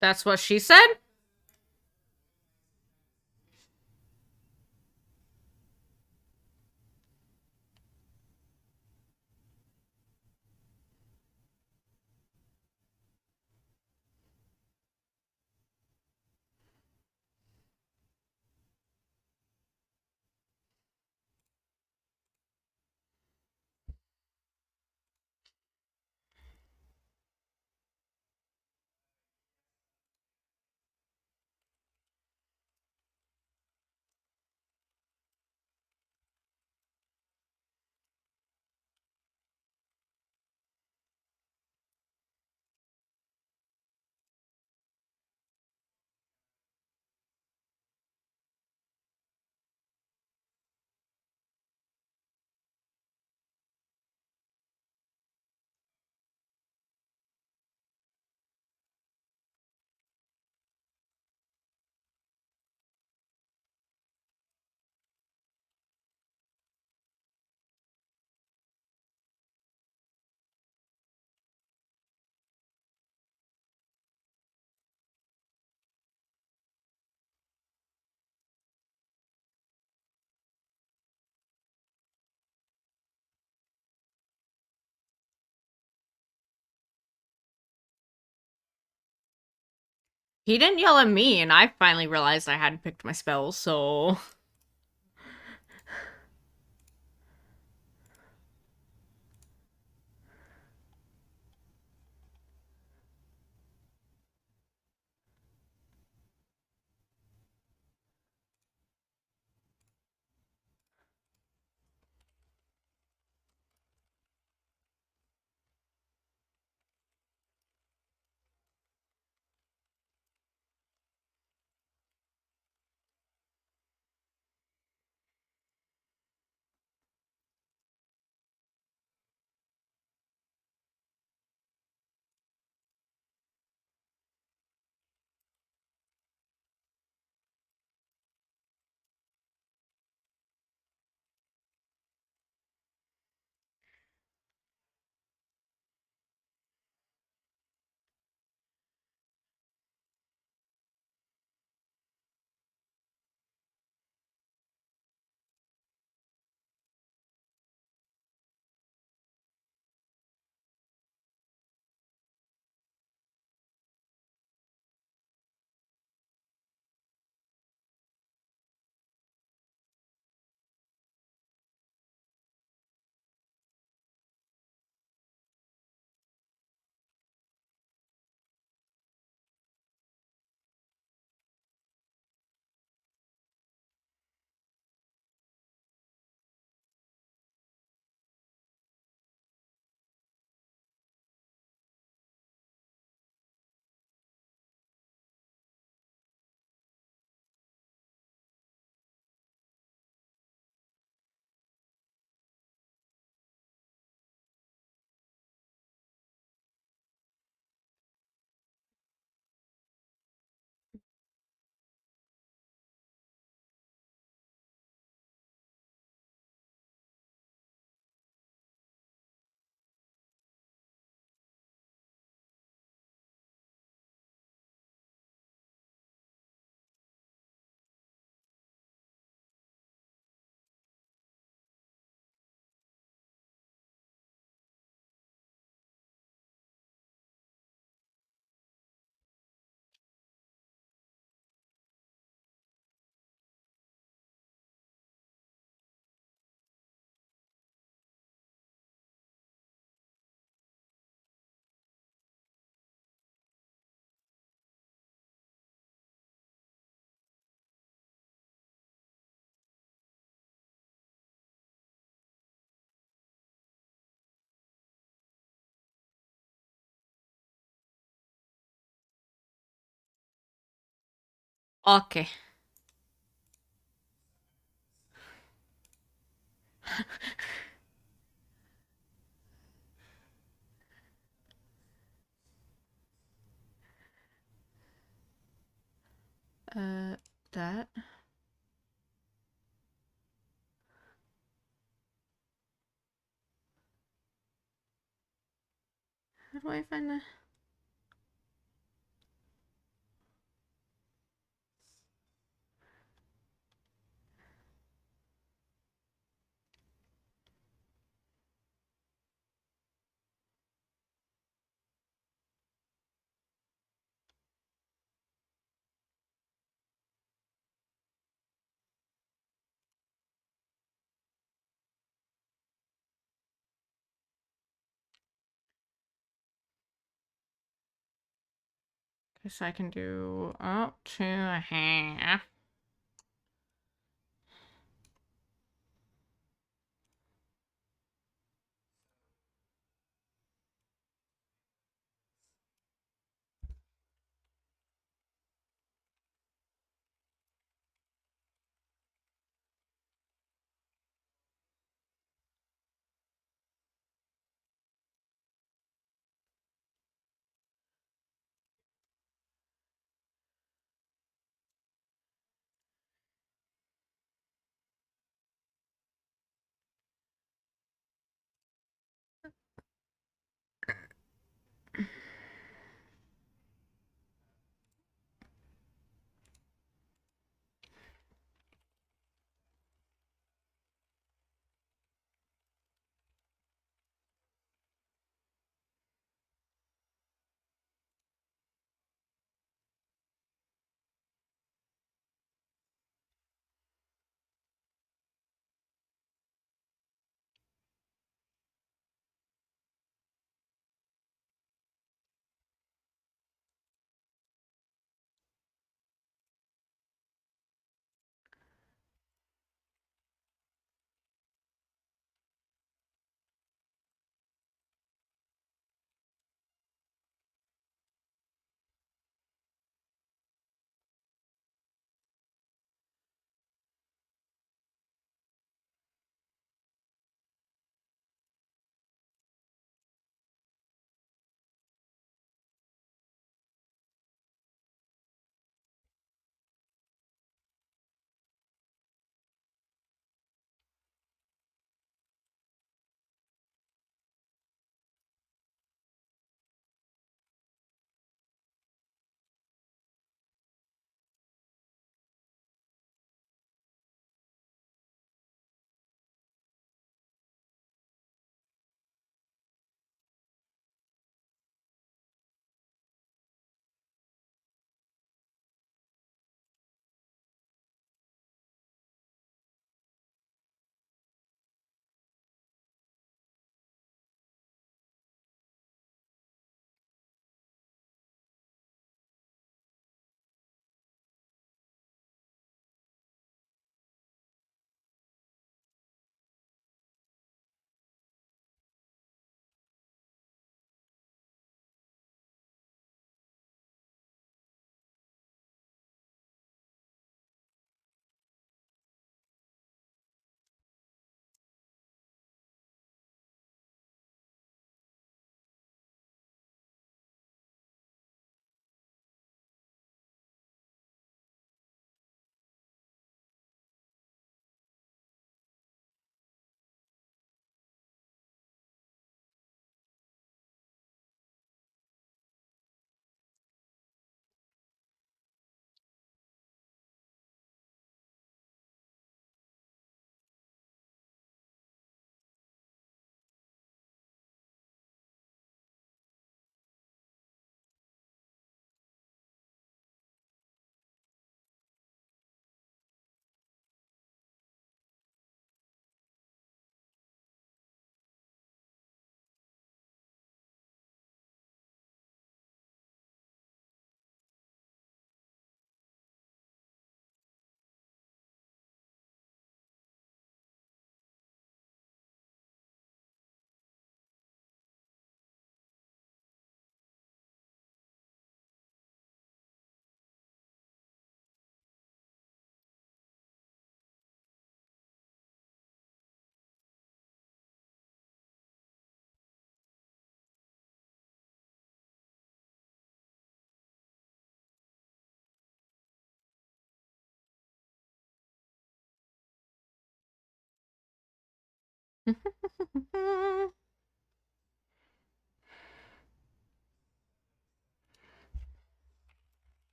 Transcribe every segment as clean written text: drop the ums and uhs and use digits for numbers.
That's what she said? He didn't yell at me, and I finally realized I hadn't picked my spells, so... Okay. That. How do I find the... Guess I can do up to a half.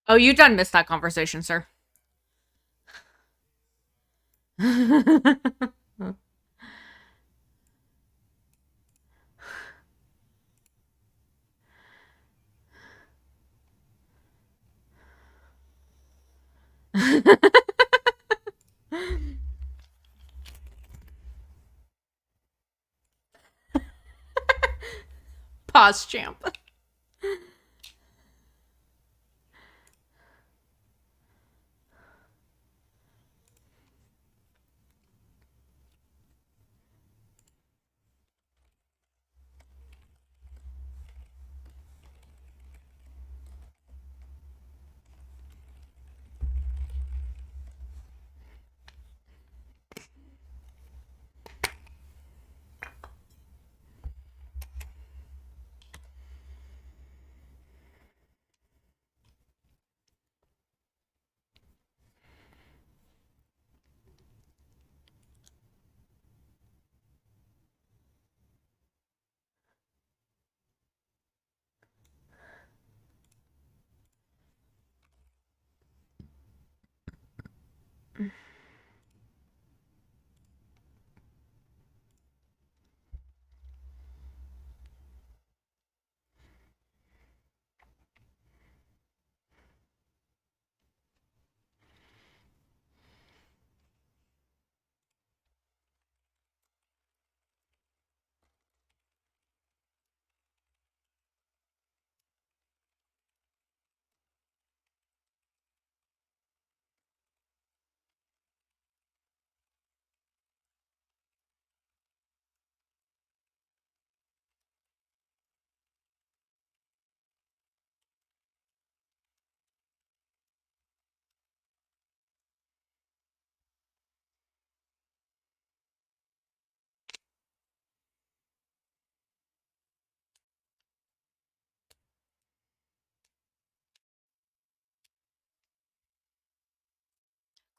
Oh, you done missed that conversation, sir. Pause, champ.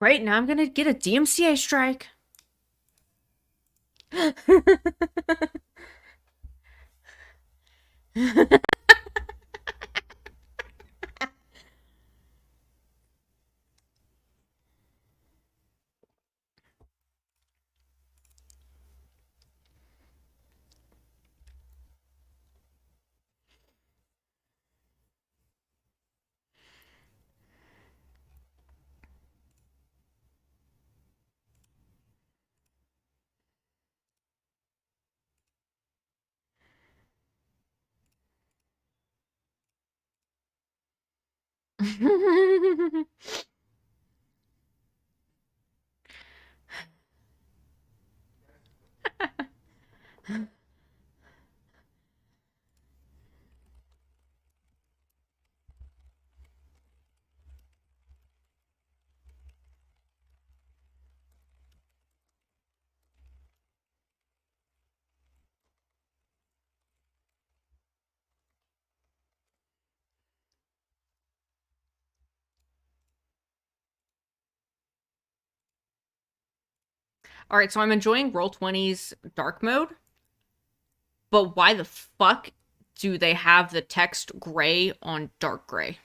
Great, now I'm gonna get a DMCA strike. All right, so I'm enjoying Roll20's dark mode, but why the fuck do they have the text gray on dark gray?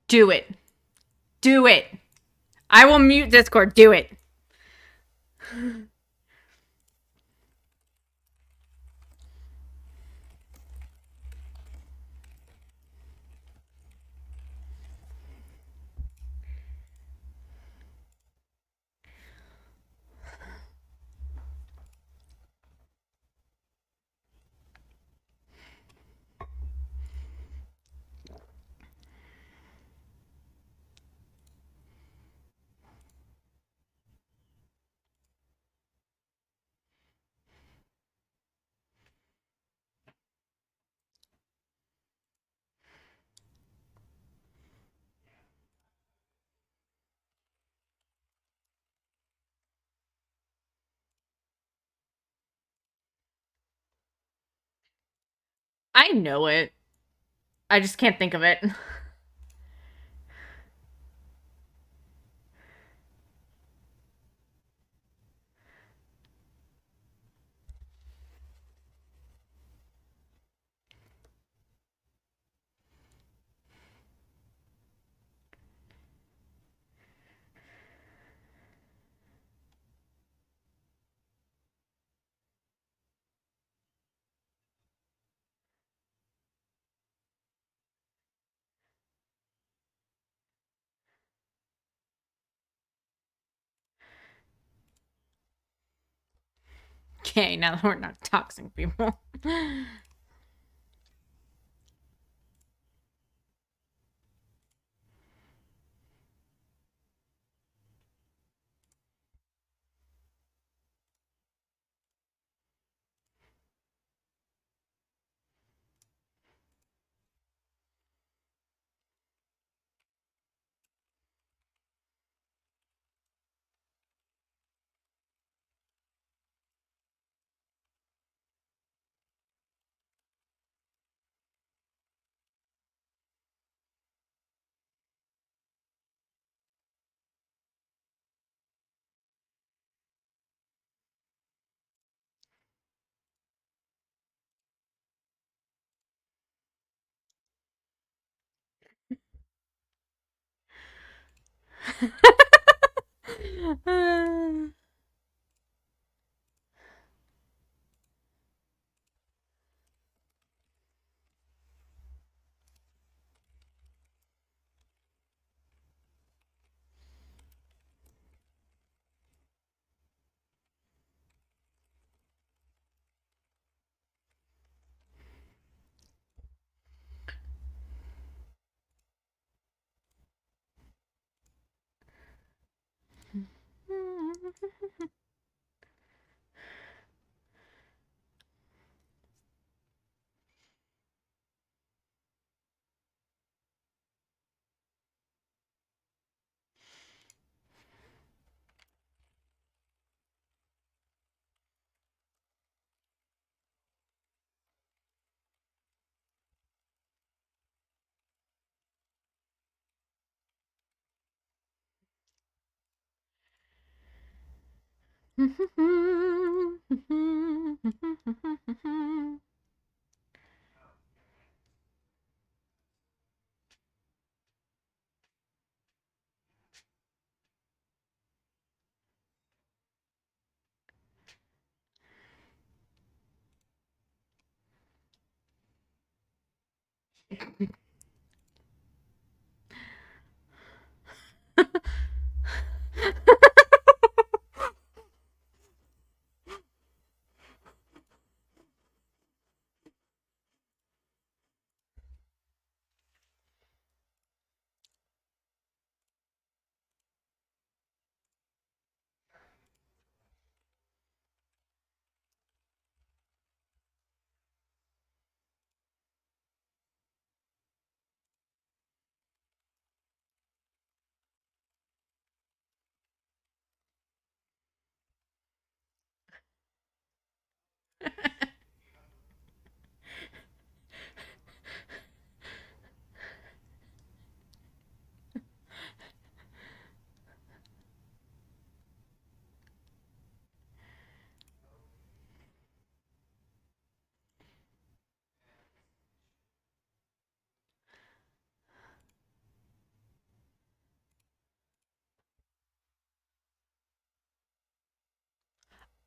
Do it. Do it. I will mute Discord. Do it. I know it. I just can't think of it. Okay, now that we're not toxic people.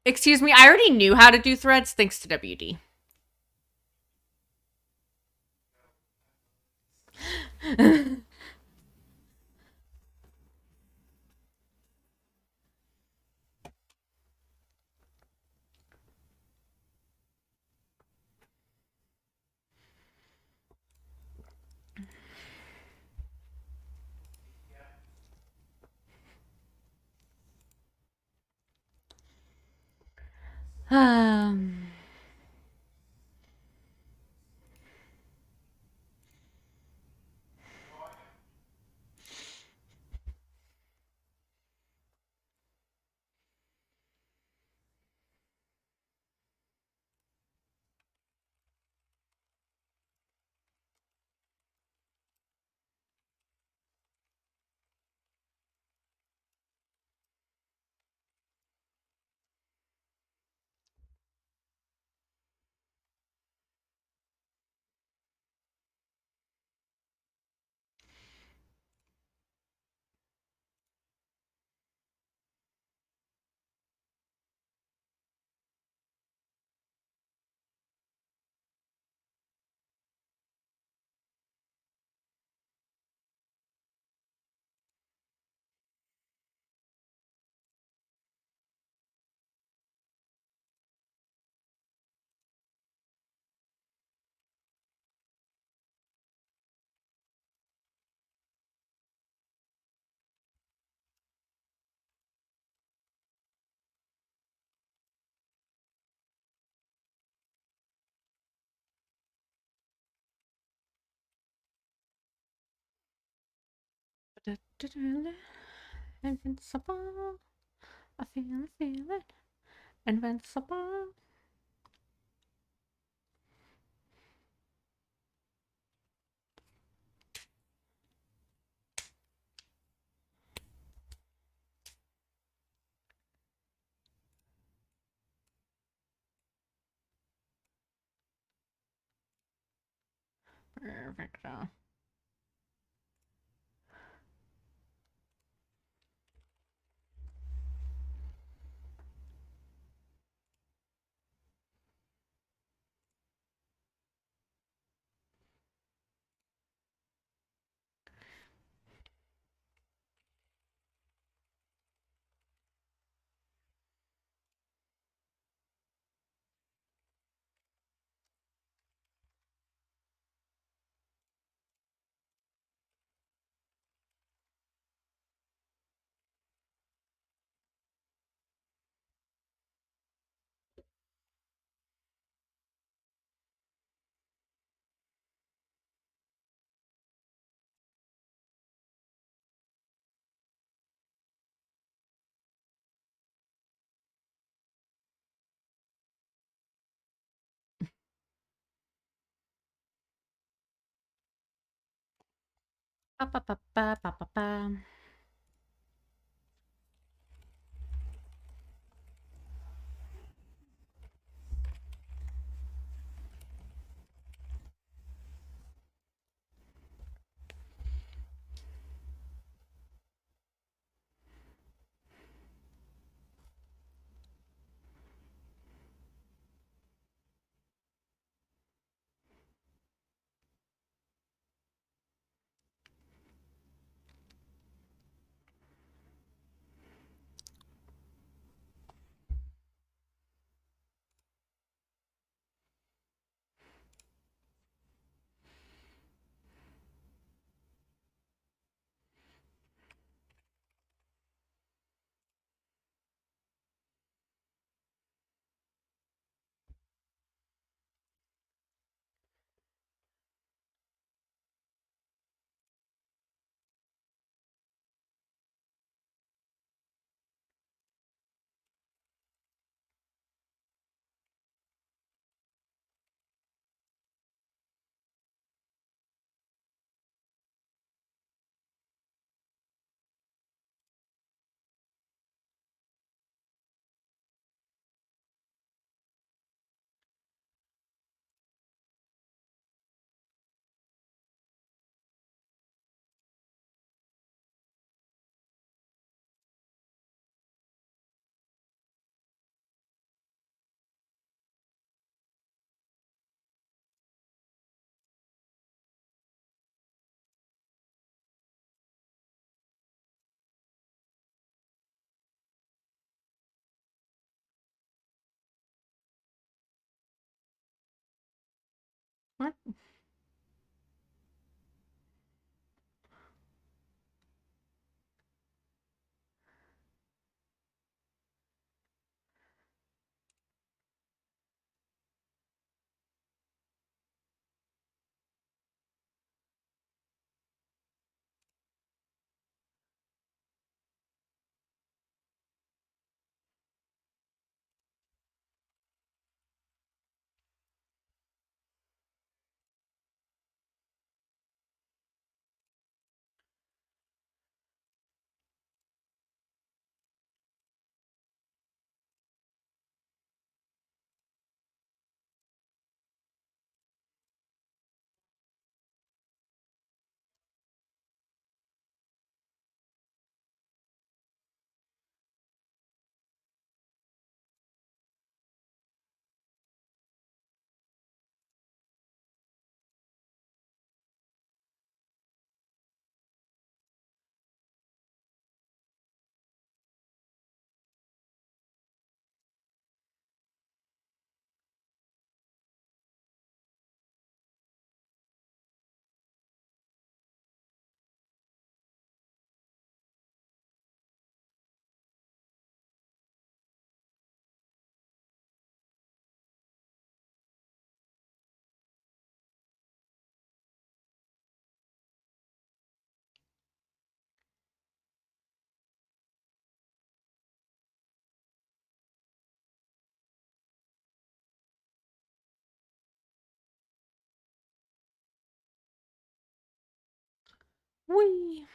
Excuse me, I already knew how to do threads thanks to WD. um, Invincible. I feel it. Invincible. Perfecto. Ba, ba, ba, ba, ba, ba, ba. What? Whee!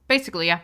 Basically, yeah.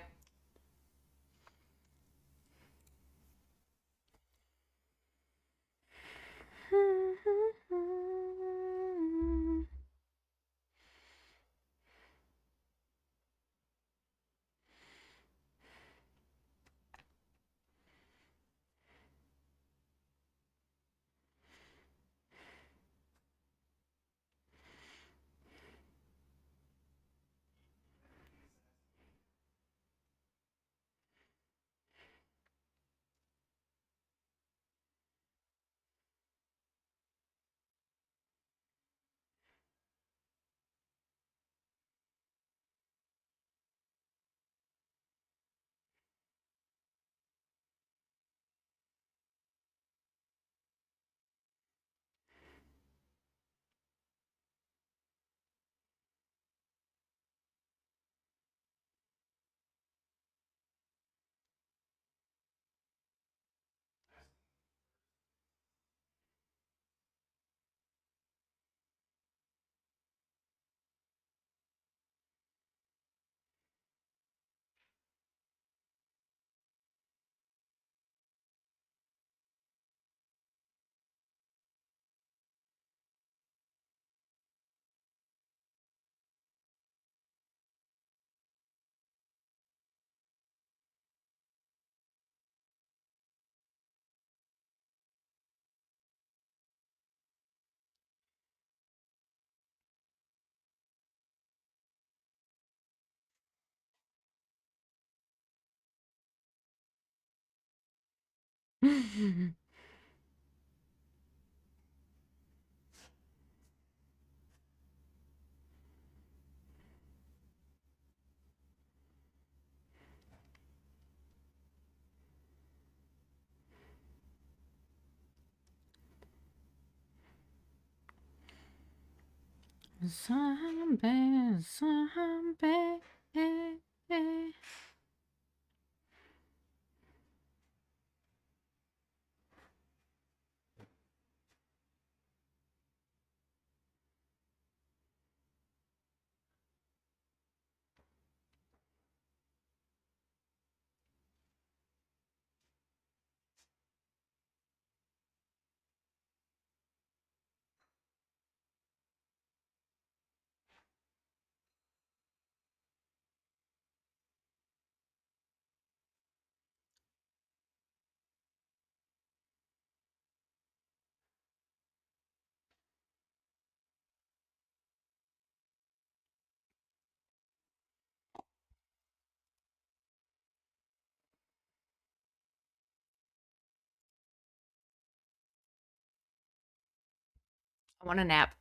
Zombie, zombie. I want a nap.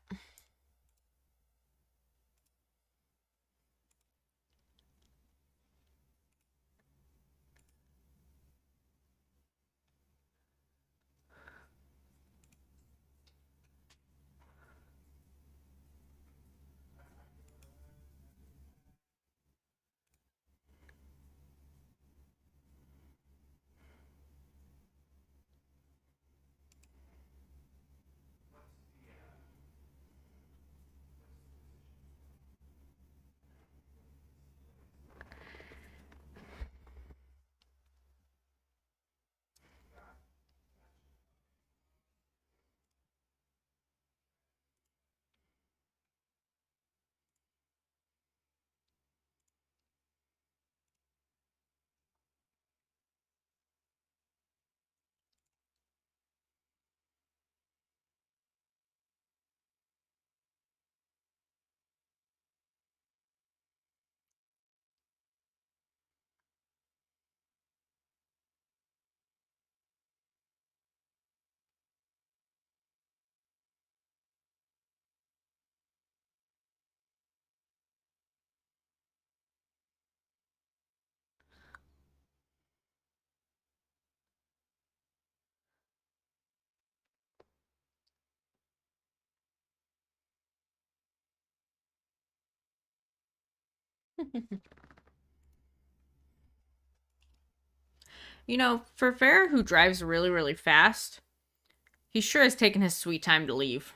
You know, for Farrah, who drives really, really fast, he sure has taken his sweet time to leave.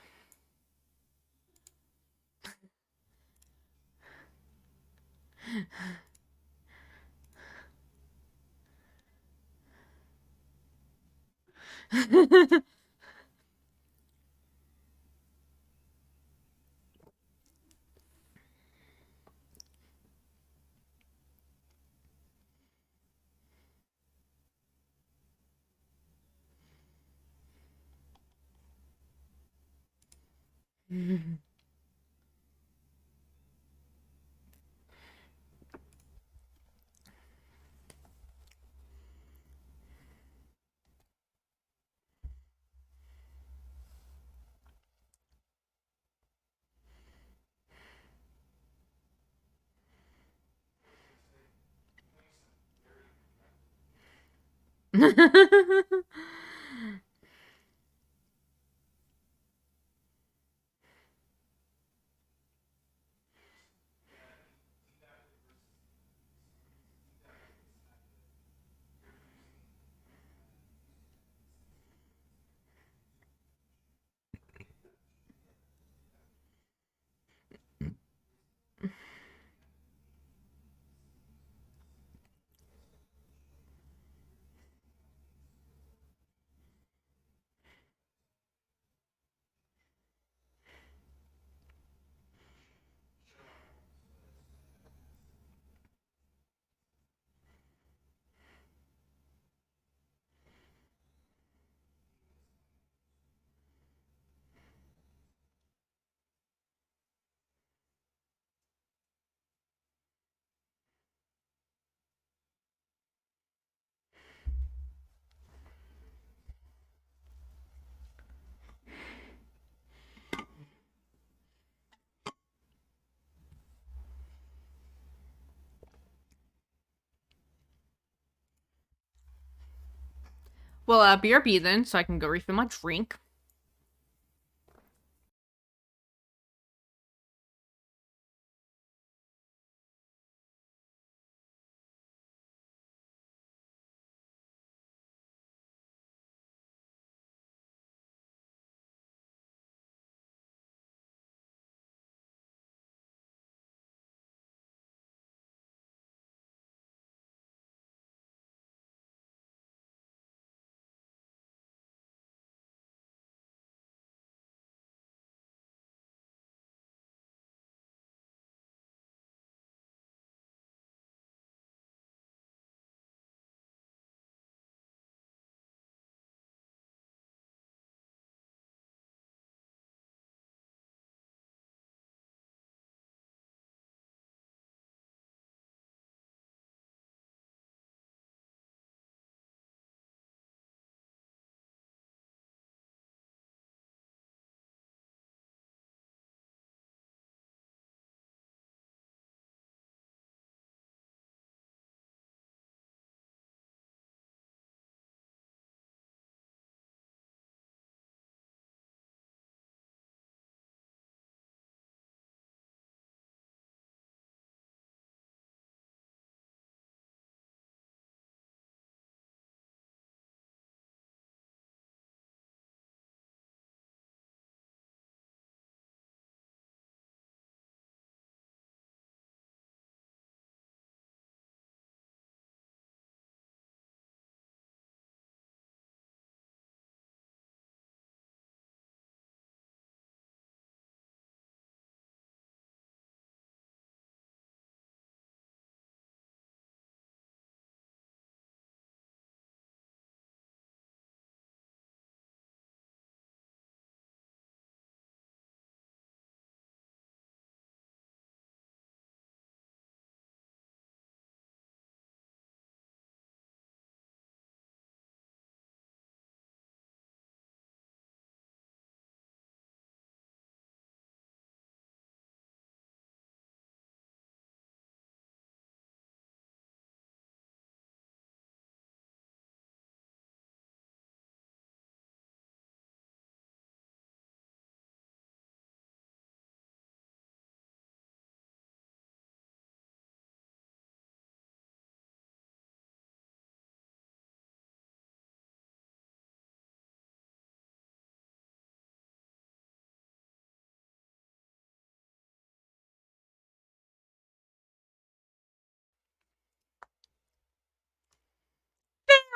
Well, BRB then, so I can go refill my drink.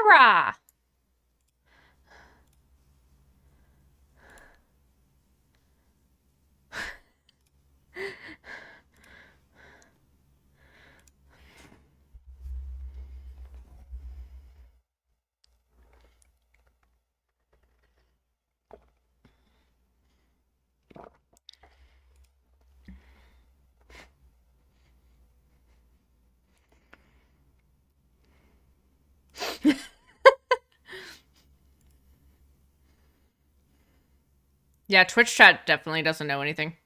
Rah! Yeah, Twitch chat definitely doesn't know anything.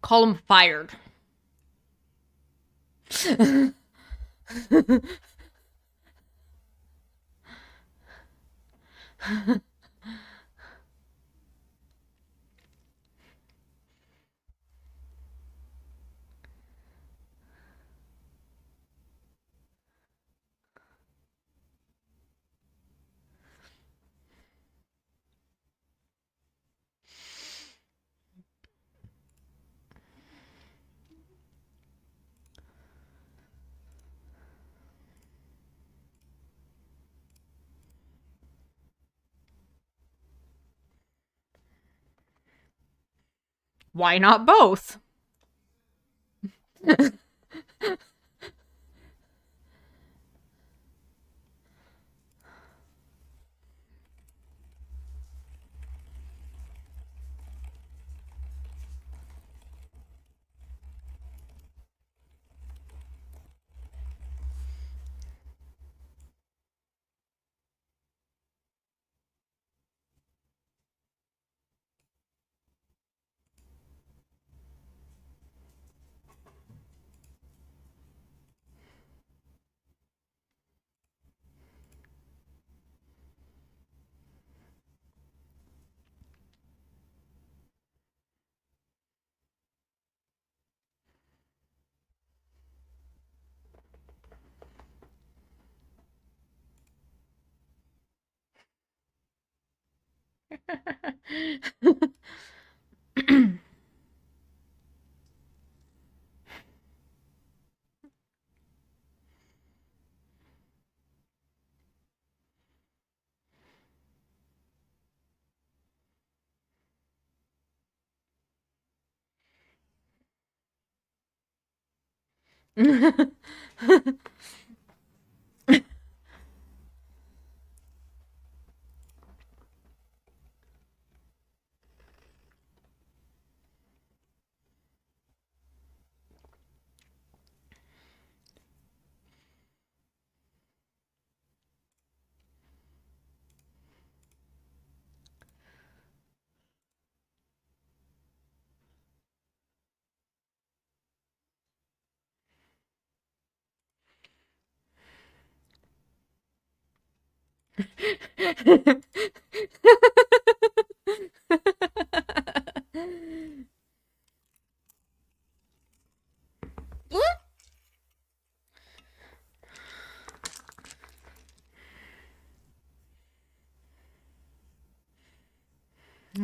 Call him fired. Why not both?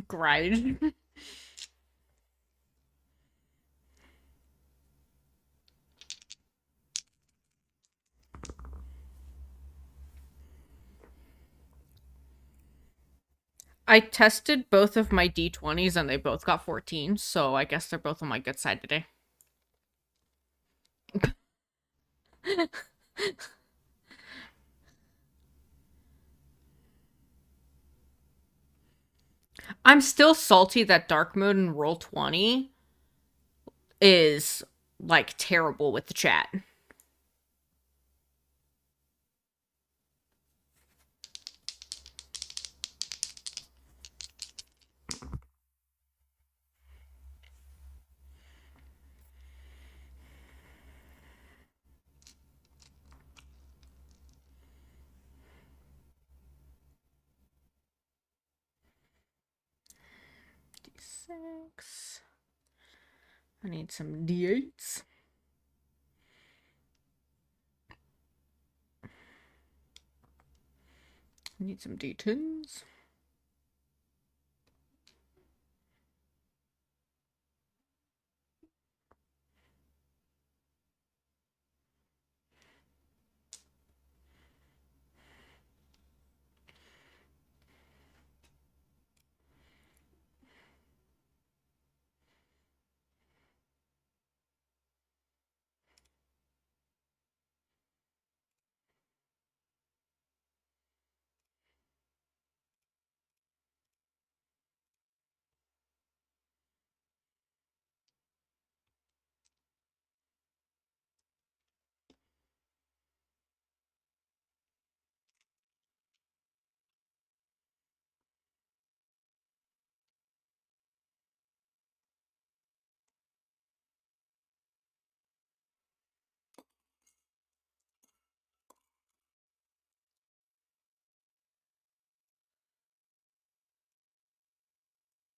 Great. I tested both of my D20s and they both got 14, so I guess they're both on my good side today. I'm still salty that dark mode in Roll20 is like terrible with the chat. D6. I need some D8s. I need some D10s.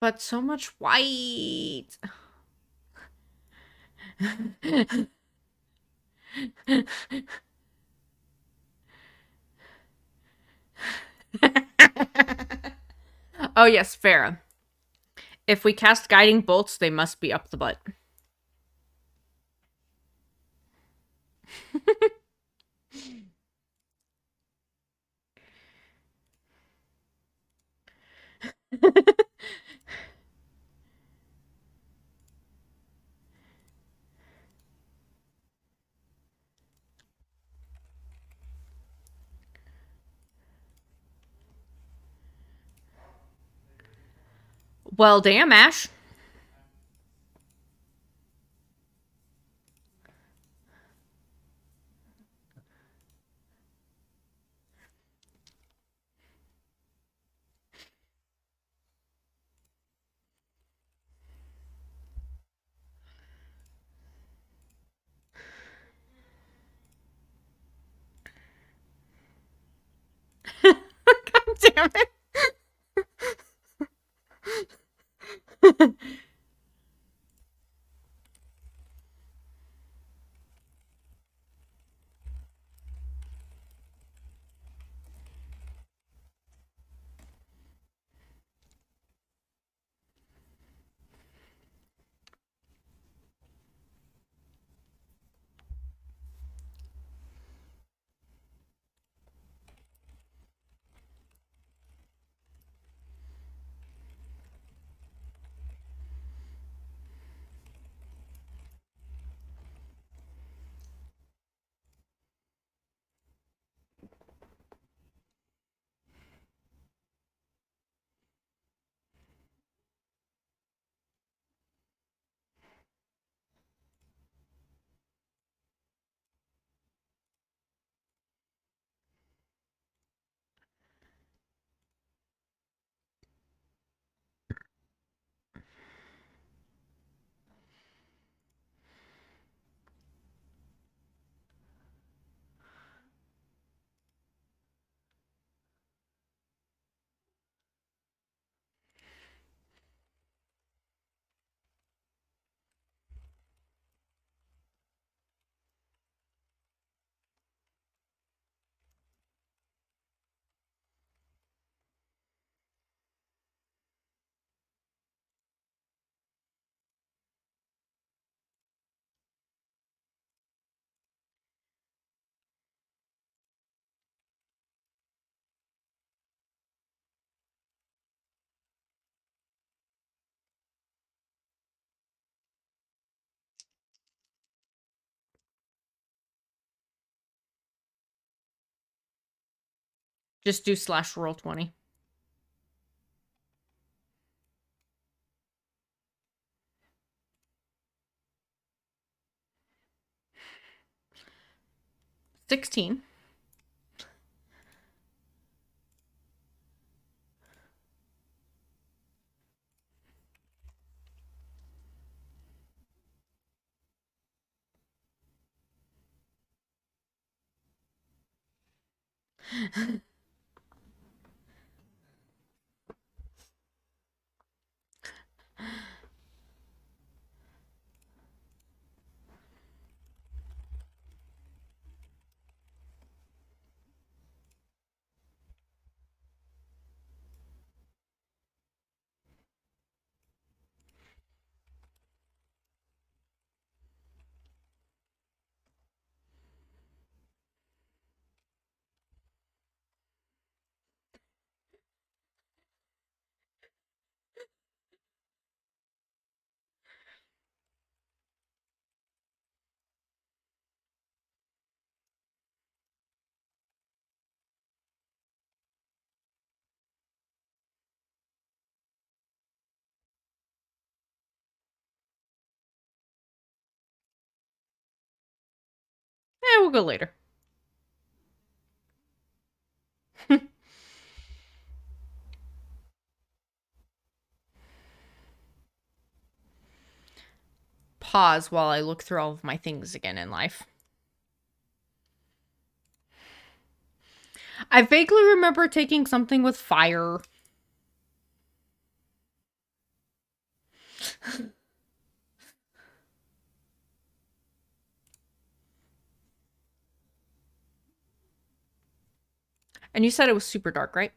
But so much white. Oh, yes, Farah. If we cast guiding bolts, they must be up the butt. Well, damn, Ash. God damn it. Just do slash roll 20. $16. We'll go later. Pause while I look through all of my things again in life. I vaguely remember taking something with fire. And you said it was super dark, right?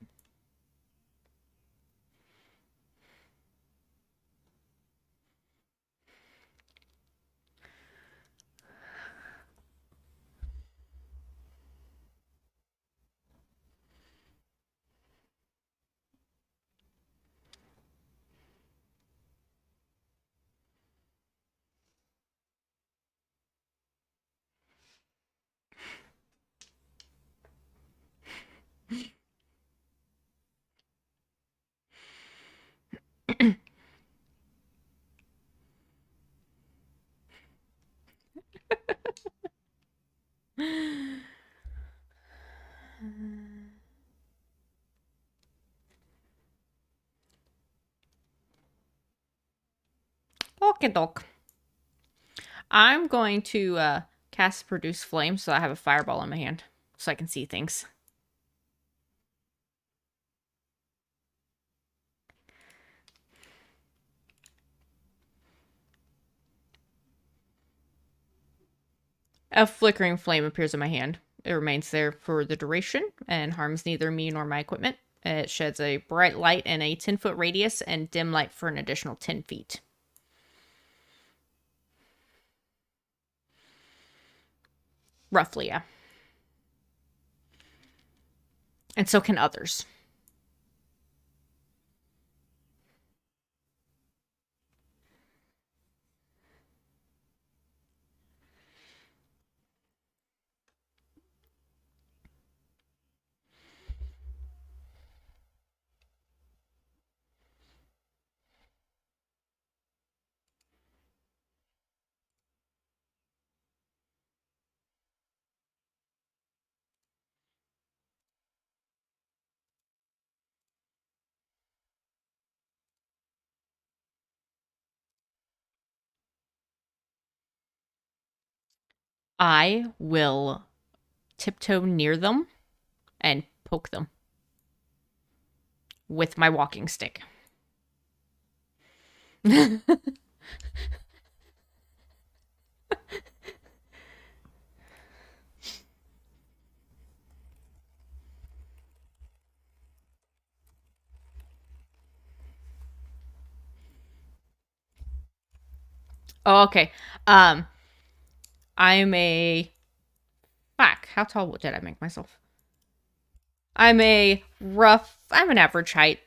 Okay, doc. I'm going to cast Produce Flame so I have a fireball in my hand so I can see things. A flickering flame appears in my hand. It remains there for the duration and harms neither me nor my equipment. It sheds a bright light in a 10-foot radius and dim light for an additional 10 feet. Roughly, yeah. And so can others. I will tiptoe near them and poke them with my walking stick. Oh, okay. I'm a... Fuck, how tall did I make myself? I'm an average height,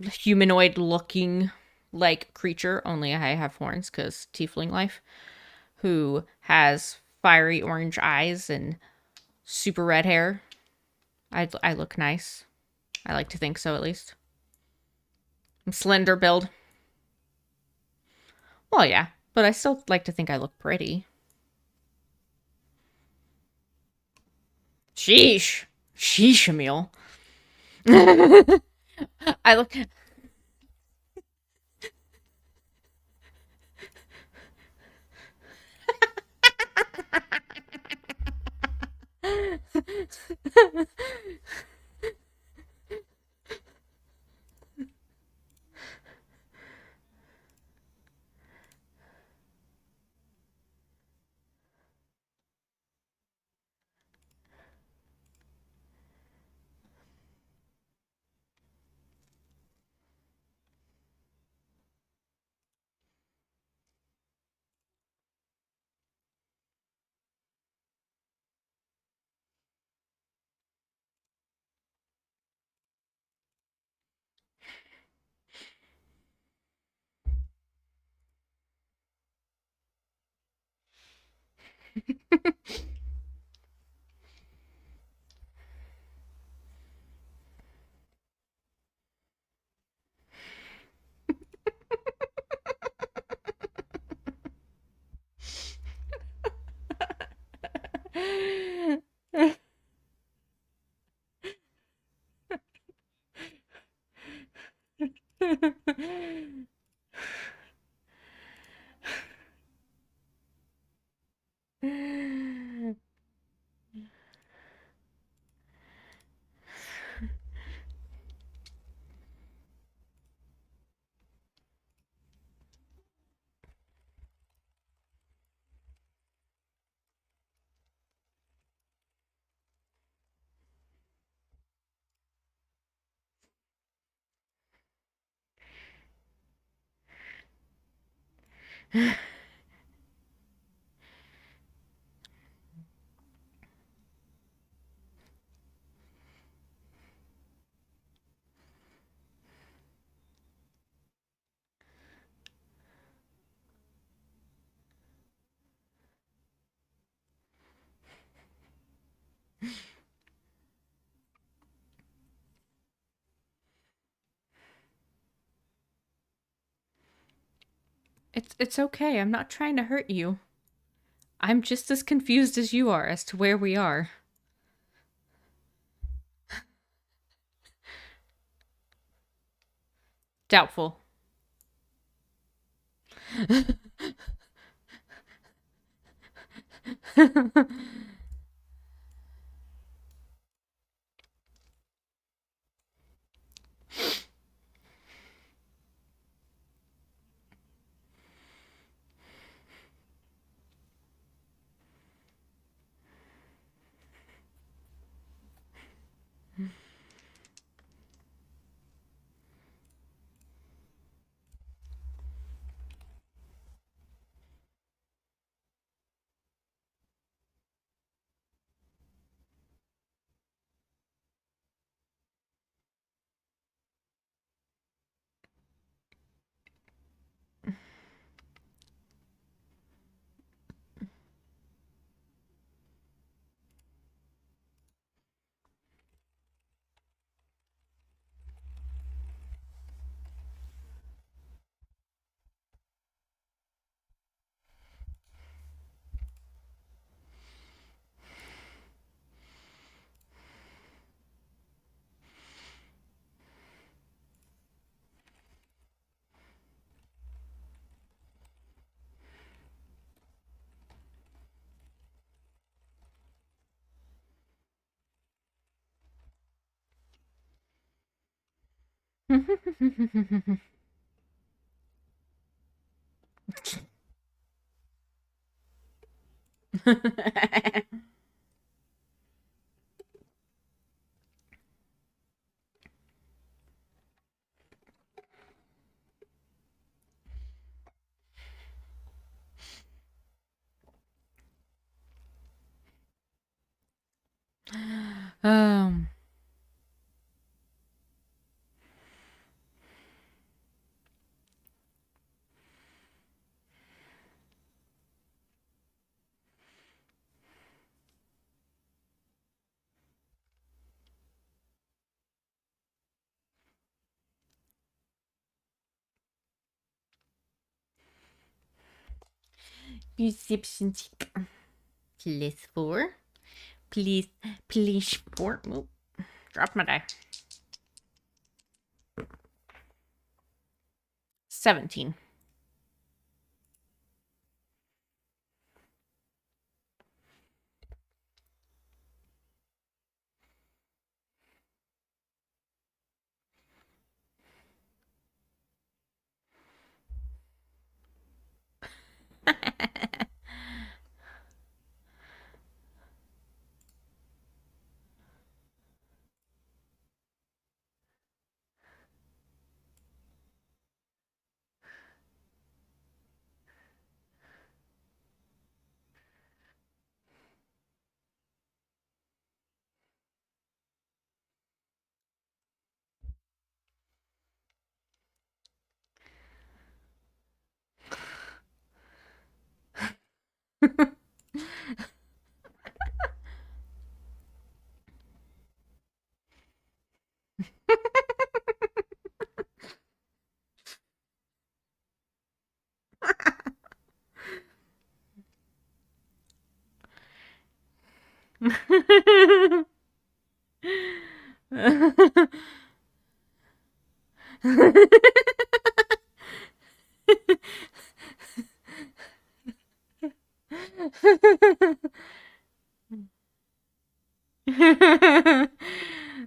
humanoid-looking, like, creature, only I have horns, because tiefling life, who has fiery orange eyes and super red hair. I look nice. I like to think so, at least. I'm slender build. Well, yeah, but I still like to think I look pretty. Sheesh. Sheesh, Emil. I look. It's okay. I'm not trying to hurt you. I'm just as confused as you are as to where we are. Doubtful. um. Perception check. +4. Please, please, 4. Oop. Drop my die. 17.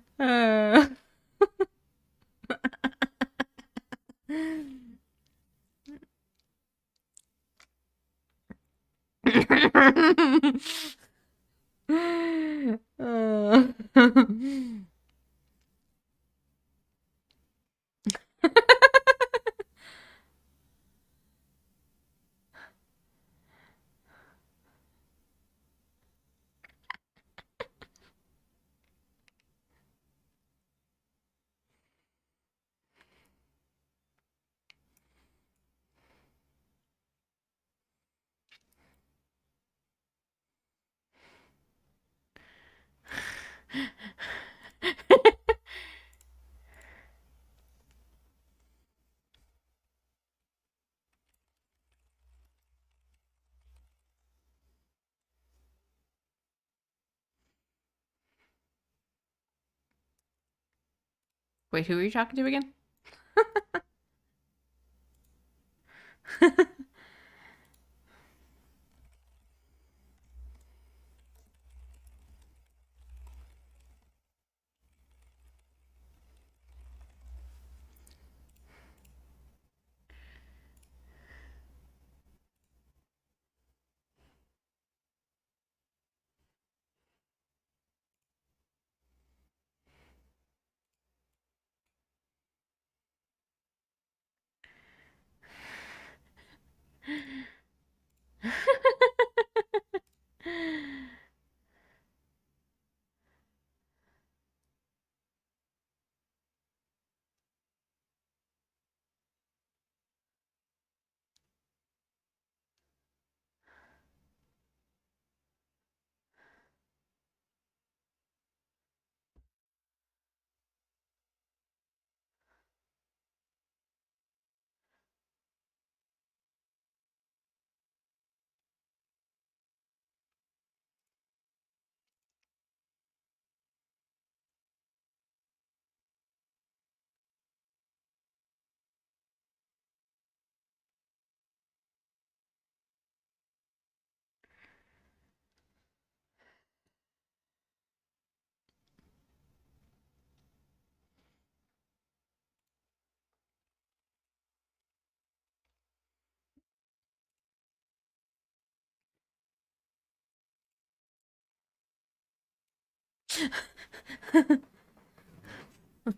uh. Wait, who are you talking to again?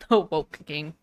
The woke king.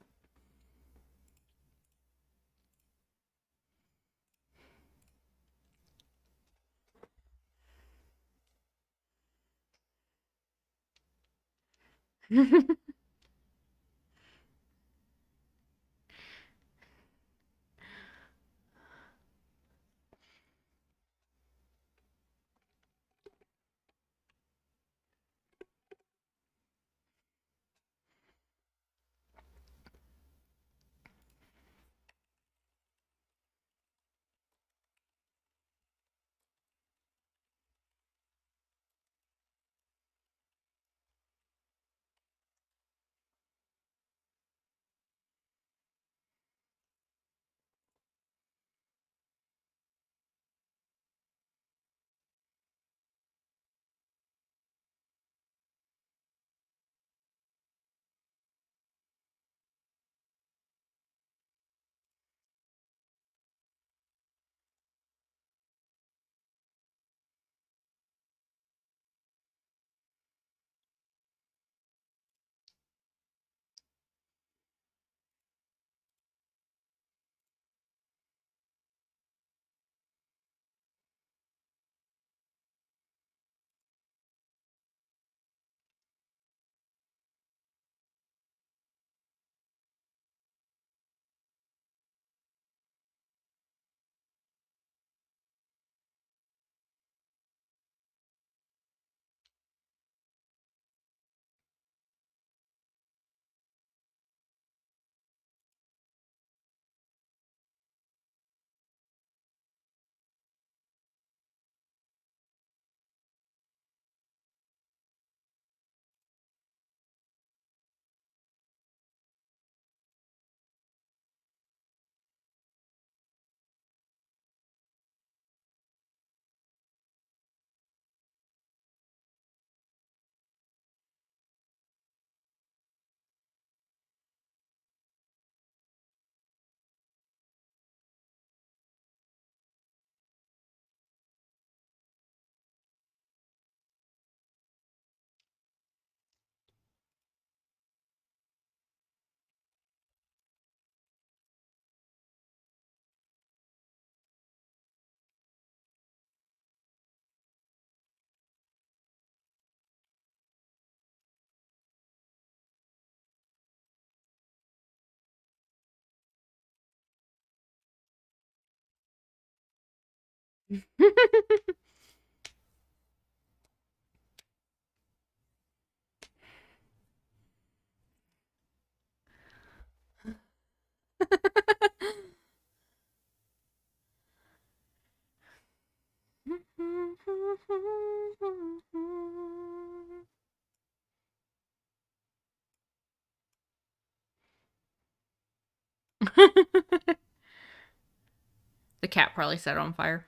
The cat probably set it on fire.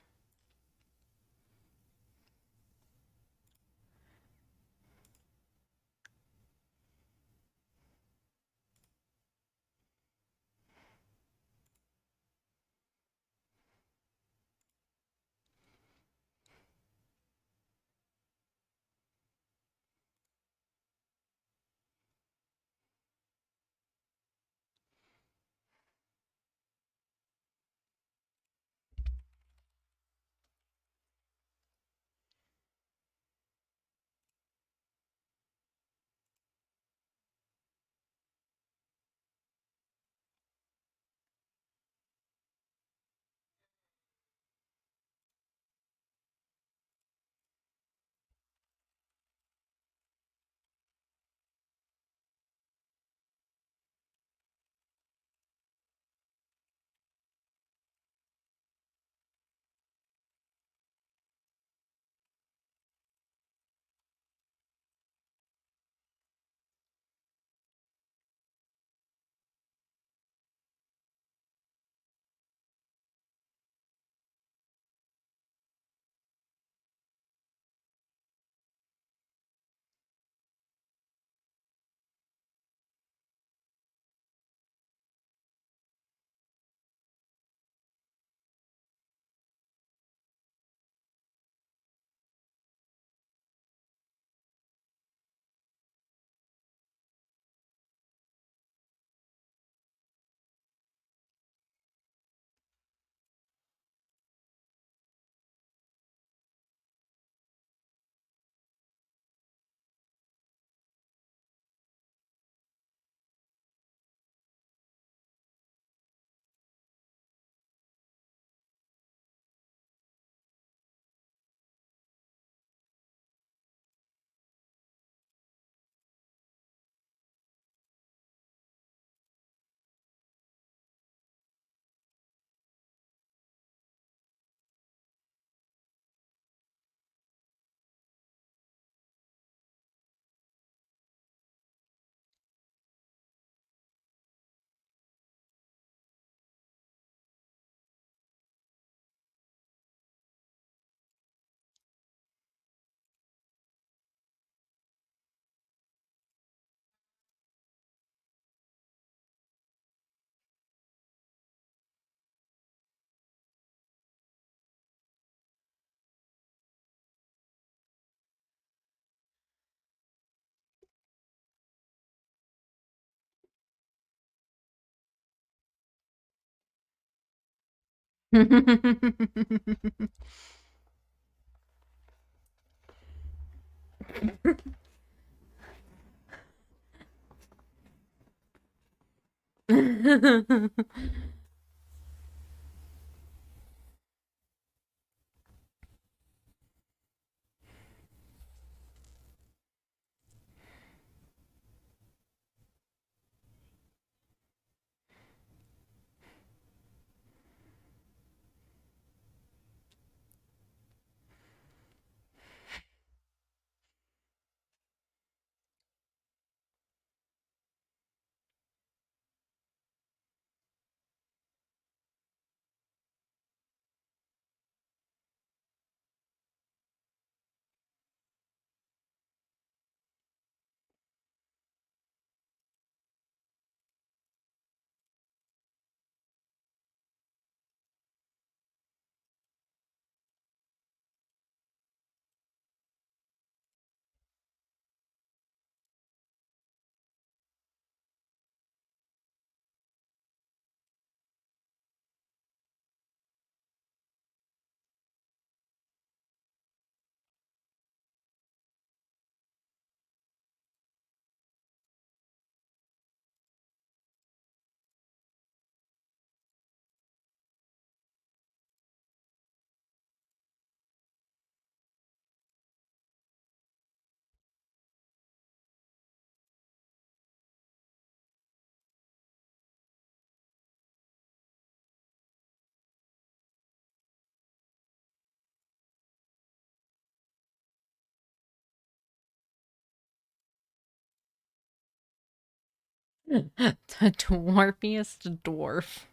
The dwarfiest dwarf.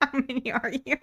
How many are you?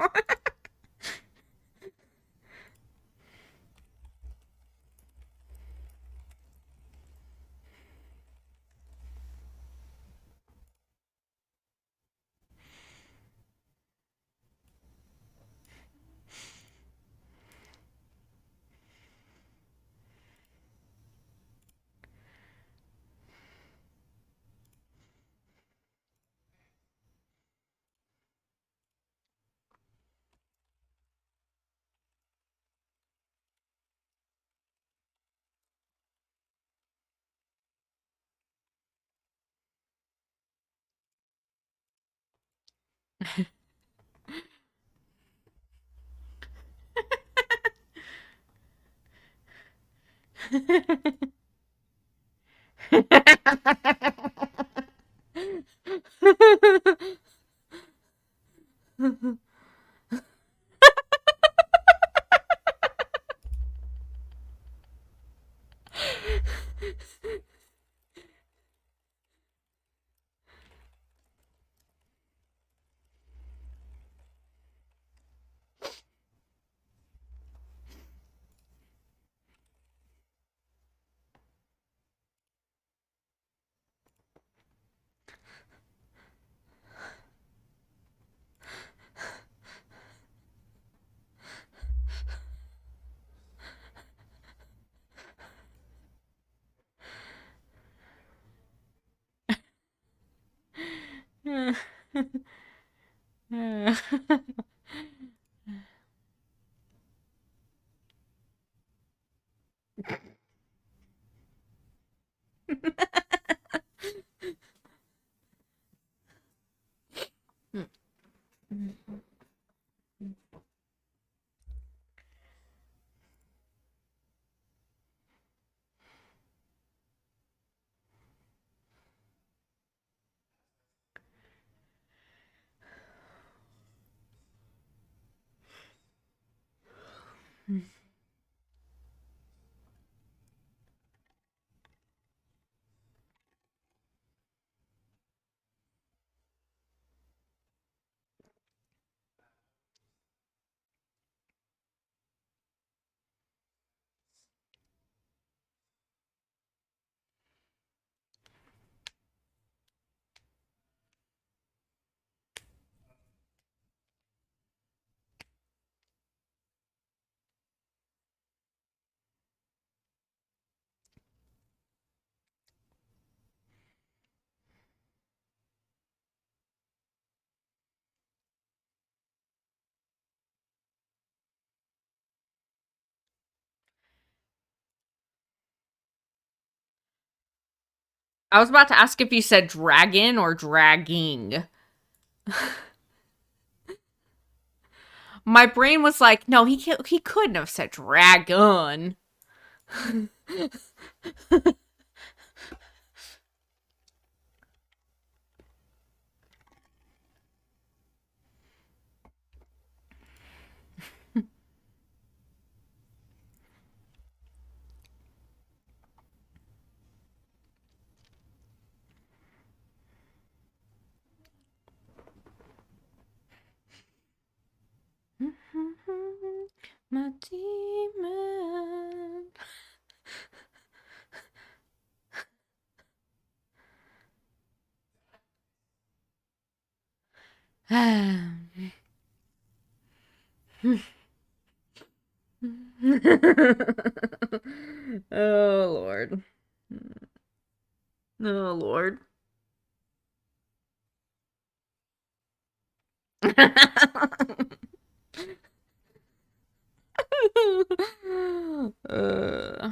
I was about to ask if you said dragon or dragging. My brain was like, no, he couldn't have said dragon. My demon. Oh Lord. Oh Lord. uh.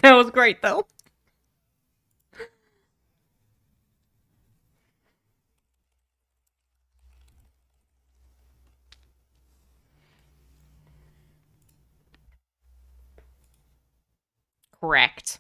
That was great, though. Correct.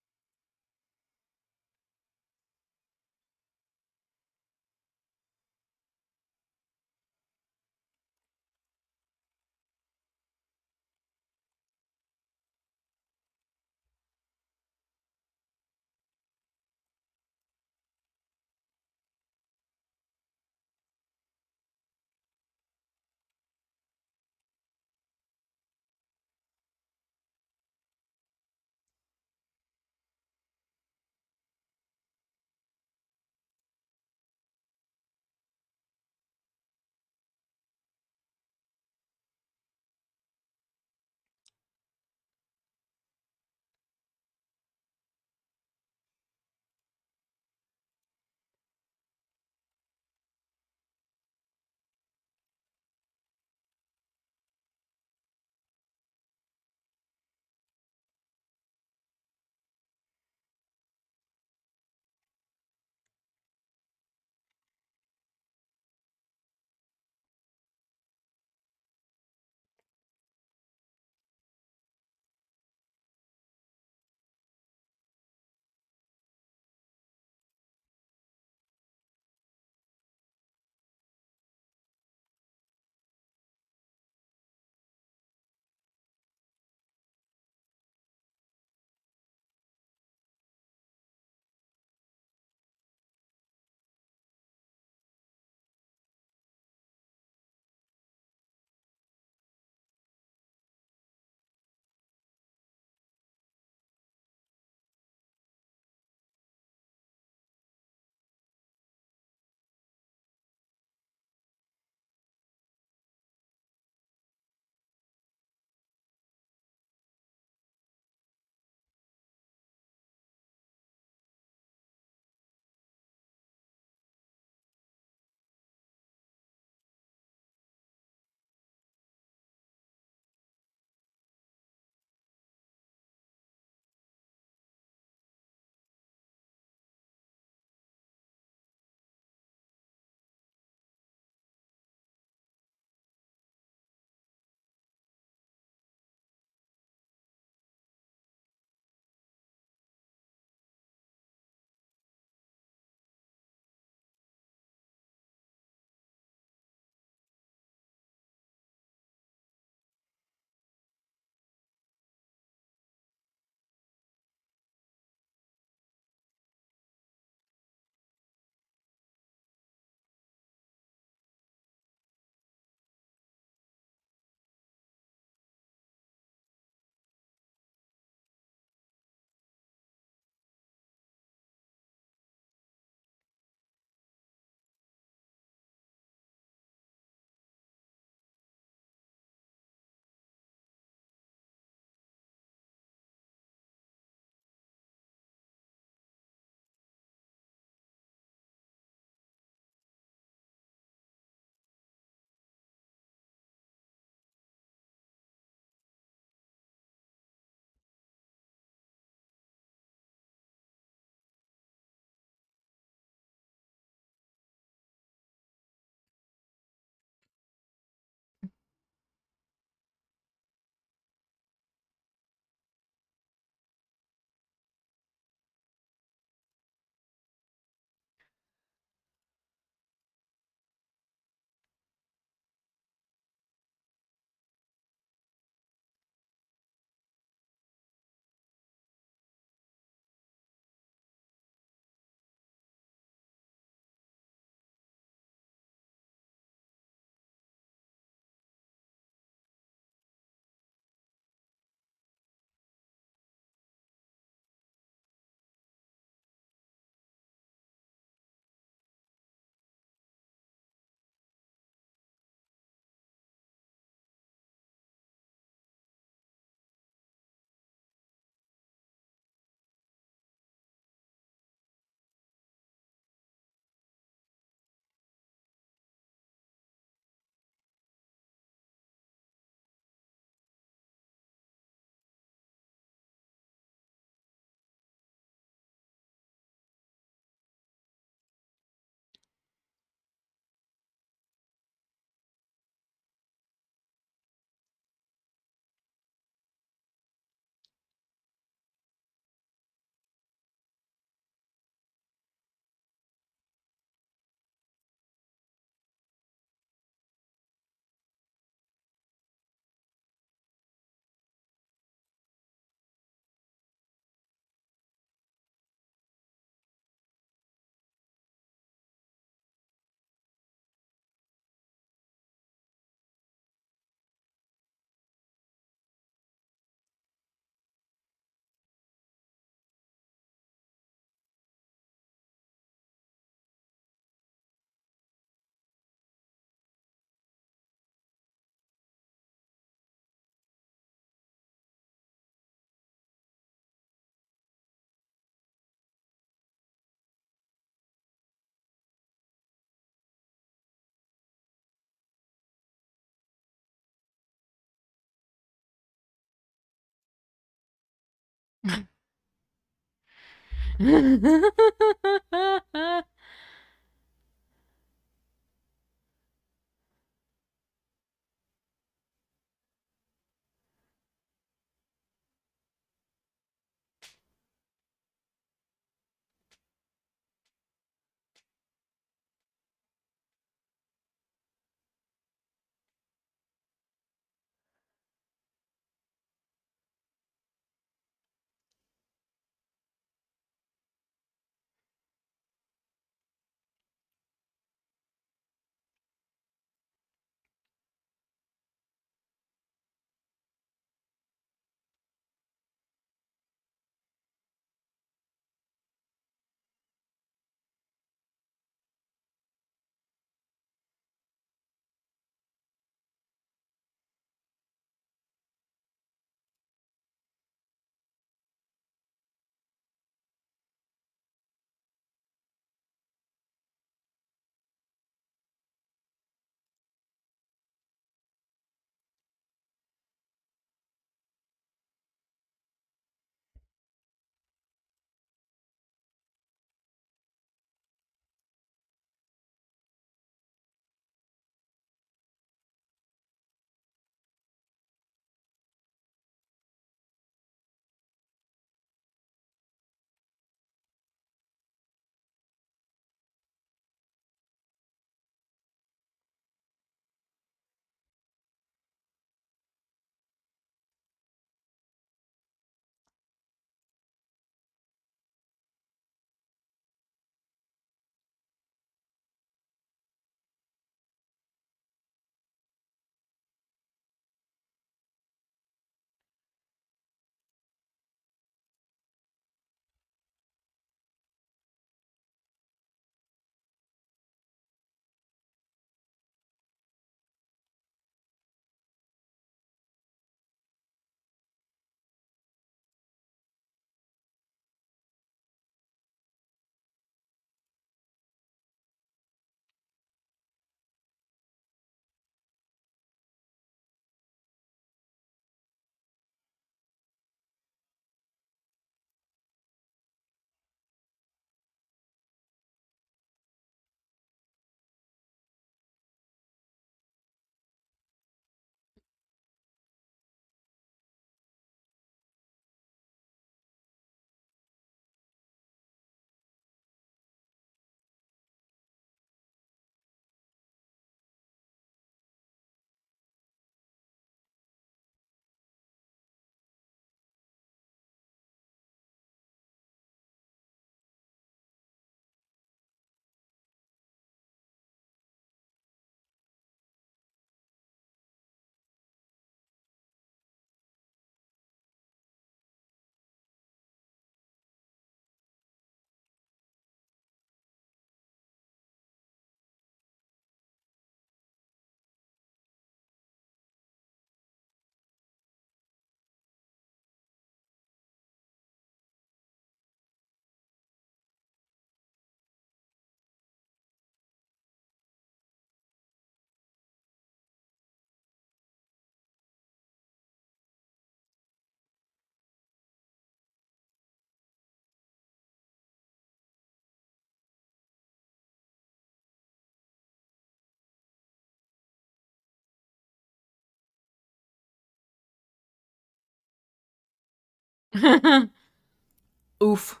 Oof.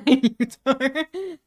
You don't.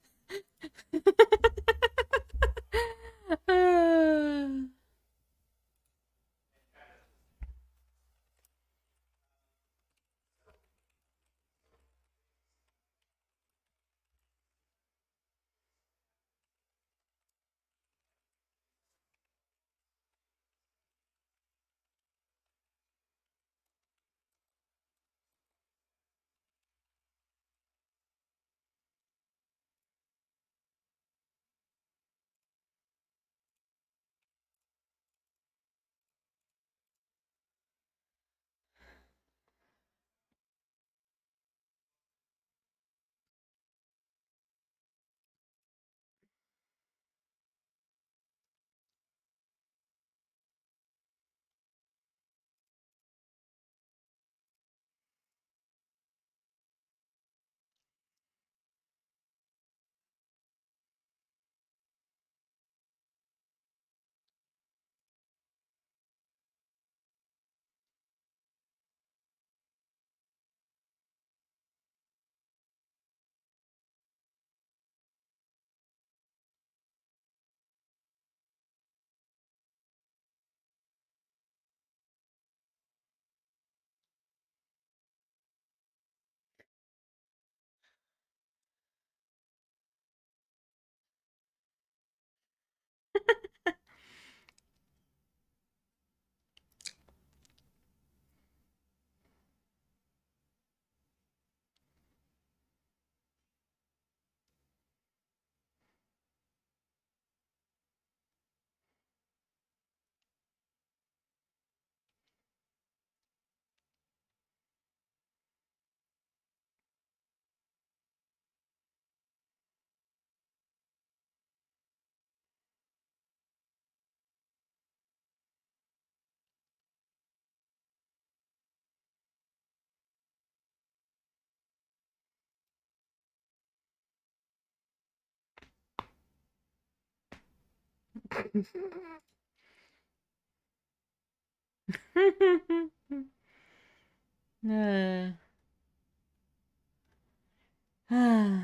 Uh.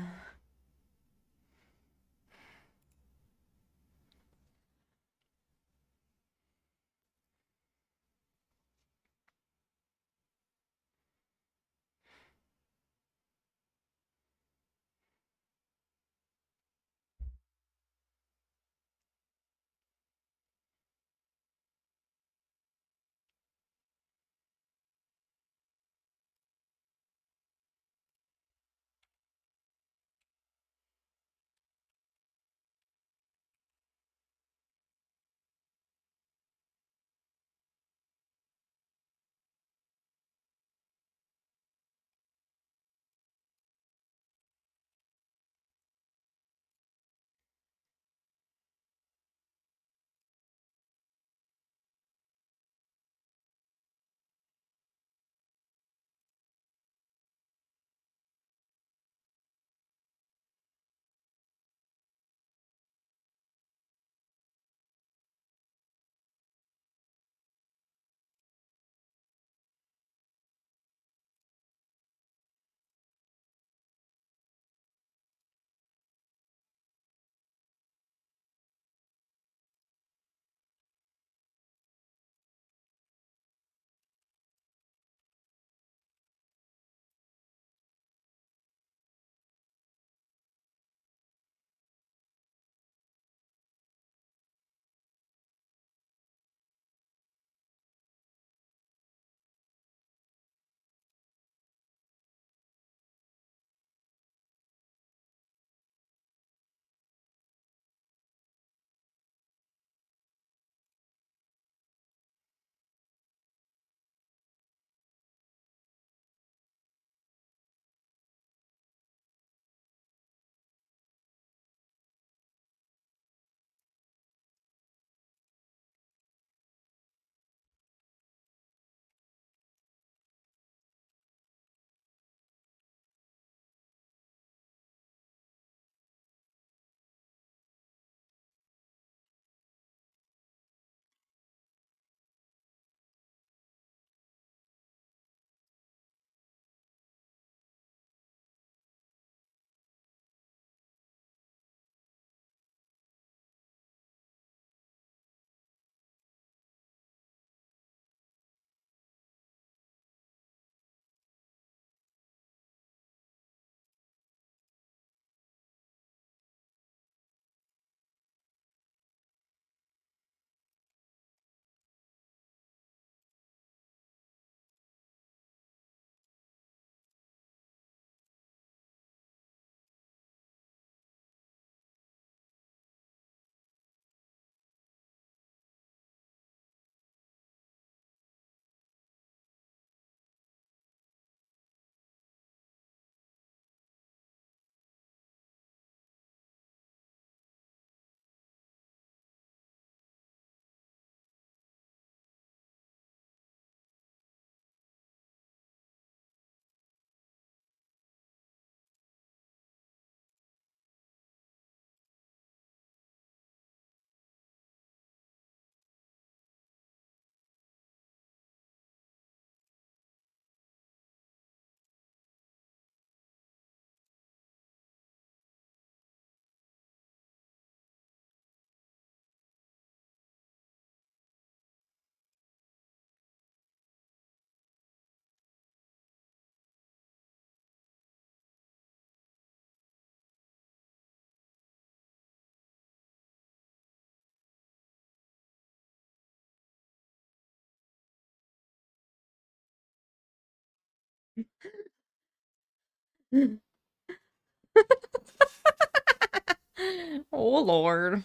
Oh, Lord.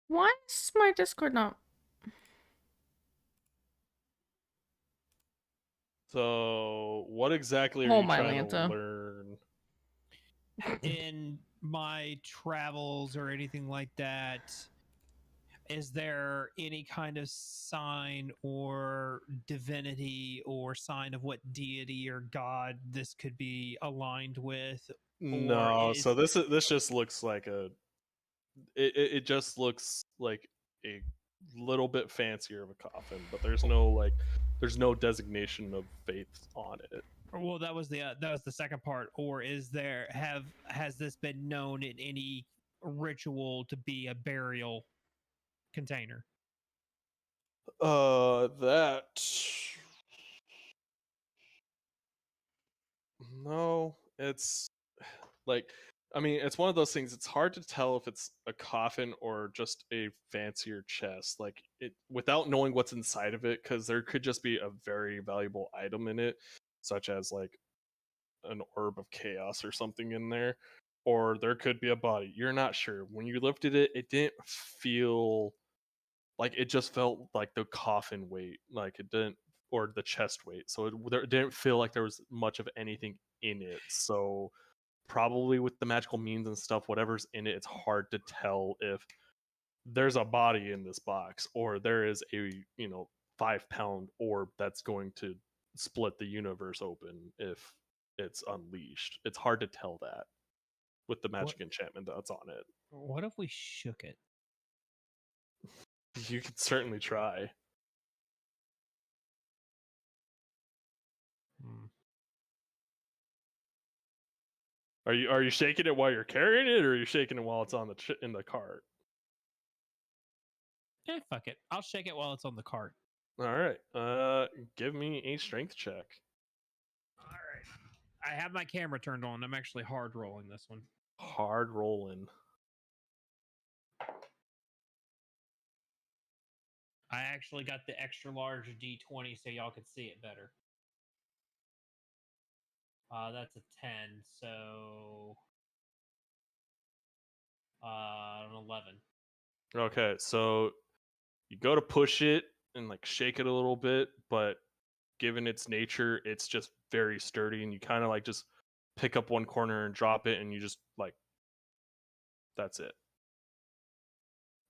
Why is my Discord not? So, what exactly are Oh, you my trying to Lanta. learn? In my travels or anything like that, is there any kind of sign or divinity or sign of what deity or god this could be aligned with? Or No, is so this just looks like it just looks like a little bit fancier of a coffin, but there's no designation of faith on it. well, that was the second part. Or is there have has this been known in any ritual to be a burial container? That no, it's like I mean, it's one of those things. It's hard to tell if it's a coffin or just a fancier chest. Like it without knowing what's inside of it, because there could just be a very valuable item in it, such as like an orb of chaos or something in there, or there could be a body. You're not sure. When you lifted it, it didn't feel like it just felt like the coffin weight, like it didn't, or the chest weight. So it didn't feel like there was much of anything in it. So probably with the magical means and stuff, whatever's in it, it's hard to tell if there's a body in this box or there is a 5 pound orb that's going to split the universe open if it's unleashed. It's hard to tell that with the What magic enchantment that's on it. what if we shook it? You could certainly try. Hmm. Are you shaking it while you're carrying it, or are you shaking it while it's on in the cart? Fuck it. I'll shake it while it's on the cart. All right. Give me a strength check. All right. I have my camera turned on. I'm actually hard rolling this one. Hard rolling. I actually got the extra large D20 so y'all could see it better. That's a 10, so an 11. Okay, so you go to push it and like shake it a little bit, but given its nature, it's just very sturdy, and you kind of like just pick up one corner and drop it, and you just like that's it.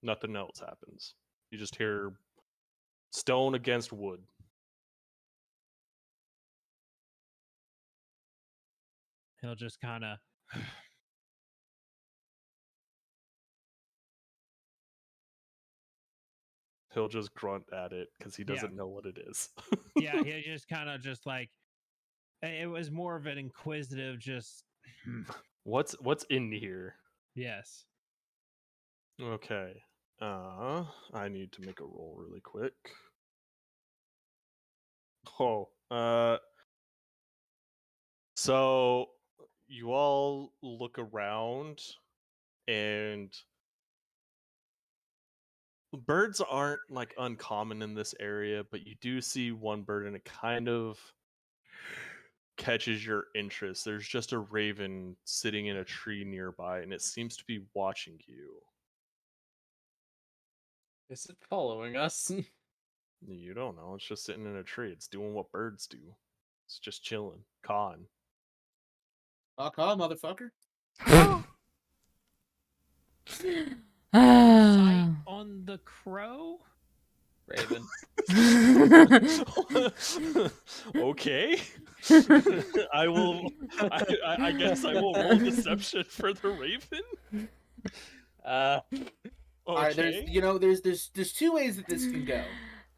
Nothing else happens. You just hear stone against wood. He'll just kind of. He'll just grunt at it because he doesn't know what it is. Yeah, he just kind of just like. It was more of an inquisitive, just. What's in here? Yes. Okay. I need to make a roll really quick. Oh, so you all look around, and birds aren't like uncommon in this area, but you do see one bird, and it kind of catches your interest. There's just a raven sitting in a tree nearby, and it seems to be watching you. Is it following us? You don't know. It's just sitting in a tree. It's doing what birds do. It's just chilling, cawing. Fuck off, motherfucker. Sight on the crow? Raven. Okay. I will. I guess I will roll deception for the raven. Okay. All right, there's two ways that this can go.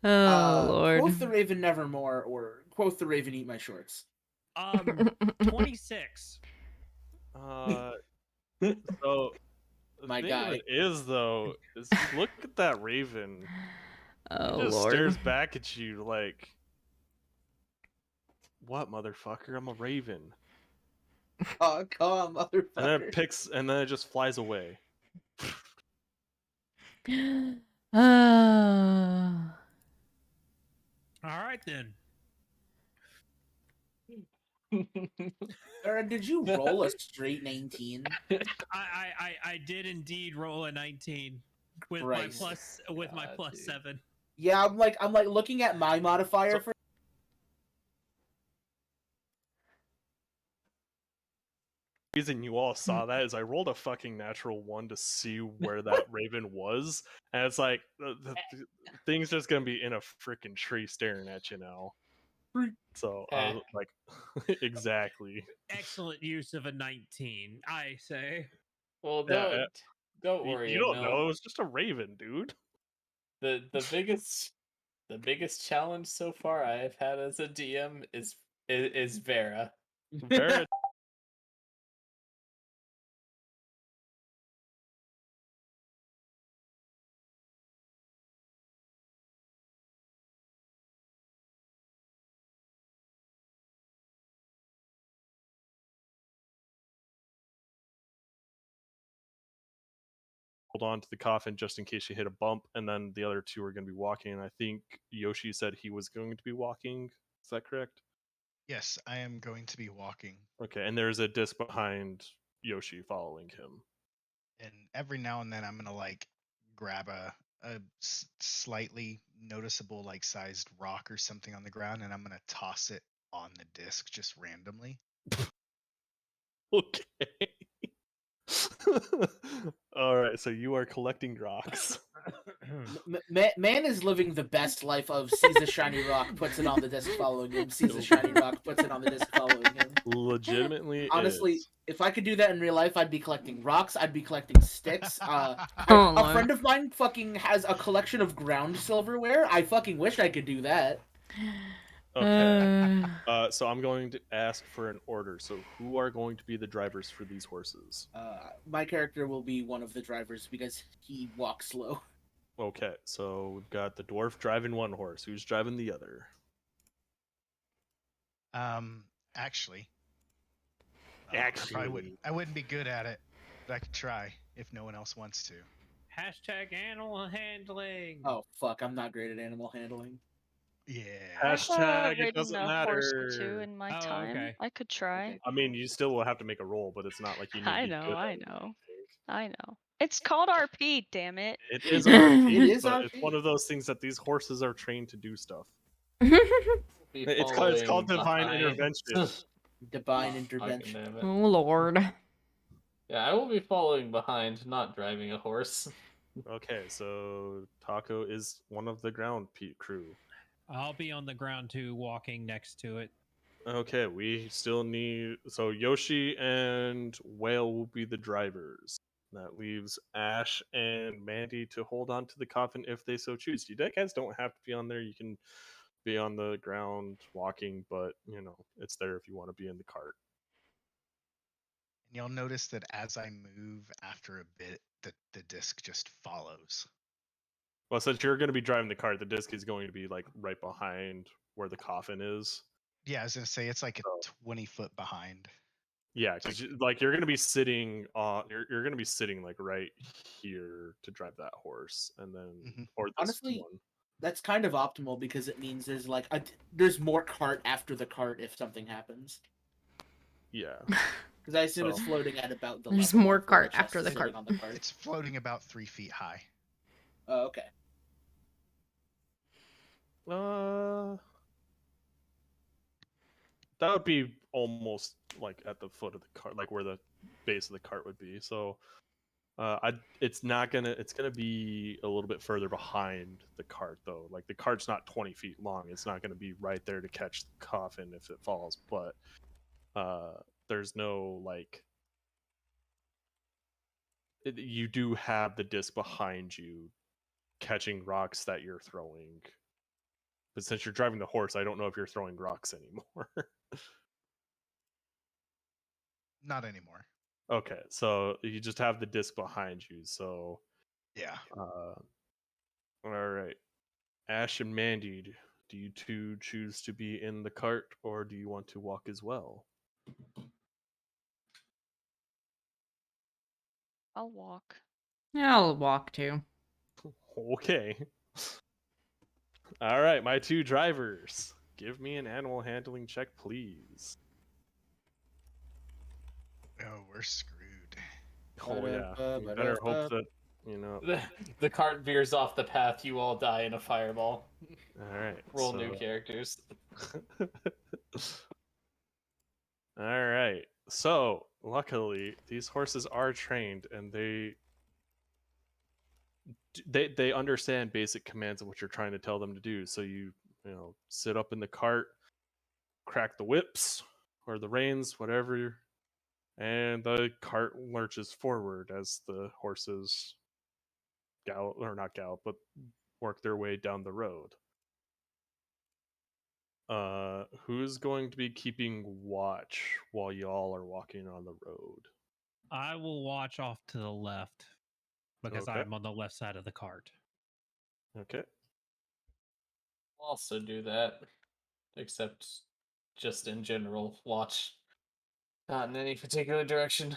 Oh Lord. Quoth the raven nevermore, or quoth the raven eat my shorts. 26. So My the thing guy. of it is, though, is look at that raven. Oh It just Lord. stares back at you like, "What, motherfucker? I'm a raven." Oh, come on, motherfucker. And then it picks, and then it just flies away. All right then. Aaron, did you roll a straight 19? I did indeed roll a 19 with Christ. my plus dude. 7. Yeah, I'm like looking at my modifier for. The reason you all saw that is I rolled a fucking natural 1 to see where that raven was, and it's like the thing's just gonna be in a freaking tree staring at you now. So I was like, exactly. Excellent use of a 19, I say. Well, Yeah, don't worry. you don't Emil. know. It was just a raven, dude. The biggest challenge so far I have had as a DM is Vera. Vera. Hold on to the coffin just in case you hit a bump, and then the other two are going to be walking. And I think Yoshi said he was going to be walking. Is that correct? Yes, I am going to be walking. Okay, and there's a disc behind Yoshi following him. And every now and then I'm gonna like grab a slightly noticeable like sized rock or something on the ground, and I'm gonna toss it on the disc just randomly. Okay. All right, so you are collecting rocks. Man is living the best life of sees a shiny rock, puts it on the disc following him, sees a shiny rock, puts it on the disc following him. Legitimately, Honestly, is. if I could do that in real life, I'd be collecting rocks, I'd be collecting sticks. Oh, A Lord. friend of mine fucking has a collection of ground silverware. I fucking wish I could do that. Okay. So I'm going to ask for an order. So who are going to be the drivers for these horses? My character will be one of the drivers because he walks slow. Okay, so we've got the dwarf driving one horse. Who's driving the other? Actually, Actually, I wouldn't be good at it, but I could try if no one else wants to. Hashtag animal handling. Oh fuck, I'm not great at animal handling. Yeah. I've Hashtag it ridden doesn't a horse or two matter. in my Oh, time. okay. I could try. Okay. I mean, you still will have to make a roll, but it's not like you need to I be know, good I at it, know. think. I know. It's called RP, damn it. It is RP, It is but it's RP. one of those things that these horses are trained to do stuff. Be It's following called divine behind. intervention. Divine Fucking intervention. damn it. Oh lord. Yeah, I will be following behind, not driving a horse. Okay, so Taco is one of the ground crew. I'll be on the ground too, walking next to it. Okay, we still need. So Yoshi and Whale will be the drivers. That leaves Ash and Mandy to hold on to the coffin if they so choose. You guys don't have to be on there. You can be on the ground walking, but you know it's there if you want to be in the cart. And you'll notice that as I move after a bit, the disc just follows. Well, since you're going to be driving the cart, the disc is going to be like right behind where the coffin is. Yeah, I was gonna say it's like a Oh. 20-foot behind. Yeah, because like you're going to be sitting on, you're going to be sitting like right here to drive that horse, and then Mhm. or this Honestly, one. That's kind of optimal because it means there's like there's more cart after the cart if something happens. Yeah. Because I assume it's So- floating at about the There's level more of where cart chest after is the sitting cart. on the cart. It's floating about 3 feet high. Oh, okay. That would be almost like at the foot of the cart, like where the base of the cart would be. So, it's not gonna. It's gonna be a little bit further behind the cart, though. Like the cart's not 20 feet long. It's not gonna be right there to catch the coffin if it falls. But, there's no like. You do have the disc behind you, catching rocks that you're throwing. But since you're driving the horse, I don't know if you're throwing rocks anymore. Not anymore. Okay, so you just have the disc behind you. So, Yeah. all right, Ash and Mandy, do you two choose to be in the cart, or do you want to walk as well? I'll walk. I'll walk too. Okay. All right, my two drivers. Give me an animal handling check, please. Oh, we're screwed. Oh yeah, you better hope that you know. The cart veers off the path, you all die in a fireball. All right, Roll so- new characters. All right. So, luckily, these horses are trained, and they understand basic commands of what you're trying to tell them to do. So you know, sit up in the cart, crack the whips or the reins, whatever, and the cart lurches forward as the horses gallop or not gallop, but work their way down the road. Who's going to be keeping watch while y'all are walking on the road? I will watch off to the left because Okay. I'm on the left side of the cart. Okay. I'll also do that, except just in general, watch. Not in any particular direction.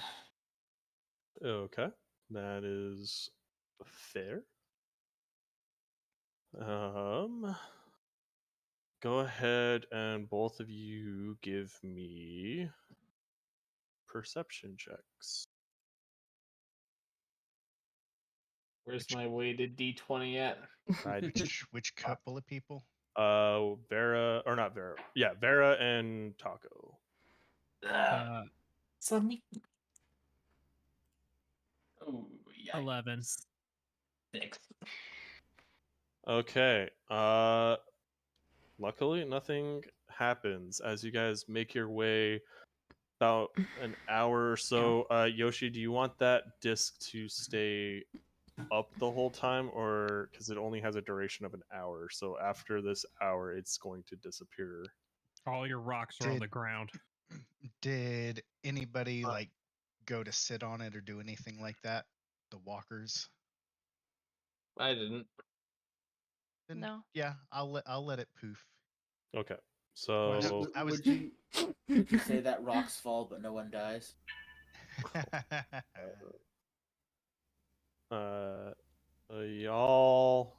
Okay. That is fair. Go ahead and both of you give me perception checks. Where's Which- my weighted D20 at? Which couple of people? Vera or not Vera? Yeah, Vera and Taco. Uh, So me. Oh, yeah. 11. 6. Okay. Luckily nothing happens as you guys make your way about an hour or so. Yoshi, do you want that disc to stay up the whole time, or because it only has a duration of an hour, so after this hour it's going to disappear? All your rocks are on Did- the ground. Did anybody Uh, like go to sit on it or do anything like that? The walkers? I didn't. Then, No. Yeah, I'll let it poof. Okay, I was- so I was- Would you say that rocks fall but no one dies? Y'all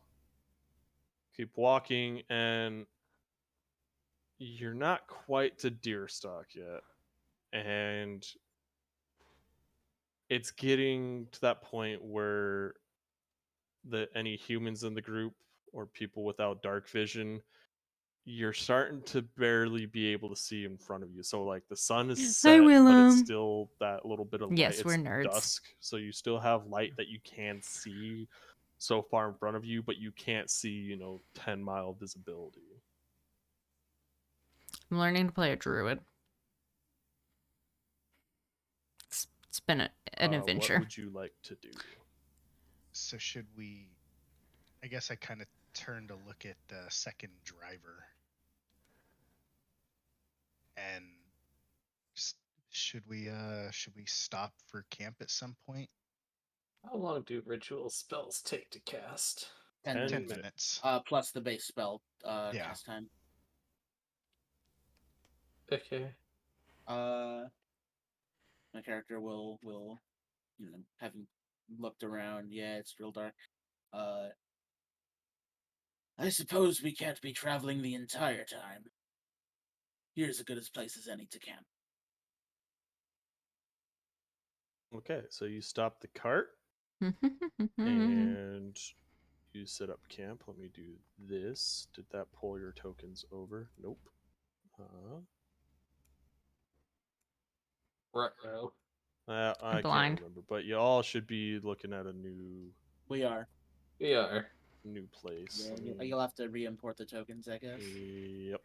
keep walking, and you're not quite to Deerstalk yet. And it's getting to that point where any humans in the group or people without dark vision, you're starting to barely be able to see in front of you. So like the sun is Hi, set, but Willem. it's still that little bit of light. Yes, we're It's nerds. dusk, so you still have light that you can see so far in front of you, but you can't see, 10-mile visibility. I'm learning to play a druid. It's been an adventure. What would you like to do? So should we? I guess I kind of turned to look at the second driver, and should we stop for camp at some point? How long do ritual spells take to cast? 10 10 minutes. minutes. Plus the base spell Yeah. cast time. Okay. My character will having looked around, yeah, it's real dark. I suppose we can't be traveling the entire time. Here's as good a place as any to camp. Okay, so you stop the cart Mm-hmm. and you set up camp. Let me do this. Did that pull your tokens over? Nope. Ruh-roh. I blind. can't remember, but you all should be looking at a new We are. We are. place. Yeah, you'll have to re-import the tokens, I guess. Yep.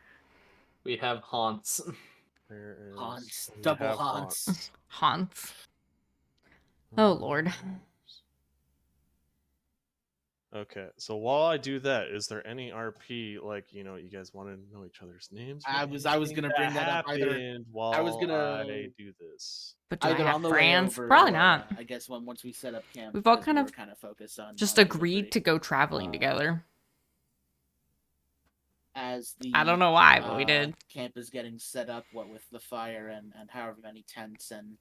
We have haunts. There is Haunts. we Double have haunts. Haunts. Oh, Lord. Okay, so while I do that, is there any RP you guys want to know each other's names? I was gonna bring that up. Either while I was gonna I do this. But do I either have on the friends? way over, Probably or, not. I guess once we set up camp, We've all because kind we of were kind of focused on Just on agreed delivery. to go traveling together. As the I don't know why, but we did. Camp is getting set up, what with the fire and however many tents and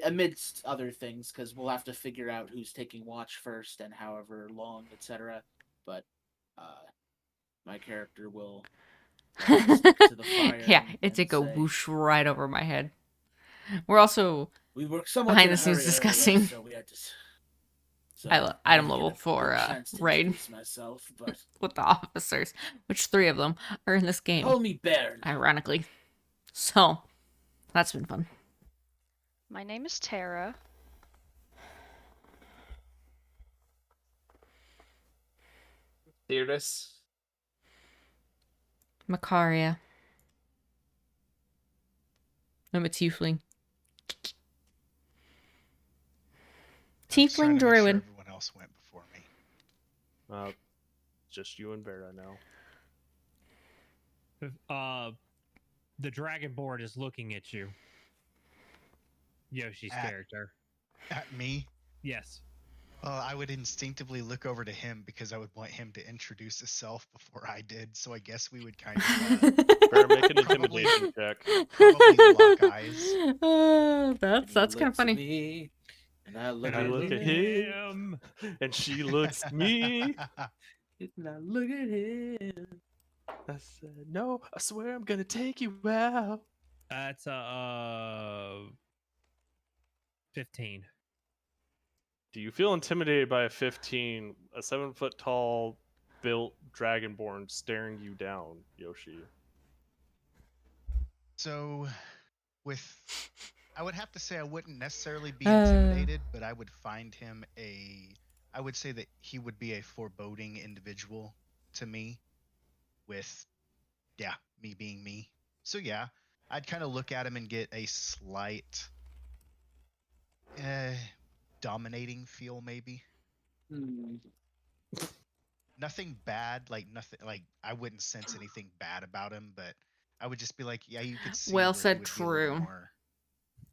amidst other things, because we'll have to figure out who's taking watch first and however long, etc. But my character will stick to the fire. Yeah, and it did go say, whoosh right over my head. We're also We were somewhat behind in a the scenes hurry discussing. earlier, so we had to. So item didn't level get a for good chance to raid introduce myself, but with the officers, which 3 of them are in this game, call me Baron. ironically. So that's been fun. My name is Tara. Theodis. Macaria. I'm a tiefling. Just trying to Tiefling make sure druid. everyone else went before me. Just you and Vera now. The dragonborn is looking at you. Yoshi's At- character. At me? Yes. Well, I would instinctively look over to him because I would want him to introduce himself before I did. So I guess we would kind of Vera, make an Probably- intimidation check. probably lock eyes. That's kind of funny. Me, and I look, And I at, look at him. him. And she looks at me. And I look at him. I said, no, I swear I'm gonna take you out. That's 15. Do you feel intimidated by a 15, a 7-foot tall, built dragonborn staring you down, Yoshi? So, I would have to say I wouldn't necessarily be intimidated, but I would find him I would say that he would be a foreboding individual to me, with, me being me. So yeah, I'd kind of look at him and get a slight dominating feel, maybe. Nothing bad, nothing, I wouldn't sense anything bad about him, but I would just be like, yeah, you could see. Well where he said, would be a little true. more-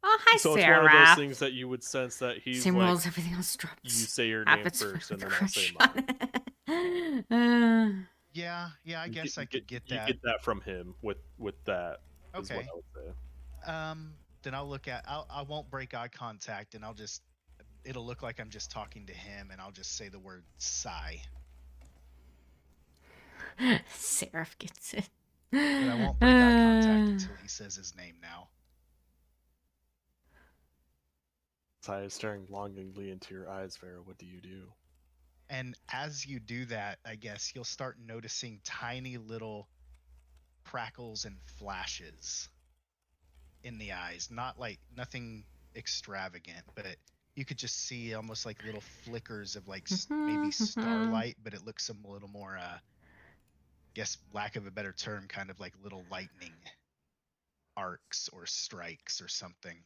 Oh, hi, So Sarah. it's one of those things that you would sense that he's Same like, rules, everything else drops. you say your name Happens first, and with then a I'll say crush mine. on it. Yeah, I guess I could get You that. get that from him with that. Is Okay. what I would say. then I won't break eye contact, and it'll look like I'm just talking to him, and I'll just say the word sigh. Seraph gets it. But I won't break eye contact until he says his name now. Sai is staring longingly into your eyes, Vera. What do you do? And as you do that, I guess you'll start noticing tiny little crackles and flashes in the eyes. Not like nothing extravagant, but you could just see almost like little flickers of like maybe starlight, but it looks a little more, guess lack of a better term, kind of like little lightning arcs or strikes or something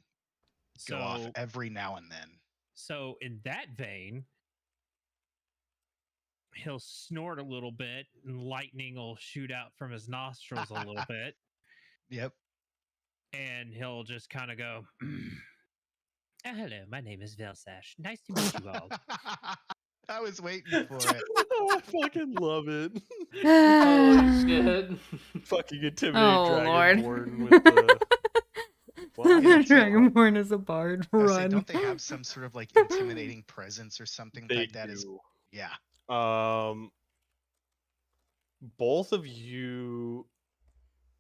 go off So, every now and then. so in that vein, he'll snort a little bit, and lightning will shoot out from his nostrils a little bit, Yep. and he'll just kind of go, hello, my name is Velsash. Nice to meet you all. I was waiting for it. I fucking love it. Holy shit. Fucking intimidating Oh, Lord. Dragonborn with the. Well, Yeah, so- Dragonborn is a bard. I was Run. saying, don't they have some sort of like intimidating presence or something they like that? do. Yeah. Both of you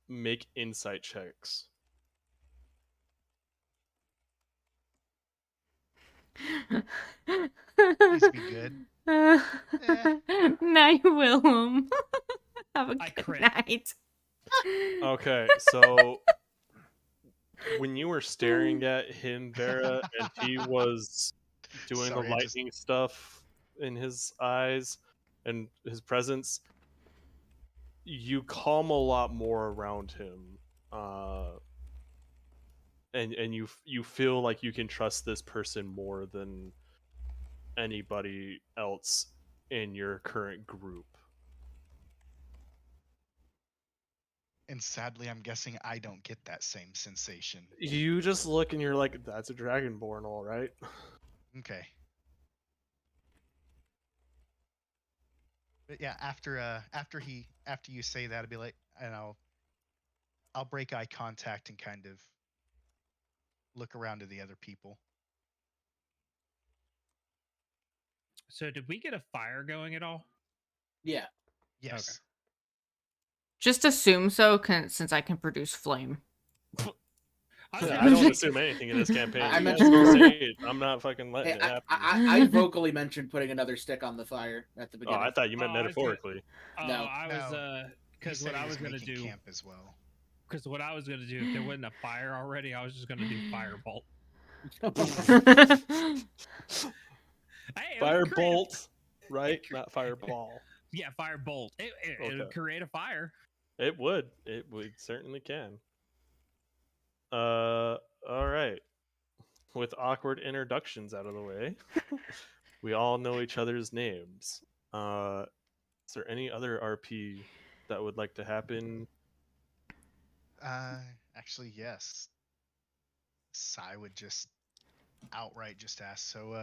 make insight checks. Please be good. Night, Willem. Have a I good crit. night. Okay, so when you were staring at him, Vera, and he was doing Sorry, the I just- lightning stuff in his eyes and his presence, you calm a lot more around him, and you feel like you can trust this person more than anybody else in your current group. And sadly, I'm guessing I don't get that same sensation. You just look and you're like, "That's a dragonborn, all right." Okay. But yeah, after you say that, I'd be like, and I'll break eye contact and kind of look around to the other people. So, did we get a fire going at all? Yeah. Yes. Just assume so, since I can produce flame. I was I gonna don't say- assume anything in this campaign. I You guys mentioned- can say it. I'm not fucking letting Hey, it happen. I vocally mentioned putting another stick on the fire at the Oh, beginning. I thought you meant Oh, I was gonna- metaphorically. No. I was No. because He what said I he was gonna making do, camp as well. because what I was gonna do, if there wasn't a fire already, I was just gonna do firebolt. Hey, it would create a- Firebolt, right? Not fireball. Yeah, firebolt. It would Okay. create a fire. It would. It would certainly can. All right. With awkward introductions out of the way, we all know each other's names. Is there any other RP that would like to happen? Actually, yes. Sai would just outright just ask. So,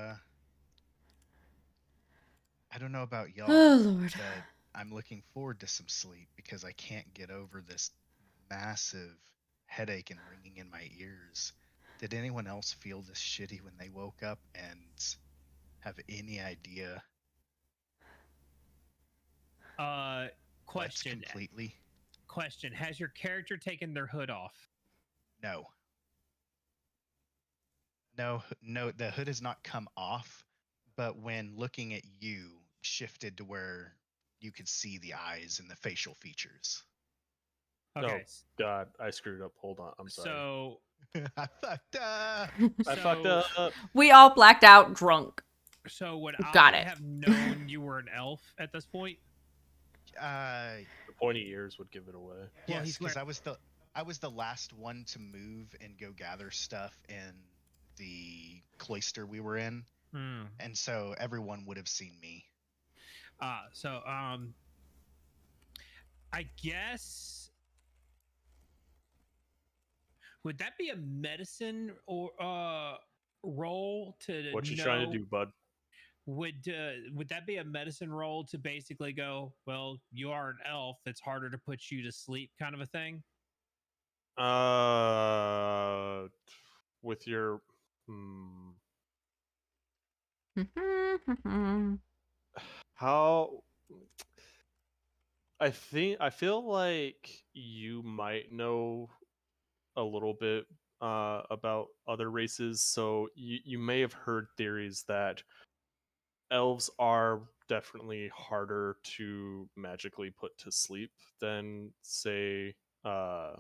I don't know about y'all, Oh, Lord. but I'm looking forward to some sleep because I can't get over this massive headache and ringing in my ears. Did anyone else feel this shitty when they woke up and have any idea what's Question. completely? Question. Has your character taken their hood off? No. No, the hood has not come off, but when looking at you, shifted to where you could see the eyes and the facial features. Okay. God, I screwed up. Hold on. I'm sorry. So, I fucked up. I fucked up. We all blacked out drunk. so would Got I it. have known you were an elf at this point? The pointy ears would give it away. Well, Yes, he's because wearing- I was the last one to move and go gather stuff in the cloister we were in, Hmm. and so everyone would have seen me. So I guess would that be a medicine or roll to What you know, trying to do, bud? Would that be a medicine roll to basically go, well, you are an elf, it's harder to put you to sleep kind of a thing? with your how I feel like you might know a little bit about other races, so you may have heard theories that elves are definitely harder to magically put to sleep than, say, a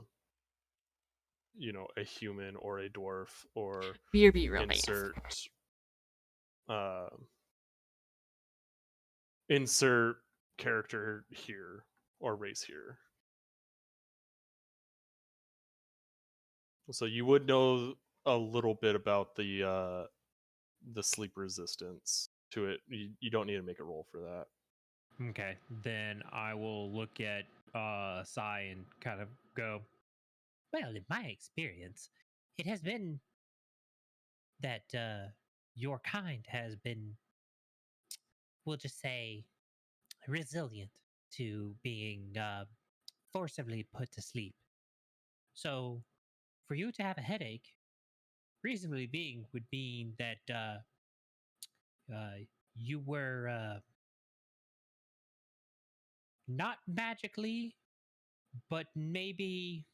human or a dwarf or BRB real fast. uh, insert character here or race here. So you would know a little bit about the sleep resistance to it. You don't need to make a roll for that. Okay, then I will look at Sai and kind of go, well, in my experience, it has been that your kind has been, we'll just say, resilient to being forcibly put to sleep. So, for you to have a headache, reasonably being would mean that you were not magically, but maybe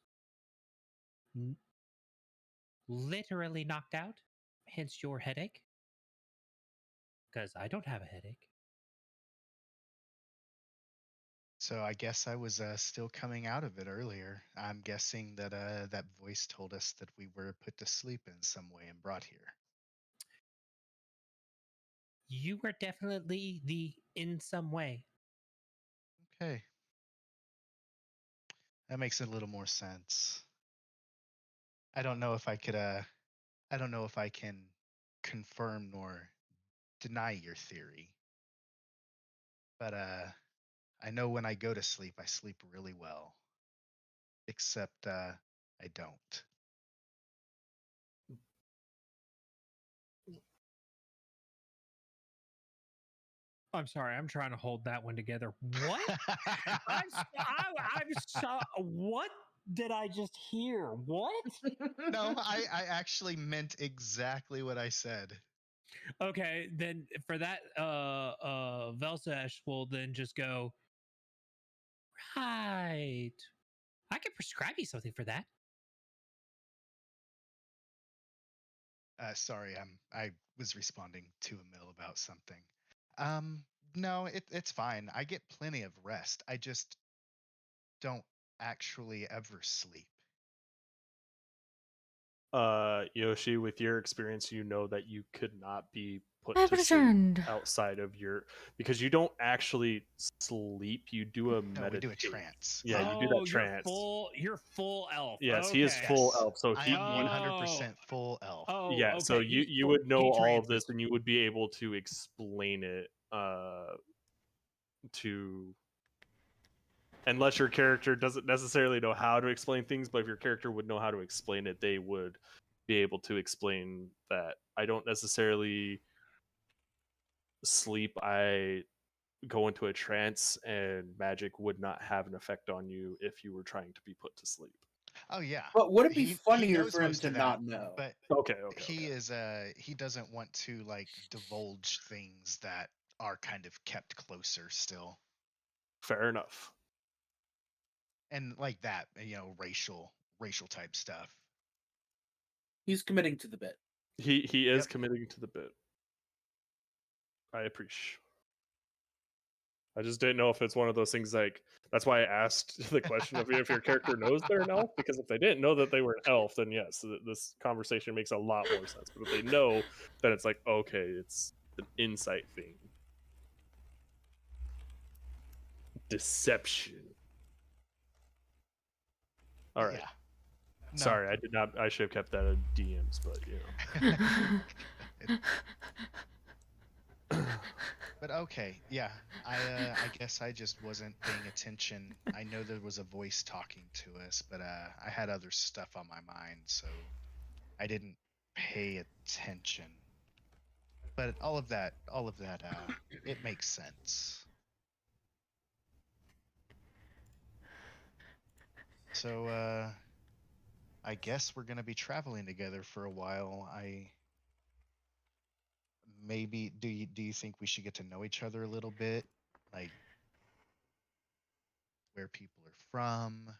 literally knocked out, hence your headache. Because I don't have a headache. So I guess I was still coming out of it earlier. I'm guessing that that voice told us that we were put to sleep in some way and brought here. You were definitely the in some way. Okay. That makes a little more sense. I don't know if I could I don't know if I can confirm nor deny your theory. But I know when I go to sleep, I sleep really well. Except I don't. I'm sorry, I'm trying to hold that one together. What? I'm so. What did I just hear? What? No, I actually meant exactly what I said. Okay, then for that, Velsash will then just go. Right. I can prescribe you something for that. Sorry, I was responding to Emil about something. Um, no, it's fine. I get plenty of rest. I just don't actually ever sleep. Yoshi, with your experience, you know that you could not be put I've to sleep returned. outside of your, because you don't actually sleep. You do a No, we do a meditation. trance. Yeah, you do that trance. You're full elf. Yes, okay. he is full Yes. elf. So I he, am you, 100% full elf. Oh, yeah. okay. So he's you full- would know he all of this, trances. and you would be able to explain it to, unless your character doesn't necessarily know how to explain things, but if your character would know how to explain it, they would be able to explain that. I don't necessarily sleep. I go into a trance, and magic would not have an effect on you if you were trying to be put to sleep. Oh yeah. But would it be He funnier knows for him most to of that, not know? but Okay. he is he doesn't want to like divulge things that are kind of kept closer still. Fair enough. And like that, racial type stuff. He's committing to the bit. He is Yep. committing to the bit. I appreciate. I just didn't know if it's one of those things like, that's why I asked the question of if your character knows they're an elf, because if they didn't know that they were an elf, then yes, this conversation makes a lot more sense. But if they know, then it's like, okay, it's an insight thing. Deception. All right. Yeah. No. Sorry, I did not. I should have kept that at DMs, but But okay, yeah. I guess I just wasn't paying attention. I know there was a voice talking to us, but I had other stuff on my mind, so I didn't pay attention. But all of that, it makes sense. So I guess we're gonna be traveling together for a while. Maybe do you think we should get to know each other a little bit, like where people are from,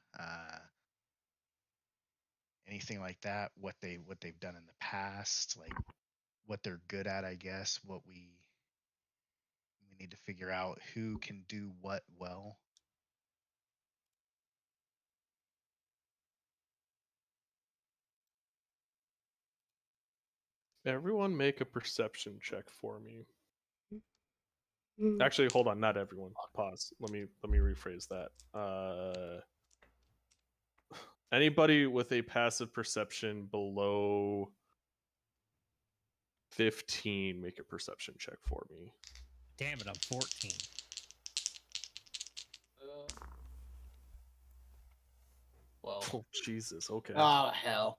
anything like that, what they've done in the past, like what they're good at, I guess, what we need to figure out who can do what well. Everyone make a perception check for me. Actually, hold on, not everyone. Pause. Let me rephrase that. Anybody with a passive perception below 15, make a perception check for me. Damn it, I'm 14. Well, Oh, Jesus, okay. Oh hell.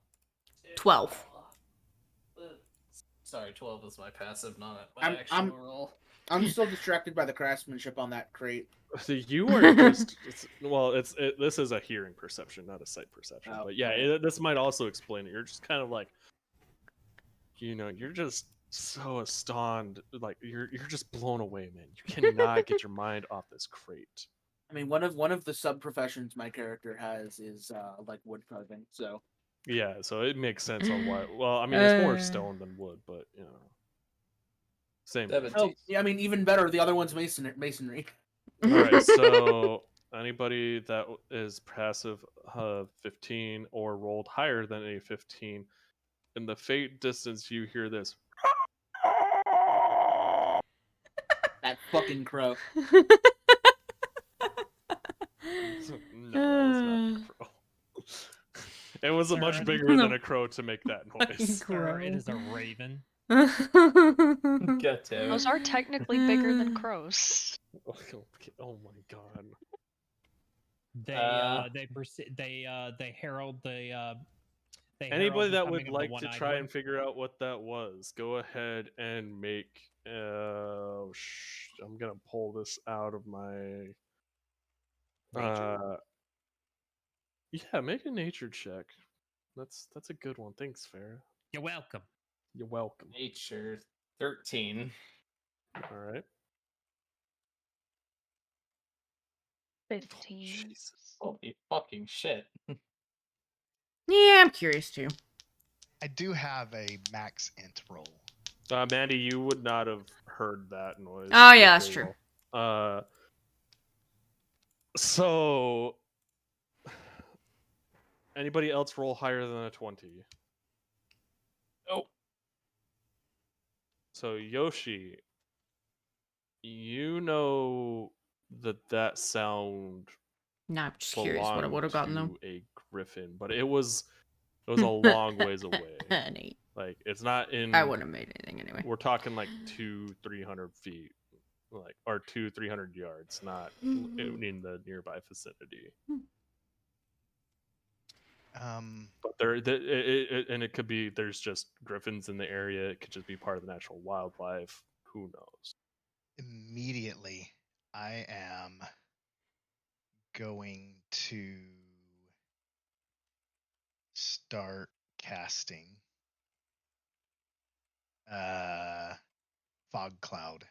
12. Sorry, 12 is my passive, not my I'm- actual I'm- roll. I'm still distracted by the craftsmanship on that crate. So you are just this is a hearing perception, not a sight perception. Oh, But yeah, okay. this might also explain it. You're just kind of like, you're just so astounded, like you're just blown away, man. You cannot get your mind off this crate. I mean, one of the sub professions my character has is like wood carving. So Yeah, so it makes sense on why. Well, I mean, it's more Uh. stone than wood, but same. Seven. oh yeah, I mean even better. The other one's masonry. All right, so anybody that is passive 15 or rolled higher than a 15, in the fate distance, you hear this. That fucking crow. No, that was not a crow. It was a much Sir. bigger than a crow to make that noise. Sir, it is a raven. God damn Those it. are technically bigger than crows. Oh my god. They herald the they Anybody herald the that coming would of the like to one-eyed try one. and figure out what that was, go ahead and make. I'm gonna pull this out of my. Nature? Yeah, make a nature check. That's a good one. Thanks, Farah. You're welcome. You're welcome. Nature 13. All right. 15. Jesus. Holy fucking shit. Yeah, I'm curious too. I do have a max int roll. Mandy, you would not have heard that noise. Oh, yeah, that's very true. well. So anybody else roll higher than a 20? Nope. So Yoshi, you know that sound No, I'm just curious what I belonged would have gotten them. to a griffin, but it was a long ways away. Neat. Like it's not in. I wouldn't have made anything anyway. We're talking like 200-300 feet, like or 200-300 yards, not in the nearby vicinity. But and it could be there's just griffins in the area. It could just be part of the natural wildlife. Who knows? Immediately, I am going to start casting fog cloud,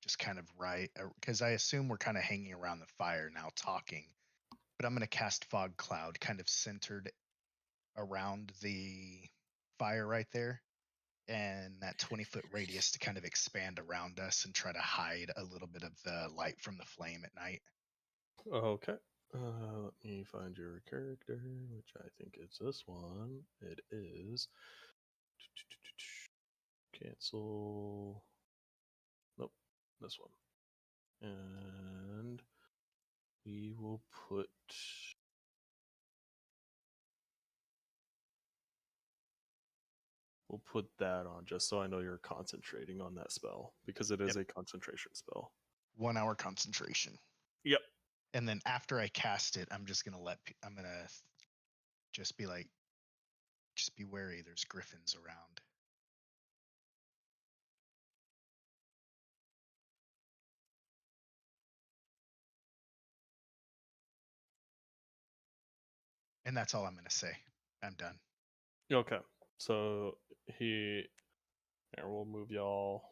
just kind of right, because I assume we're kind of hanging around the fire now talking, but I'm going to cast fog cloud kind of centered around the fire right there, and that 20-foot radius to kind of expand around us and try to hide a little bit of the light from the flame at night. Okay. Let me find your character, which I think is this one. It is. Cancel. Nope, this one. And we will put. We'll put that on just so I know you're concentrating on that spell because it is a concentration spell. 1 hour concentration. Yep. And then after I cast it, I'm just gonna just be like, just be wary. There's griffins around. And that's all I'm gonna say I'm done. Okay. So here, we'll move y'all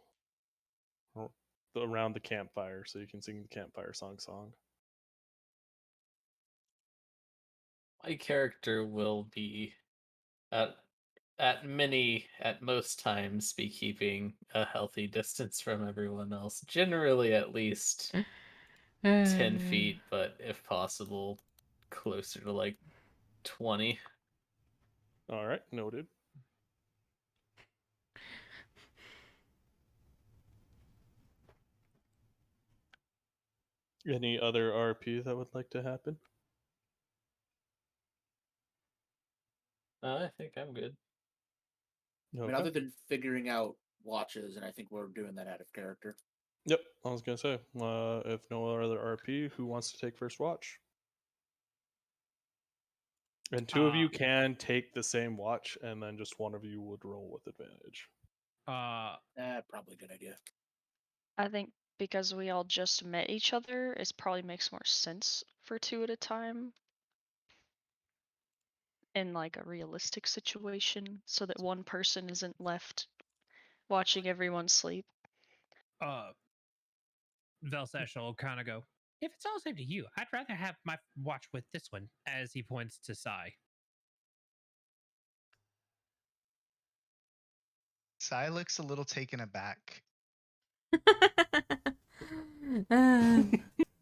around the campfire so you can sing the campfire song. My character will be at most times be keeping a healthy distance from everyone else. Generally at least 10 feet, but if possible, closer to like 20. All right, noted. Any other RP that would like to happen? I think I'm good. I mean, Okay. other than figuring out watches, and I think we're doing that out of character. Yep, I was gonna say, if no other RP, who wants to take first watch? And two of you can take the same watch, and then just one of you would roll with advantage. Probably a good idea. I think because we all just met each other, it probably makes more sense for 2 at a time in like a realistic situation, so that one person isn't left watching everyone sleep. Velsesh will kind of go, if it's all the same to you, I'd rather have my watch with this one, as he points to Sai. Sai looks a little taken aback.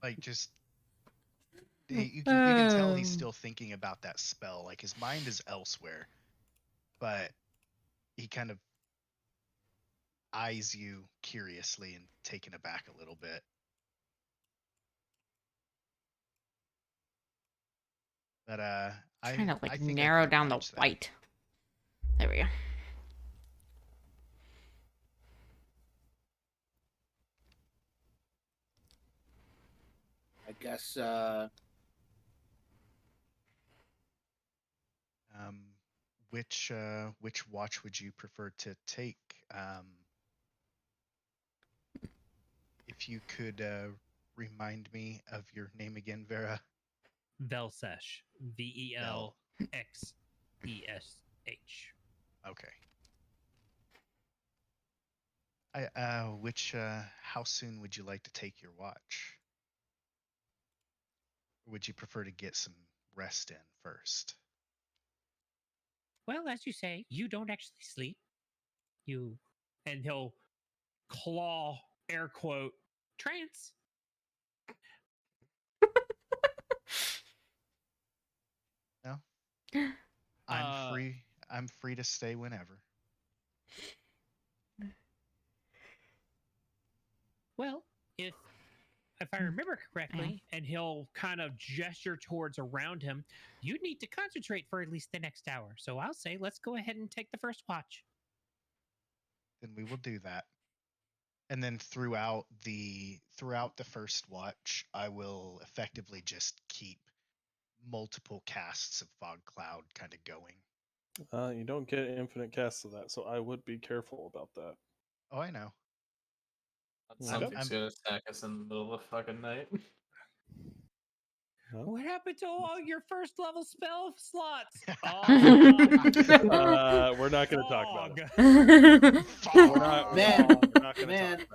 Like, just you can tell he's still thinking about that spell. Like, his mind is elsewhere, but he kind of eyes you curiously and taken aback a little bit. But Trying to I think I narrow could down the manage that. white. There we go. I guess. Which watch would you prefer to take? If you could remind me of your name again, Vera. Velsesh. VELXESH. Okay. How soon would you like to take your watch? Or would you prefer to get some rest in first? Well, as you say, you don't actually sleep. And he'll claw, air quote, trance. No. I'm free to stay whenever. Well, if I remember correctly, and he'll kind of gesture towards around him, you need to concentrate for at least the next hour. So I'll say, let's go ahead and take the first watch. Then we will do that. And then throughout the first watch, I will effectively just keep multiple casts of fog cloud kind of going. You don't get infinite casts of that, so I would be careful about that. Oh, I know. Something's gonna attack us in the middle of the fucking night. No? What happened to all your first level spell slots? We're not going to talk about it. We're not going to talk about it.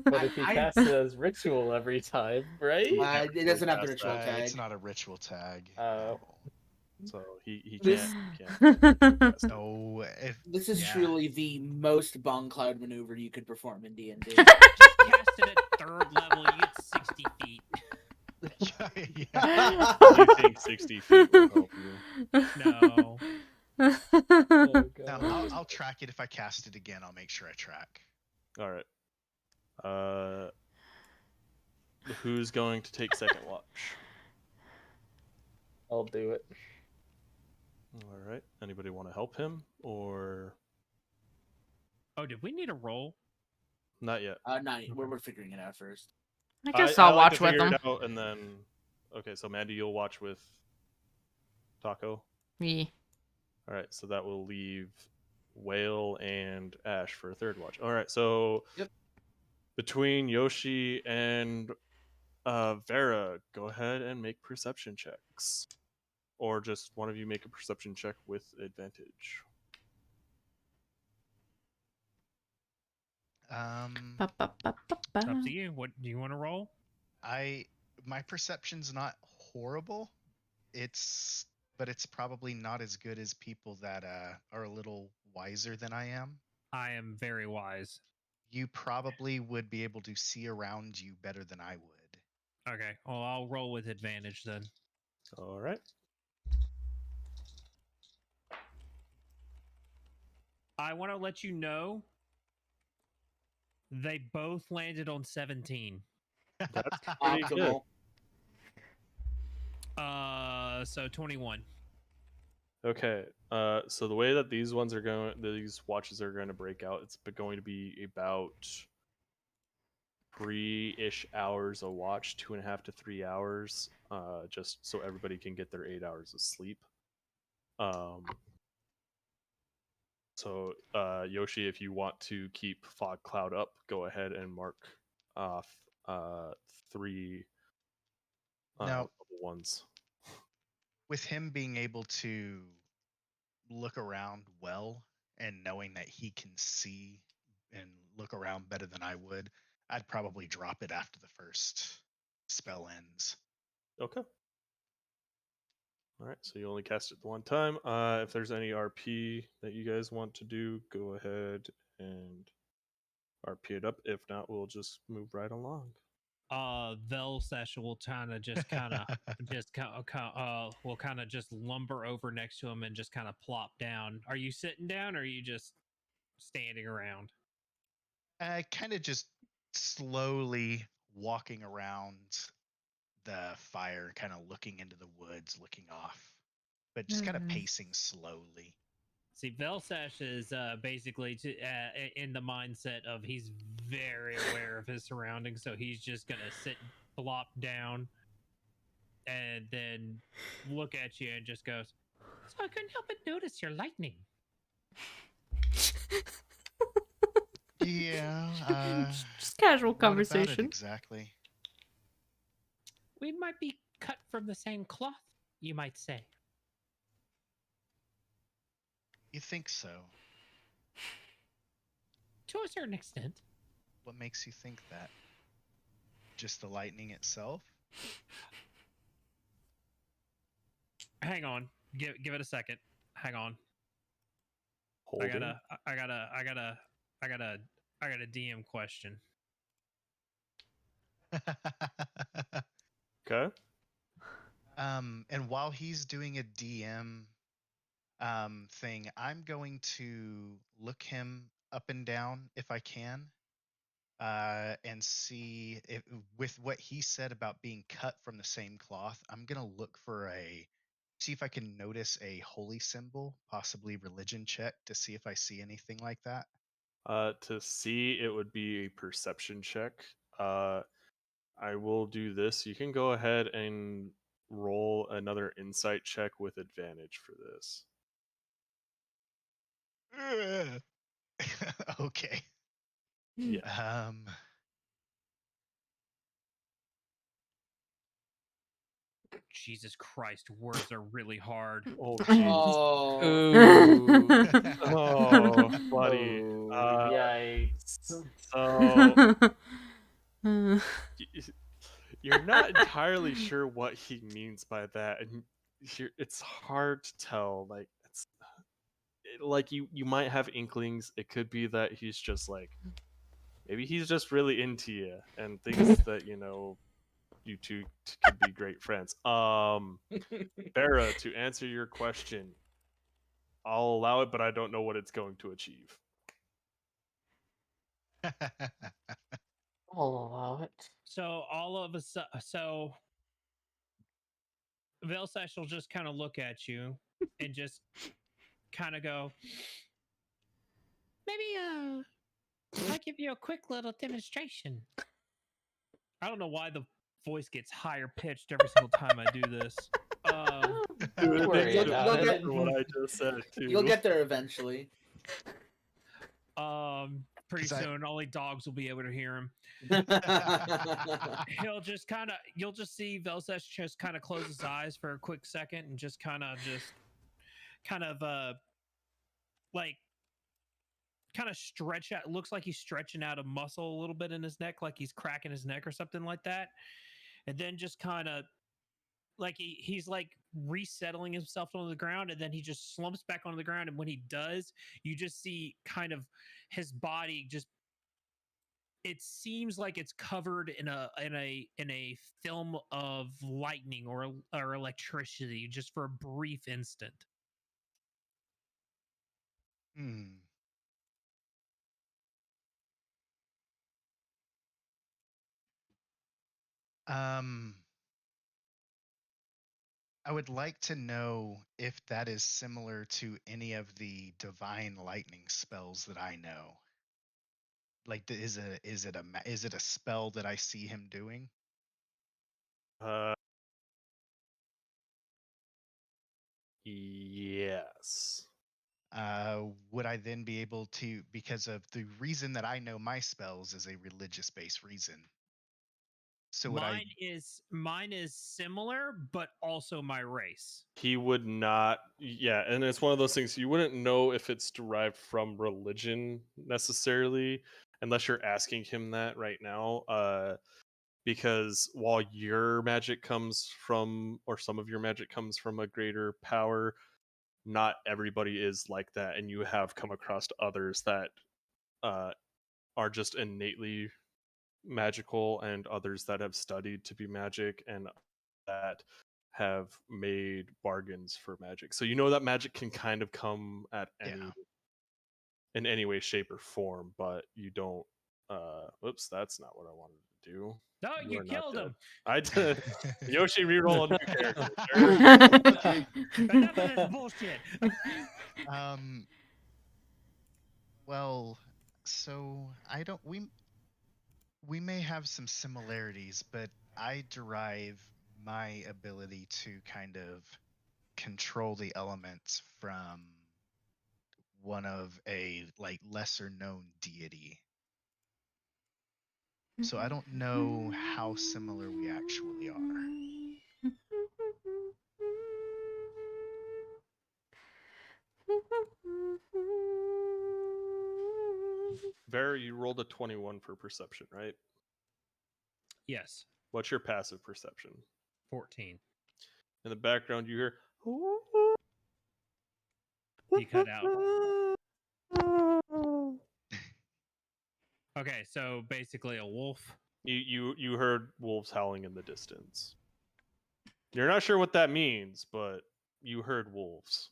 But if he casts it as ritual every time, right? It doesn't have the ritual tag. It's not a ritual tag. So he can't. No, This is truly the most bong cloud maneuver you could perform in D&D. Just cast it at 3rd level, you get 60 feet. Yeah. You think 60 feet will help you? No. No, I'll track it. If I cast it again, I'll make sure I track. All right. Who's going to take second watch? I'll do it. All right. Anybody want to help him or? Oh, did we need a roll? Not yet. Not yet. We're figuring it out first. I guess I'll like watch to with figure them. it out and then, okay. So Mandy, you'll watch with Taco. Yeah. All right. So that will leave Whale and Ash for a third watch. All right. So between Yoshi and Vera, go ahead and make perception checks. or just one of you make a perception check with advantage. Ba, ba, ba, ba, ba. It's up to you. What do you want to roll? My perception's not horrible. But it's probably not as good as people that are a little wiser than I am. I am very wise. You probably would be able to see around you better than I would. Okay. Well, I'll roll with advantage then. All right. I want to let you know they both landed on 17. That's pretty good. Optimal. So 21. Okay. So the way that these watches are going to break out, it's going to be about 3-ish hours a watch, 2.5 to 3 hours, just so everybody can get their 8 hours of sleep. So Yoshi, if you want to keep fog cloud up, go ahead and mark off 3 Now, level ones. with him being able to look around well and knowing that he can see and look around better than I would, I'd probably drop it after the first spell ends. Okay. All right, so you only cast it the one time. If there's any RP that you guys want to do, go ahead and RP it up. If not, we'll just move right along. Velsesh will will kind of just lumber over next to him and just kind of plop down. Are you sitting down or are you just standing around? Kind of just slowly walking around the fire, kind of looking into the woods, looking off, but just kind of pacing slowly. See, Velsesh is basically in the mindset of he's very aware of his surroundings, so he's just gonna sit, plop down, and then look at you and just goes, "So I couldn't help but notice your lightning." Yeah, Just casual what about it conversation. exactly. We might be cut from the same cloth, you might say. You think so? To a certain extent. What makes you think that? Just the lightning itself? Hang on, give it a second. Hang on. Holding. I got a DM question. Okay. And while he's doing a DM thing, I'm going to look him up and down if I can, and see if, with what he said about being cut from the same cloth, I'm gonna look for see if I can notice a holy symbol, possibly religion check, to see if I see anything like that. To see, it would be a perception check. I will do this. You can go ahead and roll another insight check with advantage for this. Okay. Yeah. Jesus Christ, words are really hard. Oh, jeez. Oh. Oh, buddy. Yikes. So you're not entirely sure what he means by that, and it's hard to tell. Like it's like you might have inklings. It could be that he's just like, maybe he's just really into you and thinks that you two could be great friends. Farah, to answer your question, I'll allow it, but I don't know what it's going to achieve. I'll allow it. So all of a sudden, Velsesh will just kind of look at you and just kind of go, maybe I'll give you a quick little demonstration. I don't know why the voice gets higher pitched every single time I do this. Don't worry about it. What I just said too. You'll get there eventually. Pretty 'Cause I- soon, only dogs will be able to hear him. He'll just you'll just see Velsesh just kind of close his eyes for a quick second and just like kind of stretch out. It looks like he's stretching out a muscle a little bit in his neck, like he's cracking his neck or something like that. And then just kind of like he's like resettling himself on the ground, and then he just slumps back onto the ground. And when he does, you just see kind of his body just, it seems like it's covered in a film of lightning or electricity just for a brief instant. Hmm. I would like to know if that is similar to any of the divine lightning spells that I know. Like, is it a spell that I see him doing? Yes. Would I then be able to, because of the reason that I know my spells is a religious-based reason. So would I? Mine is similar, but also my race. He would not. Yeah, and it's one of those things you wouldn't know if it's derived from religion necessarily, unless you're asking him that right now. Because while your magic comes from, or some of your magic comes from a greater power, not everybody is like that, and you have come across others that are just innately magical, and others that have studied to be magic, and that have made bargains for magic. So you know that magic can kind of come at in any way, shape, or form, but you don't. Whoops, that's not what I wanted to do. No, you are not killed dead. him. I did. Yoshi reroll a new character. Enough of this bullshit. Well, so I don't. We may have some similarities, but I derive my ability to kind of control the elements from one of a like lesser known deity. So I don't know how similar we actually are. Vera, you rolled a 21 for perception, right? Yes, What's your passive perception? 14. In the background, you hear. He cut out. Okay, so basically a wolf. You heard wolves howling in the distance. You're not sure what that means, but you heard wolves.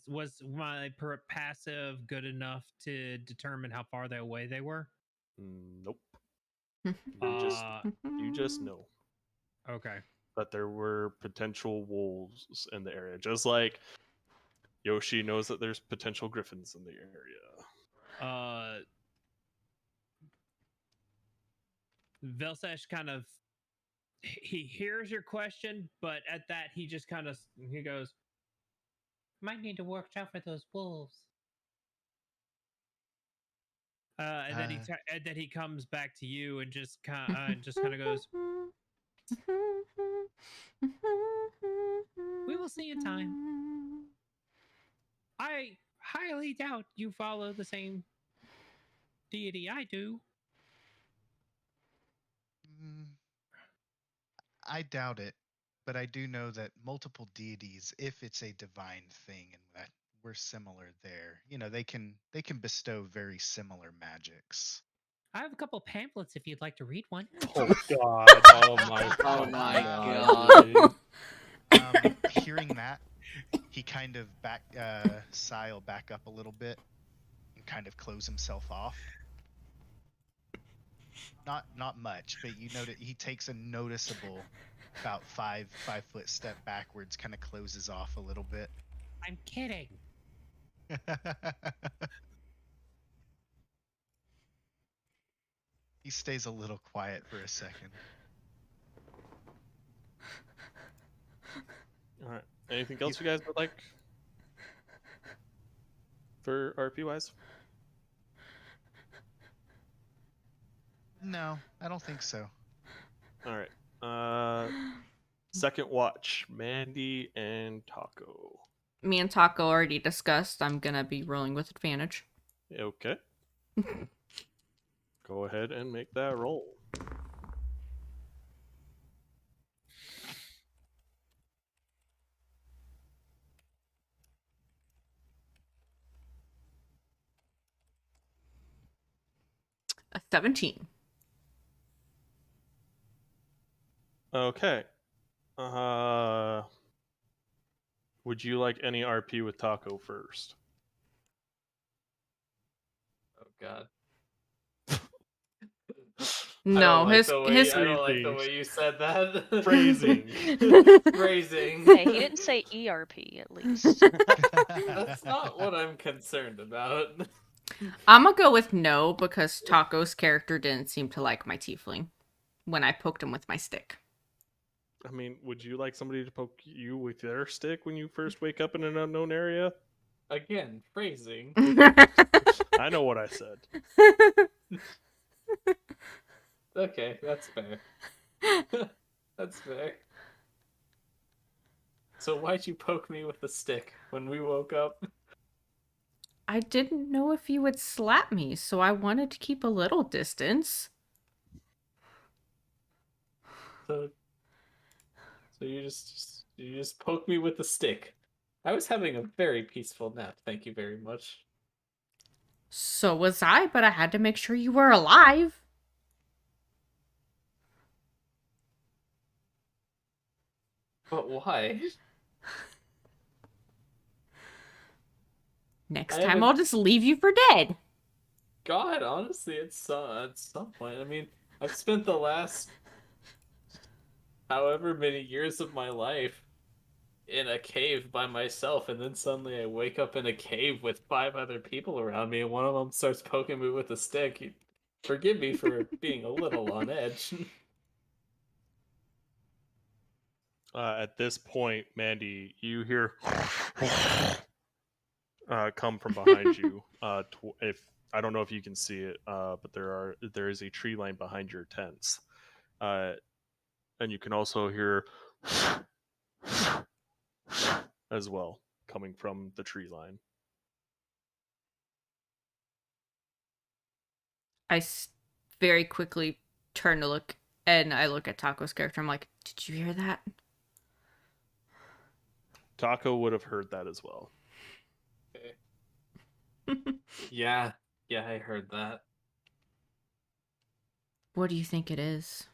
Was my passive good enough to determine how far away they were? Nope. You just know. Okay. That there were potential wolves in the area, just like Yoshi knows that there's potential griffins in the area. Velsesh kind of, he hears your question, but at that he just kind of, he goes, might need to watch out for those wolves. And then he comes back to you and just kind of goes, we will see in time. I highly doubt you follow the same deity I do. I doubt it, but I do know that multiple deities, if it's a divine thing and that we're similar there, they can bestow very similar magics. I have a couple pamphlets if you'd like to read one. Oh God! Oh my! Oh my God! Hearing that, he kind of Sile back up a little bit and kind of close himself off. Not much, but you know that he takes a noticeable about 5-foot step backwards, kind of closes off a little bit. I'm kidding. He stays a little quiet for a second. All right. Anything else you guys would like? for RP wise? No, I don't think so. All right. Second watch, Mandy and Taco. Me and Taco already discussed. I'm gonna be rolling with advantage. Okay. Go ahead and make that roll. A 17. Okay. Would you like any RP with Taco first? Oh god. No, I don't like the way you said that. Phrasing. Phrasing. Hey, he didn't say ERP at least. That's not what I'm concerned about. I'm gonna go with no because Taco's character didn't seem to like my tiefling when I poked him with my stick. I mean, would you like somebody to poke you with their stick when you first wake up in an unknown area? Again, phrasing. I know what I said. Okay, that's fair. That's fair. So why'd you poke me with the stick when we woke up? I didn't know if you would slap me, so I wanted to keep a little distance. So you just poke me with the stick. I was having a very peaceful nap. Thank you very much. So was I, but I had to make sure you were alive. But why? Next I time haven't- I'll just leave you for dead. God, honestly, at some point, I mean, I've spent the last however many years of my life in a cave by myself, and then suddenly I wake up in a cave with 5 other people around me, and one of them starts poking me with a stick. Forgive me for being a little on edge. At this point, Mandy, you hear come from behind you. If I don't know if you can see it, but there is a tree line behind your tents, and you can also hear as well coming from the tree line. Very quickly turn to look, and I look at Taco's character. I'm like, did you hear that? Taco would have heard that as well. Yeah, I heard that. What do you think it is?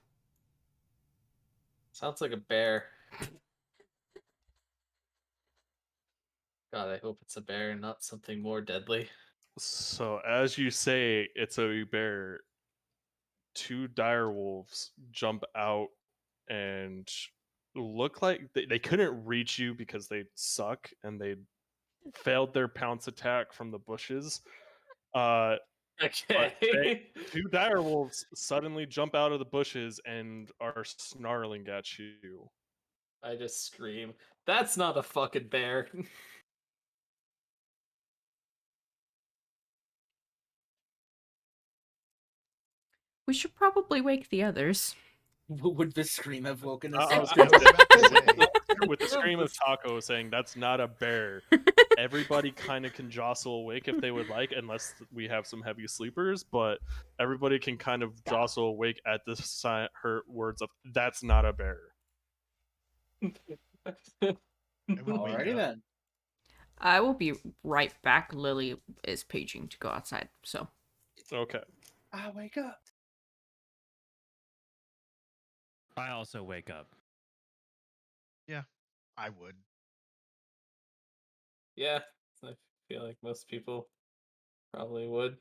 Sounds like a bear. God, I hope it's a bear and not something more deadly. So as you say, it's a bear. 2 dire wolves jump out and look like they couldn't reach you because they suck and they failed their pounce attack from the bushes. But Okay. 2 dire wolves suddenly jump out of the bushes and are snarling at you. I just scream. That's not a fucking bear. We should probably wake the others. Would the scream have woken us? I I was was gonna say, about to say. with the scream of Taco saying that's not a bear, everybody kind of can jostle awake if they would like, unless we have some heavy sleepers. But everybody can kind of jostle awake at the her words of "that's not a bear." I would wake Alrighty up. then. I will be right back. Lily is paging to go outside, so. Okay. I wake up. I also wake up. I would. Yeah, I feel like most people probably would.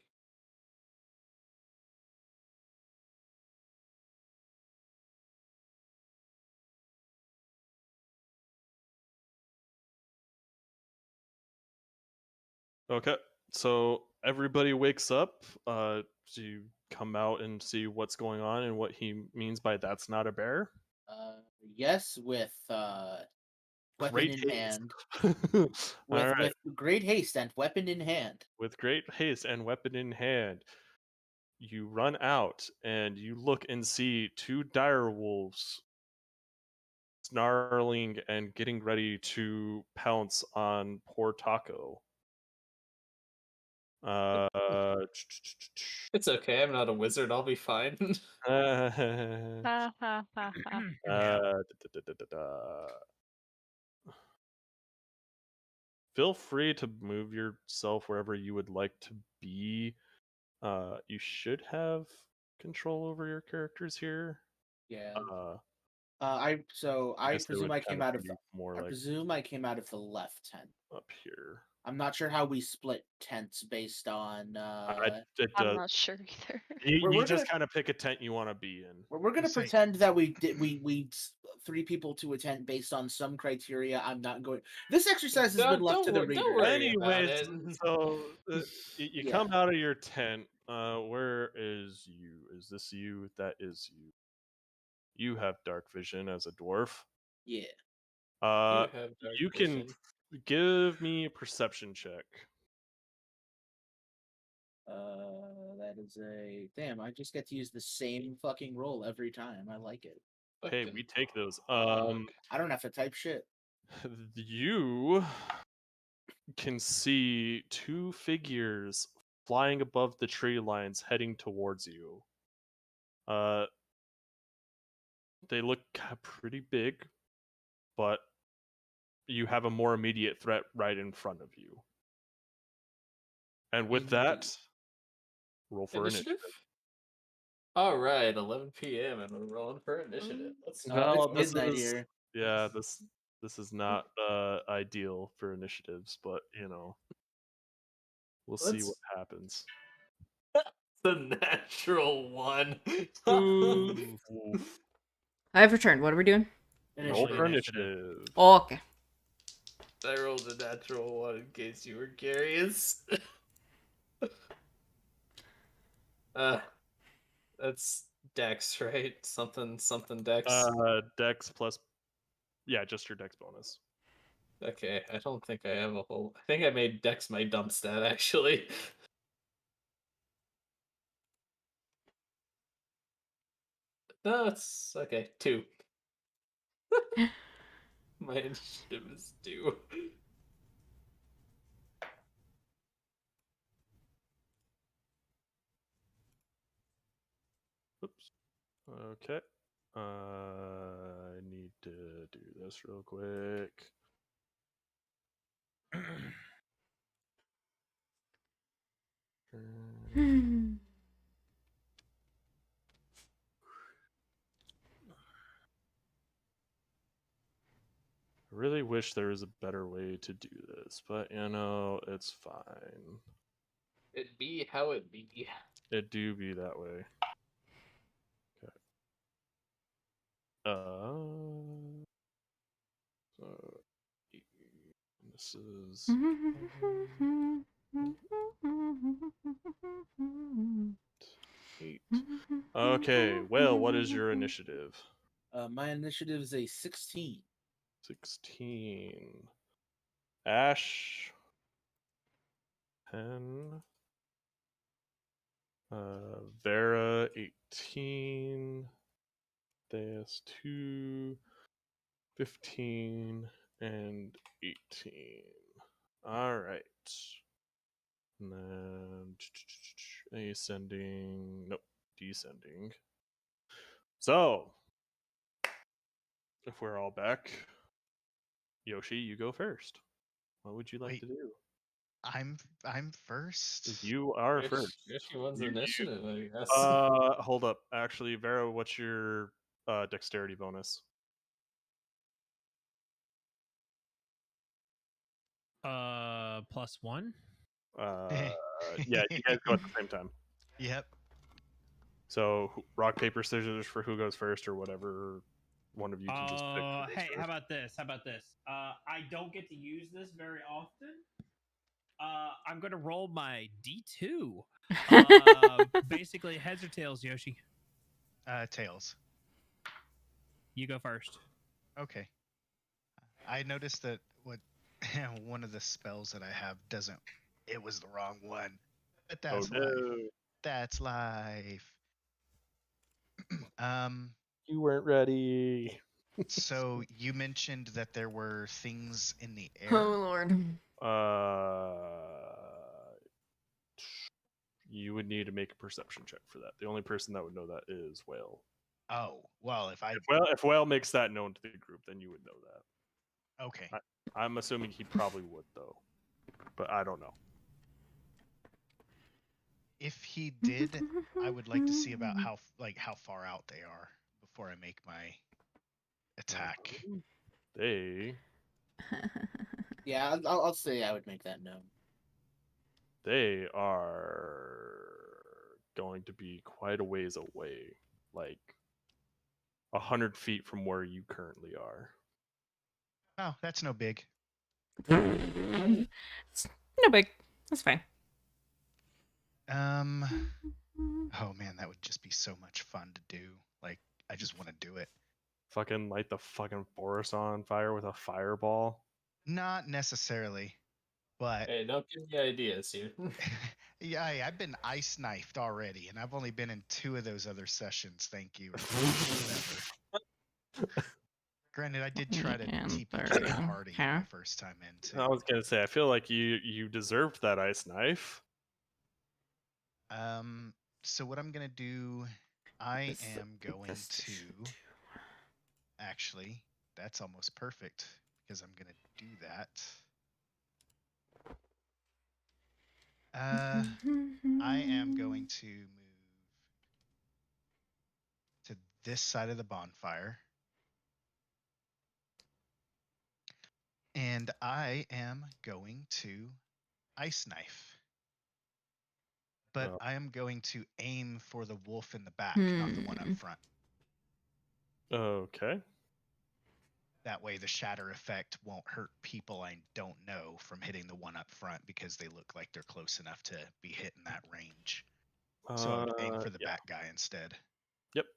Okay. So everybody wakes up. Do you come out and see what's going on and what he means by "that's not a bear"? Yes, with weapon great in haste. hand. All With right. with great haste and weapon in hand. With great haste and weapon in hand, you run out and you look and see two dire wolves snarling and getting ready to pounce on poor Taco. It's okay. I'm not a wizard. I'll be fine. Ha ha ha ha. Yeah. Feel free to move yourself wherever you would like to be. You should have control over your characters here. Yeah. Uh, I guess they presume would I kind came of out of be the more I like presume I came out of the left tent. up here. I'm not sure how we split tents based on I'm not sure either. You We're just gonna- kind of pick a tent you want to be in. we're gonna Say- pretend that we 3 people to a tent based on some criteria. I'm not going. This exercise has been left to the reader. Don't worry about Anyways, it. so you Yeah. come out of your tent. Where is you? Is this you? That is you. You have dark vision as a dwarf. Yeah. Uh, You have dark you can vision. give me a perception check. That is a damn. I just get to use the same fucking roll every time. I like it. Hey, Fucking we take those. fuck. I don't have to type shit. You can see two figures flying above the tree lines heading towards you. They look pretty big, but you have a more immediate threat right in front of you. And with that, roll for initiative. All right, 11 p.m. and we're rolling for initiative. Let's No, Well, it's this midnight is here. yeah, this is not ideal for initiatives, but you know, we'll see what happens. the natural one. Oof. I have returned. What are we doing? Roll for Initiative. initiative. Oh, okay. I rolled a natural one in case you were curious. That's Dex, right? Something Dex. Dex plus, yeah, just your Dex bonus. Okay, I don't think I have a whole. I think I made Dex my dump stat actually. No, it's okay. 2. My initiative is 2. Oops. Okay. I need to do this real quick. I really wish there was a better way to do this, but you know, it's fine. It be how it be. It do be that way. Okay. So this is 8. Okay, well, what is your initiative? My initiative is a 16. 16. Ash 10. Vera 18. Theas 2. 15 and 18. All right. And then ascending. Nope, descending. So, if we're all back, Yoshi, you go first. What would you like Wait. to do? I'm first. You are first. Yoshi wins You- initiative, I guess. Hold up. Actually, Vera, what's your dexterity bonus? +1. Yeah, you guys go at the same time. Yep. So rock paper scissors for who goes first, or whatever. One of you can just pick. Who goes Hey, first. how about this? I don't get to use this very often. I'm gonna roll my D2. Basically, heads or tails, Yoshi. Tails. You go first. Okay. I noticed that what one of the spells that I have doesn't. It was the wrong one, but Oh that's life. no, That's life. um. you weren't ready. So you mentioned that there were things in the Oh air. lord. You would need to make a perception check for that. The only person that would know that is Whale. Oh well, if I If Whale makes that known to the group, then you would know that. okay. I'm assuming he probably would though, but I don't know. If he did, I would like to see about how far out they are before I make my attack. They Yeah, I'll say I would make that known. they are going to be quite a ways away, like 100 feet from where you currently are. Oh, that's no big. It's no big. That's fine. Oh man, that would just be so much fun to do. Like, I just want to do it. Fucking light the fucking forest on fire with a fireball. Not necessarily, but Hey, don't give me ideas here. yeah, I've been ice knifed already, and I've only been in 2 of those other sessions. Thank you. Granted, I did try to And TPK there we the go. party Okay. my first time in too. I was gonna say, I feel like you deserved that ice knife. So what I'm gonna do, I This- am going this to should actually. That's almost perfect because I'm gonna do that. I am going to move to this side of the bonfire. And I am going to ice knife. But Oh. I am going to aim for the wolf in the back, not the one up front. Okay. That way the shatter effect won't hurt people I don't know from hitting the one up front because they look like they're close enough to be hit in that range. So I would aim for the Yeah. back guy instead. Yep.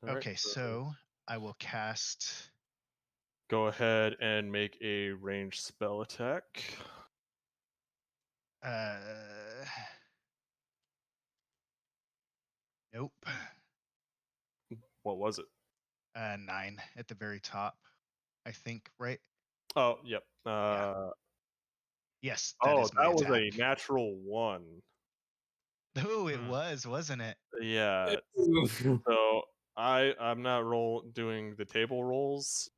All right, Okay, so I will cast. go ahead and make a ranged spell attack. Nope. What was it? 9 at the very top, I think, right? Oh, yep. Yes, that is my that was attack. a natural 1. Oh, it was, wasn't it? Yeah. So I'm not doing the table rolls.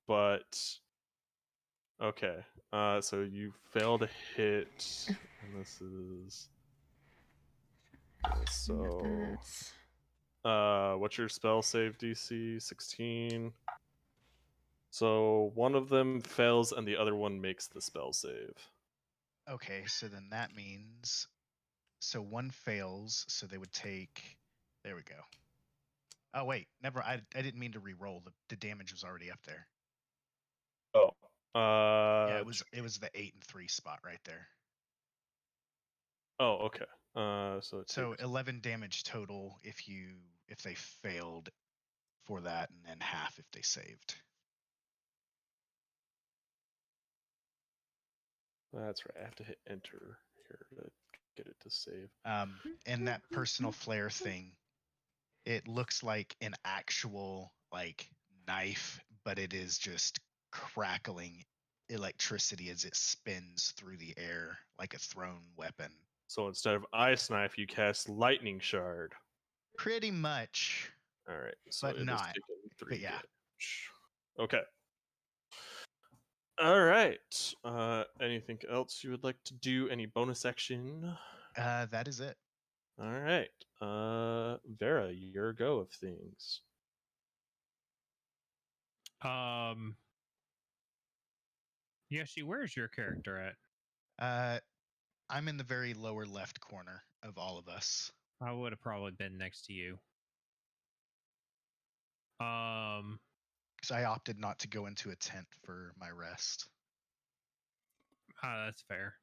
But okay. So you fail to hit, and this is so. What's your spell save DC? 16. So one of them fails, and the other one makes the spell save. Okay, so then that means so one fails, so they would take. There we go. Oh wait, never. I didn't mean to re-roll. The damage was already up there. Oh. Yeah, it was the 8 and 3 spot right there. Oh, okay. So So 11 damage total if they failed for that, and then half if they saved. that's right. I have to hit enter here to get it to save. And that personal flare thing, it looks like an actual like knife, but it is just crackling electricity as it spins through the air like a thrown weapon. So instead of ice knife, you cast lightning shard. Pretty much. All right. So But it is not. taking 3 But yeah. damage. Okay. All right. Anything else you would like to do? Any bonus action? That is it. All right. Vera, your go of things. Yoshi, where's your character at? I'm in the very lower left corner of all of us. I would have probably been next to you. Because I opted not to go into a tent for my rest. That's fair.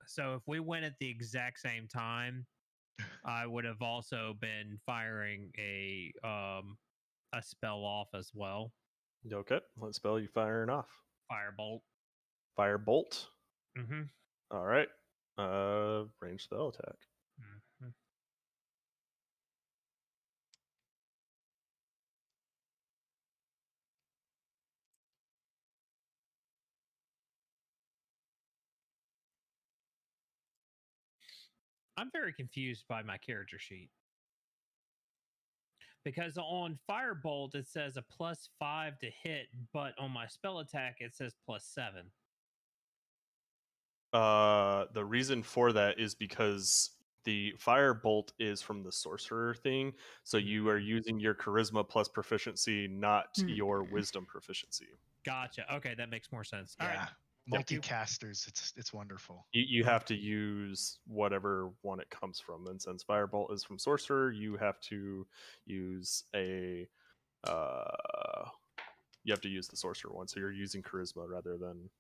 So if we went at the exact same time, I would have also been firing a spell off as well. Okay. What spell you firing off? Firebolt. Firebolt. Mm-hmm. All right. Range spell attack. Mm-hmm. I'm very confused by my character sheet. Because on Firebolt it says a +5 to hit, but on my spell attack it says +7. The reason for that is because the firebolt is from the sorcerer thing, so you are using your charisma plus proficiency, not your wisdom proficiency. Gotcha. Okay, that makes more sense. All Yeah. right. Thank you. Multicasters, it's wonderful. You have to use whatever one it comes from, and since firebolt is from sorcerer, you have to use a you have to use the sorcerer one, so you're using charisma rather than.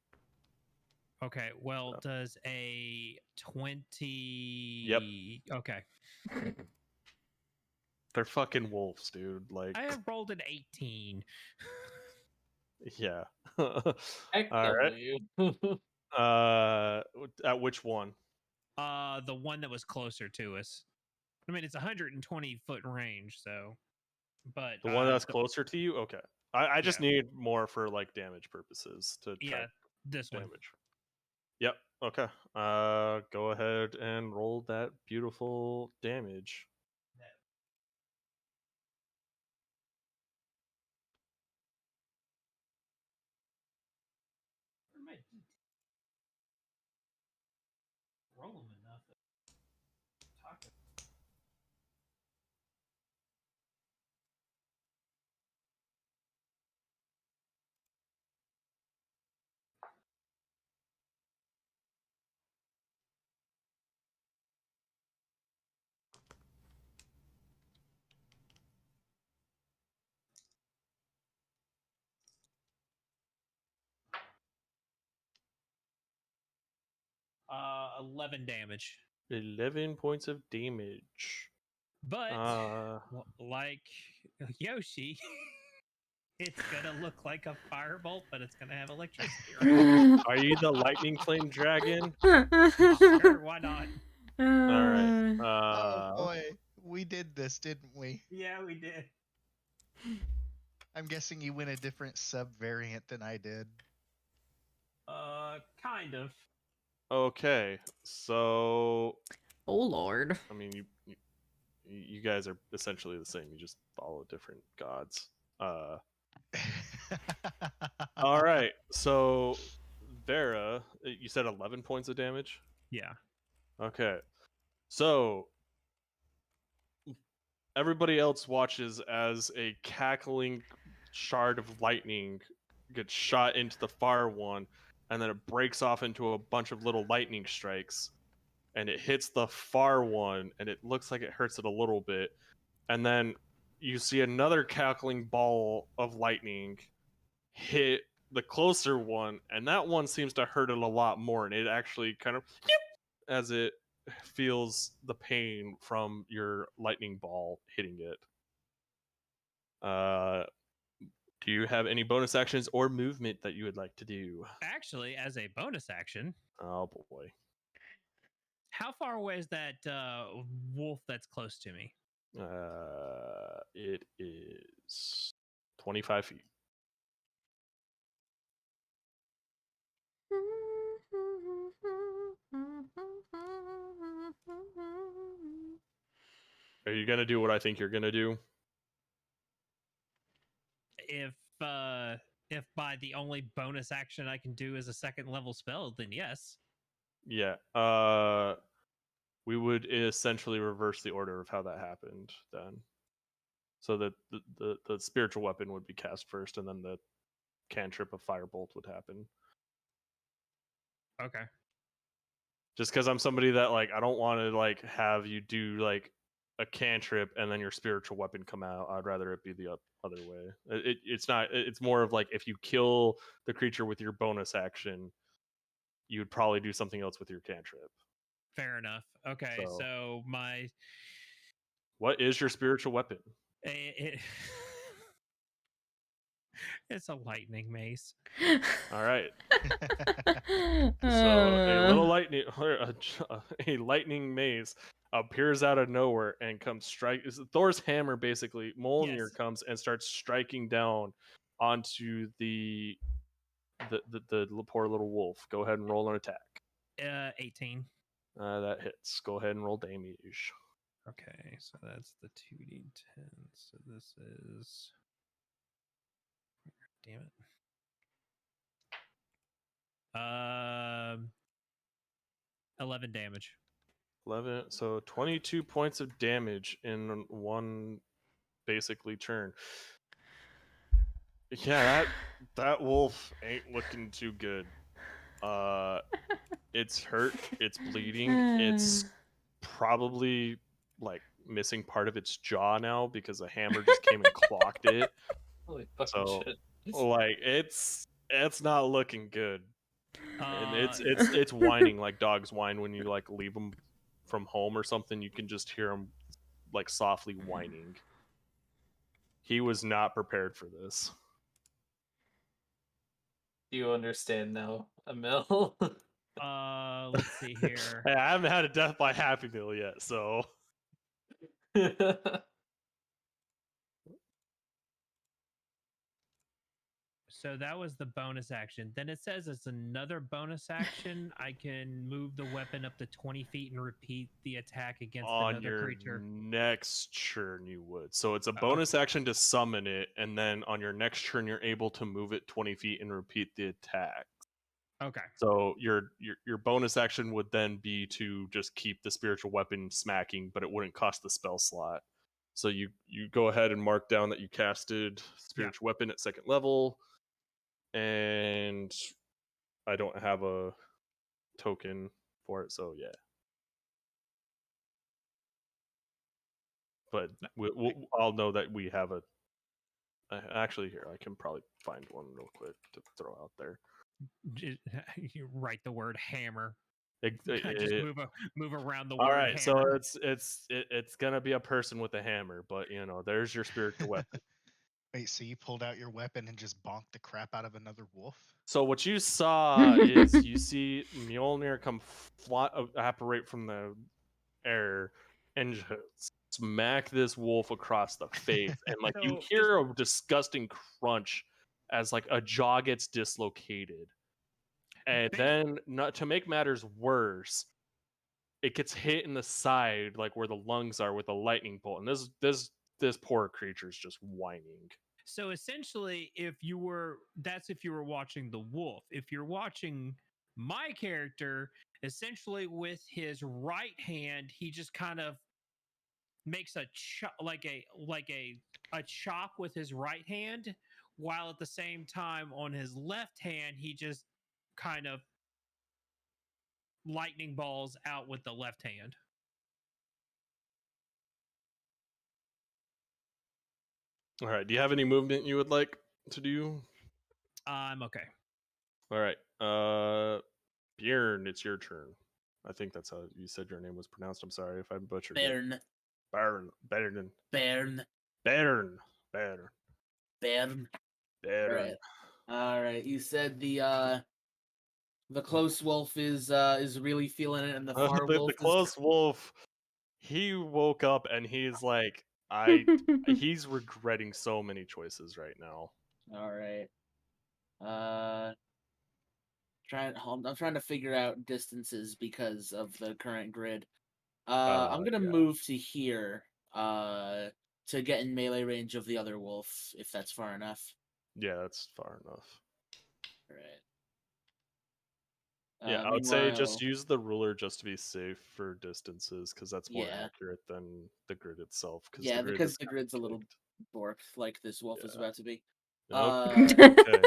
Okay, well, does a 20... Yep. Okay. They're fucking wolves, dude. Like, I have rolled an 18. yeah. Heck All right. W. At which one? The one that was closer to us. I mean, it's 120 foot range, so. But The one that's closer to you? Okay. I just Yeah. need more for like damage purposes to Yeah, track this one. damage. Yep. Okay. Go ahead and roll that beautiful damage. Roll them enough. Uh, 11 damage. 11 points of damage. But like Yoshi, it's gonna look like a firebolt, but it's gonna have electricity. Are you the lightning flame dragon? Sure, why not? All right. Oh boy, we did this, didn't we? Yeah, we did. I'm guessing you went a different sub variant than I did. Kind of. Okay. So, Oh Lord. I mean, you guys are essentially the same. You just follow different gods. All right. So, Vera, you said 11 points of damage? Yeah. Okay. So, everybody else watches as a cackling shard of lightning gets shot into the far one, and then it breaks off into a bunch of little lightning strikes, and it hits the far one, and it looks like it hurts it a little bit. And then you see another cackling ball of lightning hit the closer one, and that one seems to hurt it a lot more, and it actually kind of as it feels the pain from your lightning ball hitting it. Do you have any bonus actions or movement that you would like to do? Actually, as a bonus action. Oh boy. How far away is that wolf that's close to me? It is 25 feet. Are you gonna do what I think you're gonna do? If by the only bonus action I can do is a second level spell, then yes. Yeah. We would essentially reverse the order of how that happened then. So that the spiritual weapon would be cast first, and then the cantrip of firebolt would happen. Okay. Just because I'm somebody that like I don't want to like have you do like a cantrip and then your spiritual weapon come out. I'd rather it be the other way. It's not. It's more of like if you kill the creature with your bonus action, you would probably do something else with your cantrip. Fair enough. Okay, So- so my What is your spiritual weapon? it, it's a lightning mace. All right. So a little lightning, a lightning mace appears out of nowhere and comes strike. Is Thor's hammer basically? Mjolnir Yes. comes and starts striking down onto the poor little wolf. Go ahead and roll an attack. 18. That hits. Go ahead and roll damage. Okay, so that's the 2d10. So this is. Damn it. 11 damage. 11. So 22 points of damage in one basically turn. Yeah, that wolf ain't looking too good. It's hurt, it's bleeding, it's probably like missing part of its jaw now because a hammer just came and clocked it. Holy fucking So shit. like it's not looking good. And Uh, it's whining like dogs whine when you like leave them from home or something. You can just hear them like softly whining. He was not prepared for this. Do you understand now, Emil? let's see here. Hey, I haven't had a death by Happy Meal yet, so So that was the bonus action. Then it says it's another bonus action. I can move the weapon up to 20 feet and repeat the attack against on another your creature. next turn you would. So it's a Okay. bonus action to summon it, and then on your next turn you're able to move it 20 feet and repeat the attack. Okay. So your bonus action would then be to just keep the spiritual weapon smacking, but it wouldn't cost the spell slot. So you go ahead and mark down that you casted spiritual weapon at second level, and I don't have a token for it, so yeah. But I'll know that we have a. Actually, here I can probably find one real quick to throw out there. You write the word hammer. It- Just it- move around the all word right, hammer. so it's gonna be a person with a hammer, but there's your spiritual weapon. Wait, so you pulled out your weapon and just bonked the crap out of another wolf? So what you saw is you see Mjolnir come apparate from the air and just smack this wolf across the face, and like you So hear a disgusting crunch as like a jaw gets dislocated, and then not to make matters worse, it gets hit in the side, like where the lungs are, with a lightning bolt, and this poor creature's just whining. So essentially, if you were watching the wolf. If you're watching my character, essentially with his right hand, he just kind of makes a chop with his right hand, while at the same time on his left hand, he just kind of lightning balls out with the left hand. All right, do you have any movement you would like to do? I'm okay. All right, Bjorn, it's your turn. I think that's how you said your name was pronounced. I'm sorry if I butchered it. Bern. Bern. Bern. Bern. Bern. Alright. Alright. You said the close wolf is really feeling it, and the far wolf The close wolf, he woke up and he's like, he's regretting so many choices right now. Alright. I'm trying to figure out distances because of the current grid. I'm gonna Yeah. move to here to get in melee range of the other wolf, if that's far enough. Yeah, that's far enough. Alright. Yeah, I would say just use the ruler just to be safe for distances, because that's more Yeah. accurate than the grid itself. Yeah, the grid because is the kinda grid's a little kicked. borked, like this wolf is Yeah. about to be. Nope. Okay.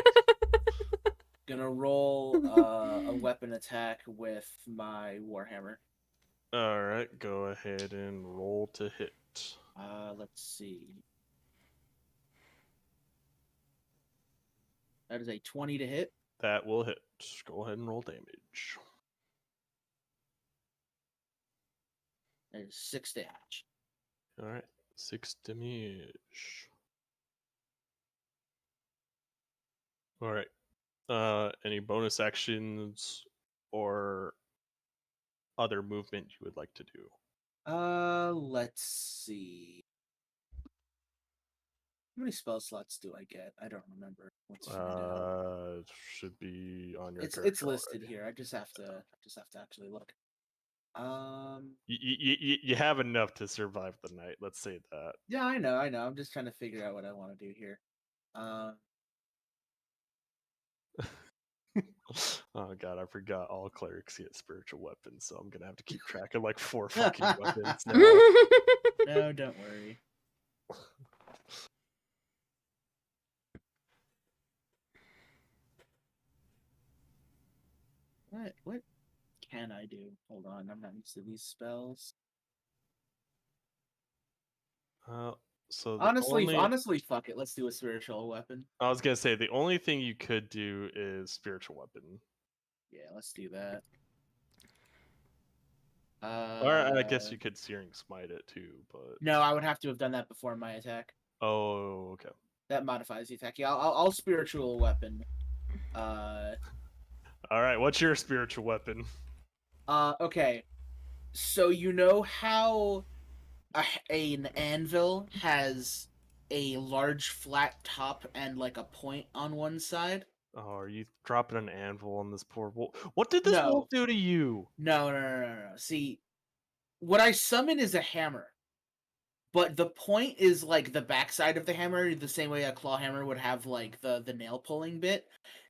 Gonna roll a weapon attack with my warhammer. All right, go ahead and roll to hit. Let's see. That is a 20 to hit. That will hit. Go ahead and roll damage. That is 6 damage. All right, 6 damage. All right. Any bonus actions or other movement you would like to do? Let's see. How many spell slots do I get? I don't remember. Let's find out. Should be on your It's character listed already. here. I just have to actually look. You have enough to survive the night. Let's say that. Yeah, I know. I'm just trying to figure out what I want to do here. Oh god, I forgot all clerics get spiritual weapons, so I'm gonna have to keep track of like 4 fucking weapons now. No, don't worry. What can I do? Hold on, I'm not used to these spells. So honestly, fuck it. Let's do a spiritual weapon. I was gonna say the only thing you could do is spiritual weapon. Yeah, let's do that. Or I guess you could searing smite it too, but no, I would have to have done that before my attack. oh, okay. That modifies the attack. Yeah, I'll spiritual weapon. All right, what's your spiritual weapon? Okay. So you know how an anvil has a large flat top and like a point on one side? Oh, are you dropping an anvil on this poor wolf? What did this No. wolf do to you? No. See, what I summon is a hammer. But the point is like the backside of the hammer, the same way a claw hammer would have like the nail pulling bit,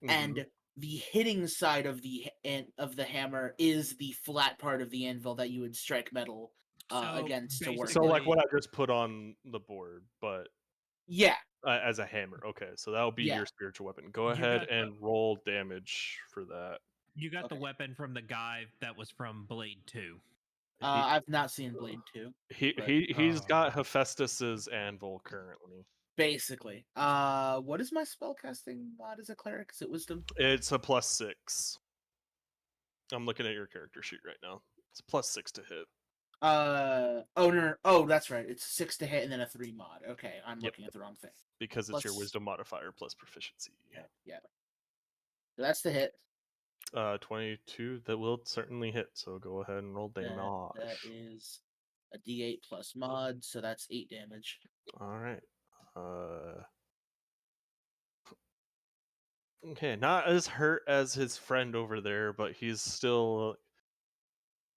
and the hitting side of the hammer is the flat part of the anvil that you would strike metal against to work. So like what I just put on the board, but yeah, as a hammer. Okay, so that will be your spiritual weapon. Go ahead and roll damage for that. You got the weapon from the guy that was from Blade 2. I've not seen Blade 2. He's got Hephaestus's anvil currently. Basically. What is my spellcasting mod as a cleric? Is it wisdom? It's a +6. I'm looking at your character sheet right now. It's a +6 to hit. Oh, that's right. It's 6 to hit and then a 3 mod. Okay, I'm looking at the wrong thing. Because it's your wisdom modifier plus proficiency. Yeah. So that's the hit. 22. That will certainly hit. So go ahead and roll damage. That is a D8 plus mod, so that's 8 damage. All right. Okay, not as hurt as his friend over there, but he's still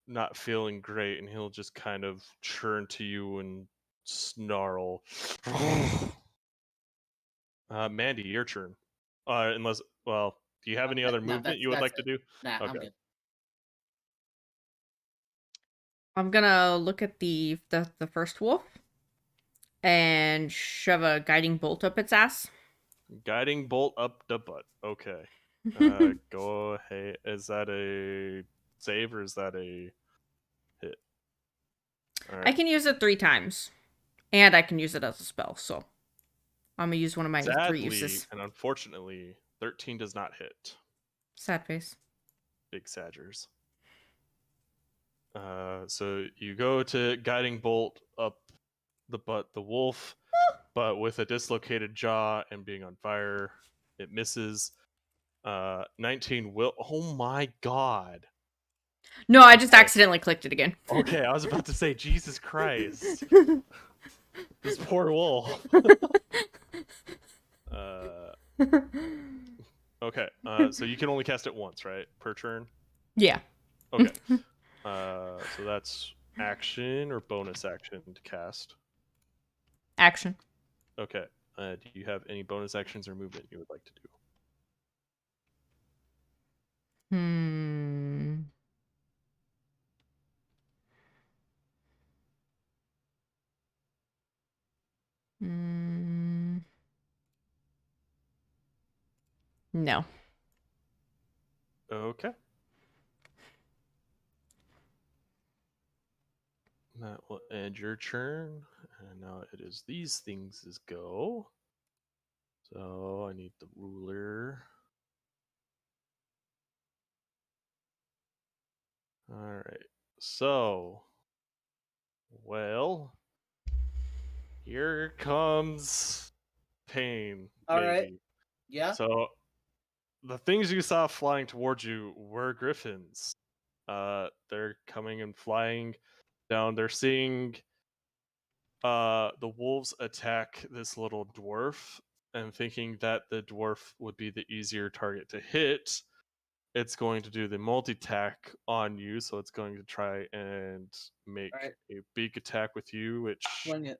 not feeling great, and he'll just kind of churn to you and snarl. Mandy, your turn. Unless, well, do you have any other movement you would like to do? Nah, okay. I'm good. I'm gonna look at the first wolf and shove a guiding bolt up its ass. Guiding bolt up the butt. Okay. Go ahead. Is that a save or is that a hit? All right. I can use it 3 times, and I can use it as a spell. So I'm gonna use one of my 3 uses. And unfortunately, 13 does not hit. Sad face. Big Saggers. So you go to guiding bolt up the butt, the wolf, but with a dislocated jaw and being on fire, it misses. 19 will. Oh my god. No, I just accidentally clicked it again. Okay, I was about to say, Jesus Christ. This poor wolf. Okay, so you can only cast it once, right? Per turn? Yeah. Okay. So that's action or bonus action to cast? Action. Okay. Do you have any bonus actions or movement you would like to do? No. Okay. That will end your turn. And now it is these things as go. So I need the ruler. Alright. So Well, here comes pain. All right. maybe. Yeah. So the things you saw flying towards you were griffins. They're coming and flying down. They're seeing the wolves attack this little dwarf and thinking that the dwarf would be the easier target to hit. It's going to do the multi-tack on you, so it's going to try and make Alright. a big attack with you, which Swing it.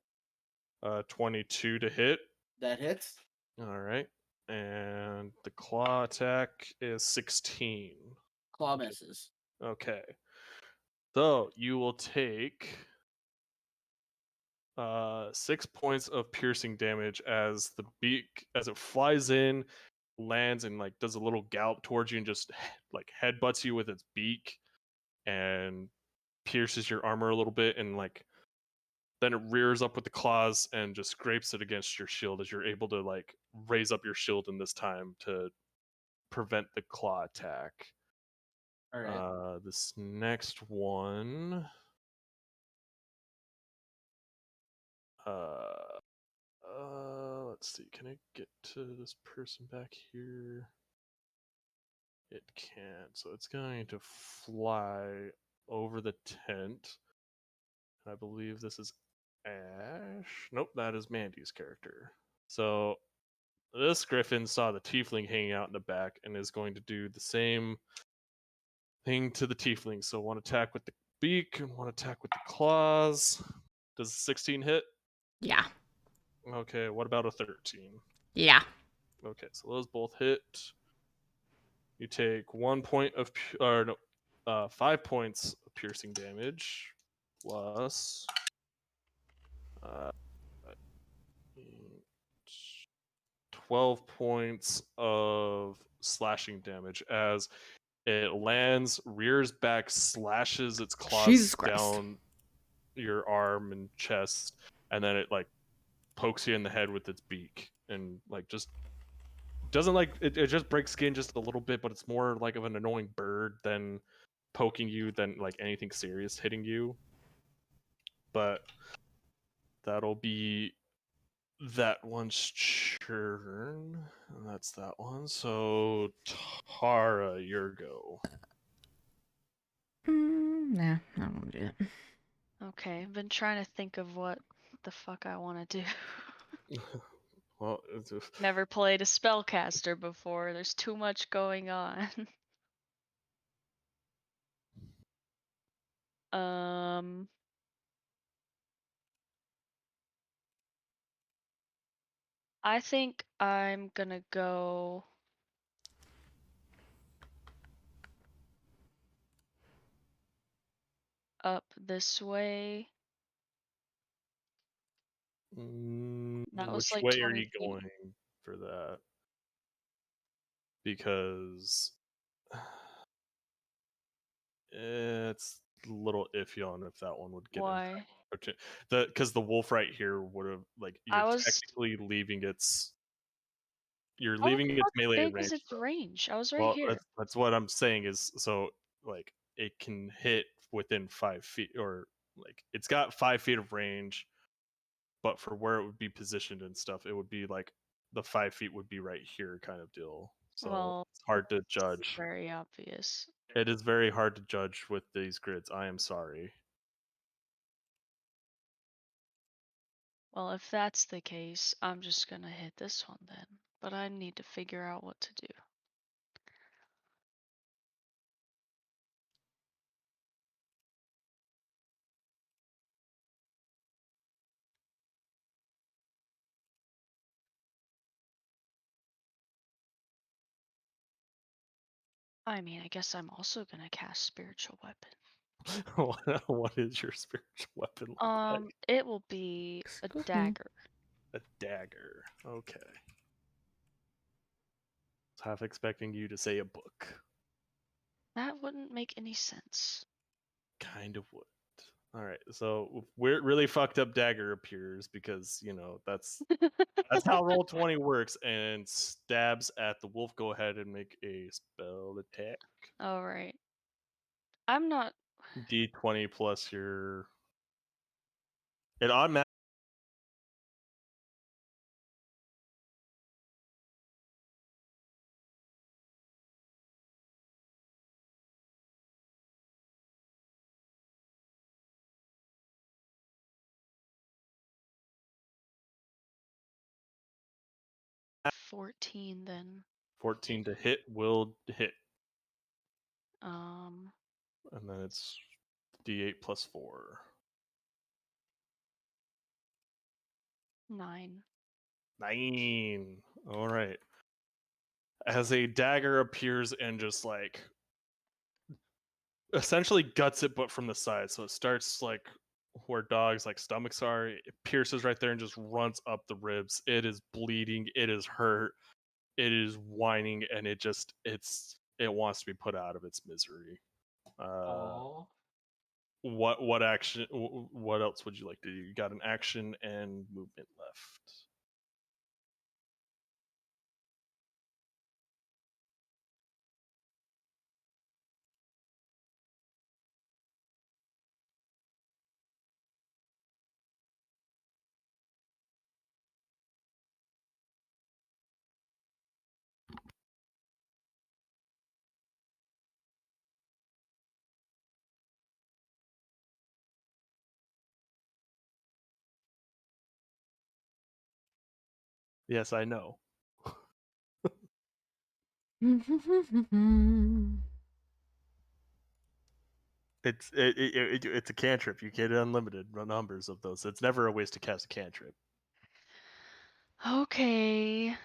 22 to hit. That hits. All right. And the claw attack is 16. Claw misses. Okay. So you will take 6 points of piercing damage as the beak, as it flies in, lands, and like does a little gallop towards you and just like headbutts you with its beak and pierces your armor a little bit, and like then it rears up with the claws and just scrapes it against your shield as you're able to like raise up your shield in this time to prevent the claw attack. All right. This next one. Let's see. Can I get to this person back here? It can. So it's going to fly over the tent. I believe this is Ash. Nope, that is Mandy's character. So this griffin saw the tiefling hanging out in the back and is going to do the same thing to the tiefling. So one attack with the beak and one attack with the claws. Does a 16 hit? Yeah. Okay, what about a 13? Yeah. Okay, so those both hit. You take 1 point of, or no, 5 points of piercing damage, plus 12 points of slashing damage as it lands, rears back, slashes its claws Jesus Christ. down your arm and chest, and then it like pokes you in the head with its beak and like just doesn't like it just breaks skin just a little bit, but it's more like of an annoying bird than poking you than like anything serious hitting you. But that'll be that one's turn. And that's that one. So Tara, your go. Nah, I don't want to do that. Okay, I've been trying to think of what the fuck I want to do. Well, Never played a spellcaster before. There's too much going on. um. I think I'm gonna go up this way. That was which like way 20 are you feet. going for that? Because it's a little iffy on if that one would get Why? because the wolf right here would have like I you're was. technically leaving its How the fuck melee big is range. its range? I was right Well, here. that's what I'm saying is so like it can hit within 5 feet, or like it's got 5 feet of range, but for where it would be positioned and stuff, it would be like the 5 feet would be right here kind of deal. So Well, it's hard to it's judge. very obvious. It is very hard to judge with these grids. I am sorry. Well, if that's the case, I'm just gonna hit this one then. But I need to figure out what to do. I mean, I guess I'm also gonna cast spiritual weapon. What is your spiritual weapon look like? It will be a Excuse me. dagger. A dagger. Okay. I was half expecting you to say a book. That wouldn't make any sense. Kind of would. All right. So weird, really fucked up dagger appears because that's how Roll20 works, and stabs at the wolf. Go ahead and make a spell attack. All right. I'm not. D20 plus your It automatically. At 14 then. 14 to hit will hit. Um, And then it's D8 plus 4. 9. 9. All right. As a dagger appears and just like essentially guts it, but from the side. So it starts like where dogs like stomachs are. It pierces right there and just runs up the ribs. It is bleeding. It is hurt. It is whining, and it wants to be put out of its misery. Aww. What action? What else would you like to do? You got an action and movement left. Yes, I know. It's a cantrip. You get unlimited numbers of those. It's never a waste to cast a cantrip. Okay.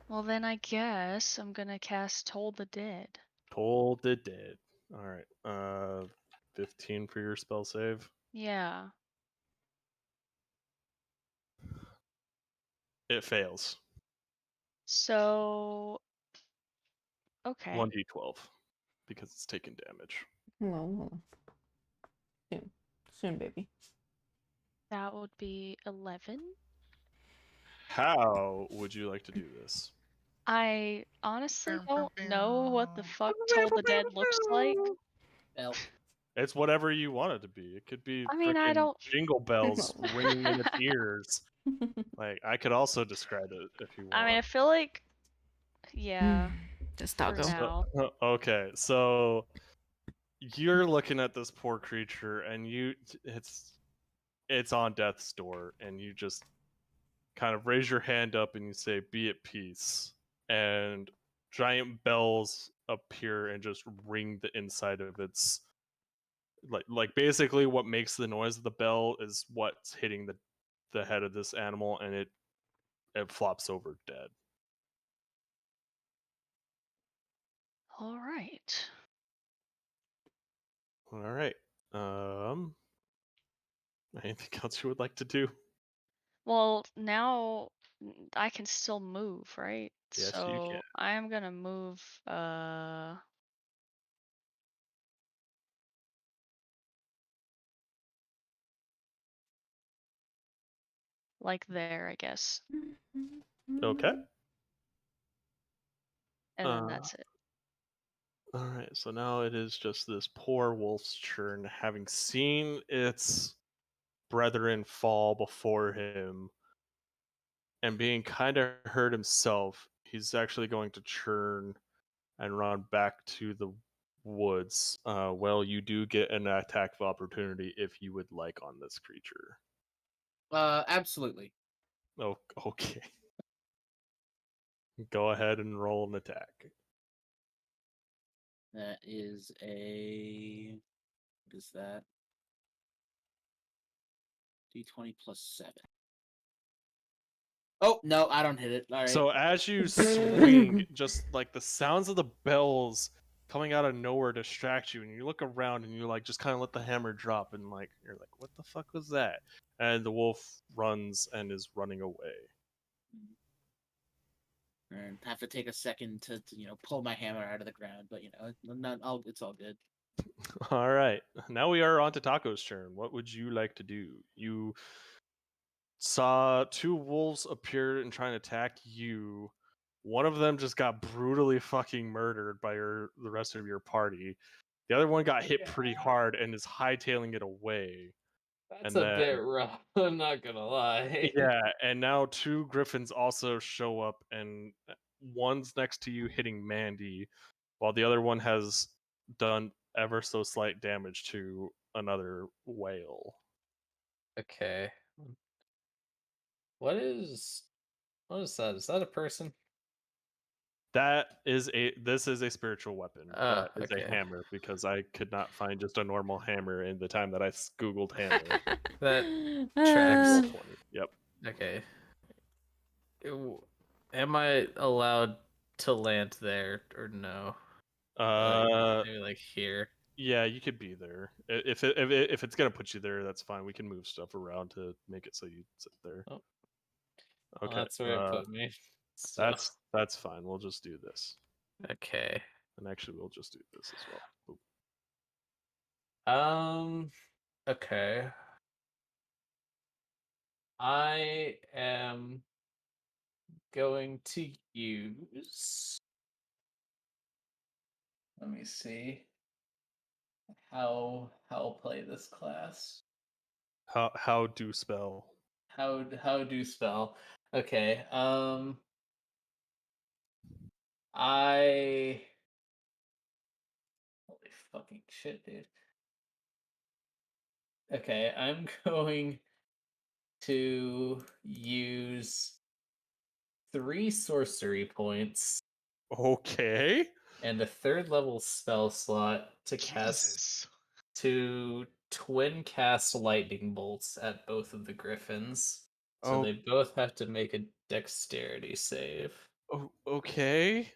Well, then I guess I'm gonna cast Toll the Dead. Toll the Dead. All right. 15 for your spell save. Yeah. It fails. So. Okay. 1d12 because it's taking damage. Well, soon. Soon, baby. That would be 11. How would you like to do this? I honestly don't know what the fuck Toll the Dead looks like. Well, It's whatever you want it to be. It could be I mean, I freaking don't. jingle bells No. ringing in its ears. Like I could also describe it if you want. I mean, I feel like. Yeah. Just For doggo. now. Okay, so you're looking at this poor creature, and it's on death's door, and you just kind of raise your hand up and you say, "Be at peace," and giant bells appear and just ring the inside of its like basically what makes the noise of the bell is what's hitting the head of this animal, and it flops over dead. All right. All right. Anything else you would like to do? Well, now I can still move, right? Yes, you So can. I am gonna move. Like there, I guess. Okay. And then that's it. All right. So now it is just this poor wolf's turn, having seen its brethren fall before him and being kind of hurt himself. He's actually going to turn and run back to the woods. Well, you do get an attack of opportunity if you would like on this creature. absolutely. Oh, okay. Go ahead and roll an attack. That is a. What is that? D20 plus 7. Oh, no, I don't hit it. All right. So as you swing, just like the sounds of the bells coming out of nowhere distract you, and you look around and you like just kind of let the hammer drop, and like you're like, "What the fuck was that?" And the wolf runs and is running away. And have to take a second to pull my hammer out of the ground, but it's all good. All right, now we are on to Taco's turn. What would you like to do? You saw two wolves appear and try and attack you. One of them just got brutally fucking murdered by the rest of your party. The other one got hit pretty hard and is hightailing it away. That's And a then bit rough. I'm not gonna lie. yeah, and now 2 griffins also show up, and one's next to you hitting Mandy, while the other one has done ever so slight damage to another whale. Okay. What is that? Is that a person? This is a spiritual weapon. That is a Okay. hammer, because I could not find just a normal hammer in the time that I googled hammer. That Roll tracks. 20. Yep. Okay. Am I allowed to land there or no? Maybe like here. Yeah, you could be there. If it's gonna put you there, that's fine. We can move stuff around to make it so you sit there. Oh. Well, Okay. that's where it put me. So. That's fine. We'll just do this. Okay. And actually, we'll just do this as well. Oop. Okay. I am going to use. Let me see how I'll play this class. How do spell? How do spell? Okay. I holy fucking shit, dude. Okay, I'm going to use 3 sorcery points Okay. and a 3rd level spell slot to cast Jesus. to twin cast lightning bolts at both of the griffins. So Oh. they both have to make a dexterity save. Oh, okay.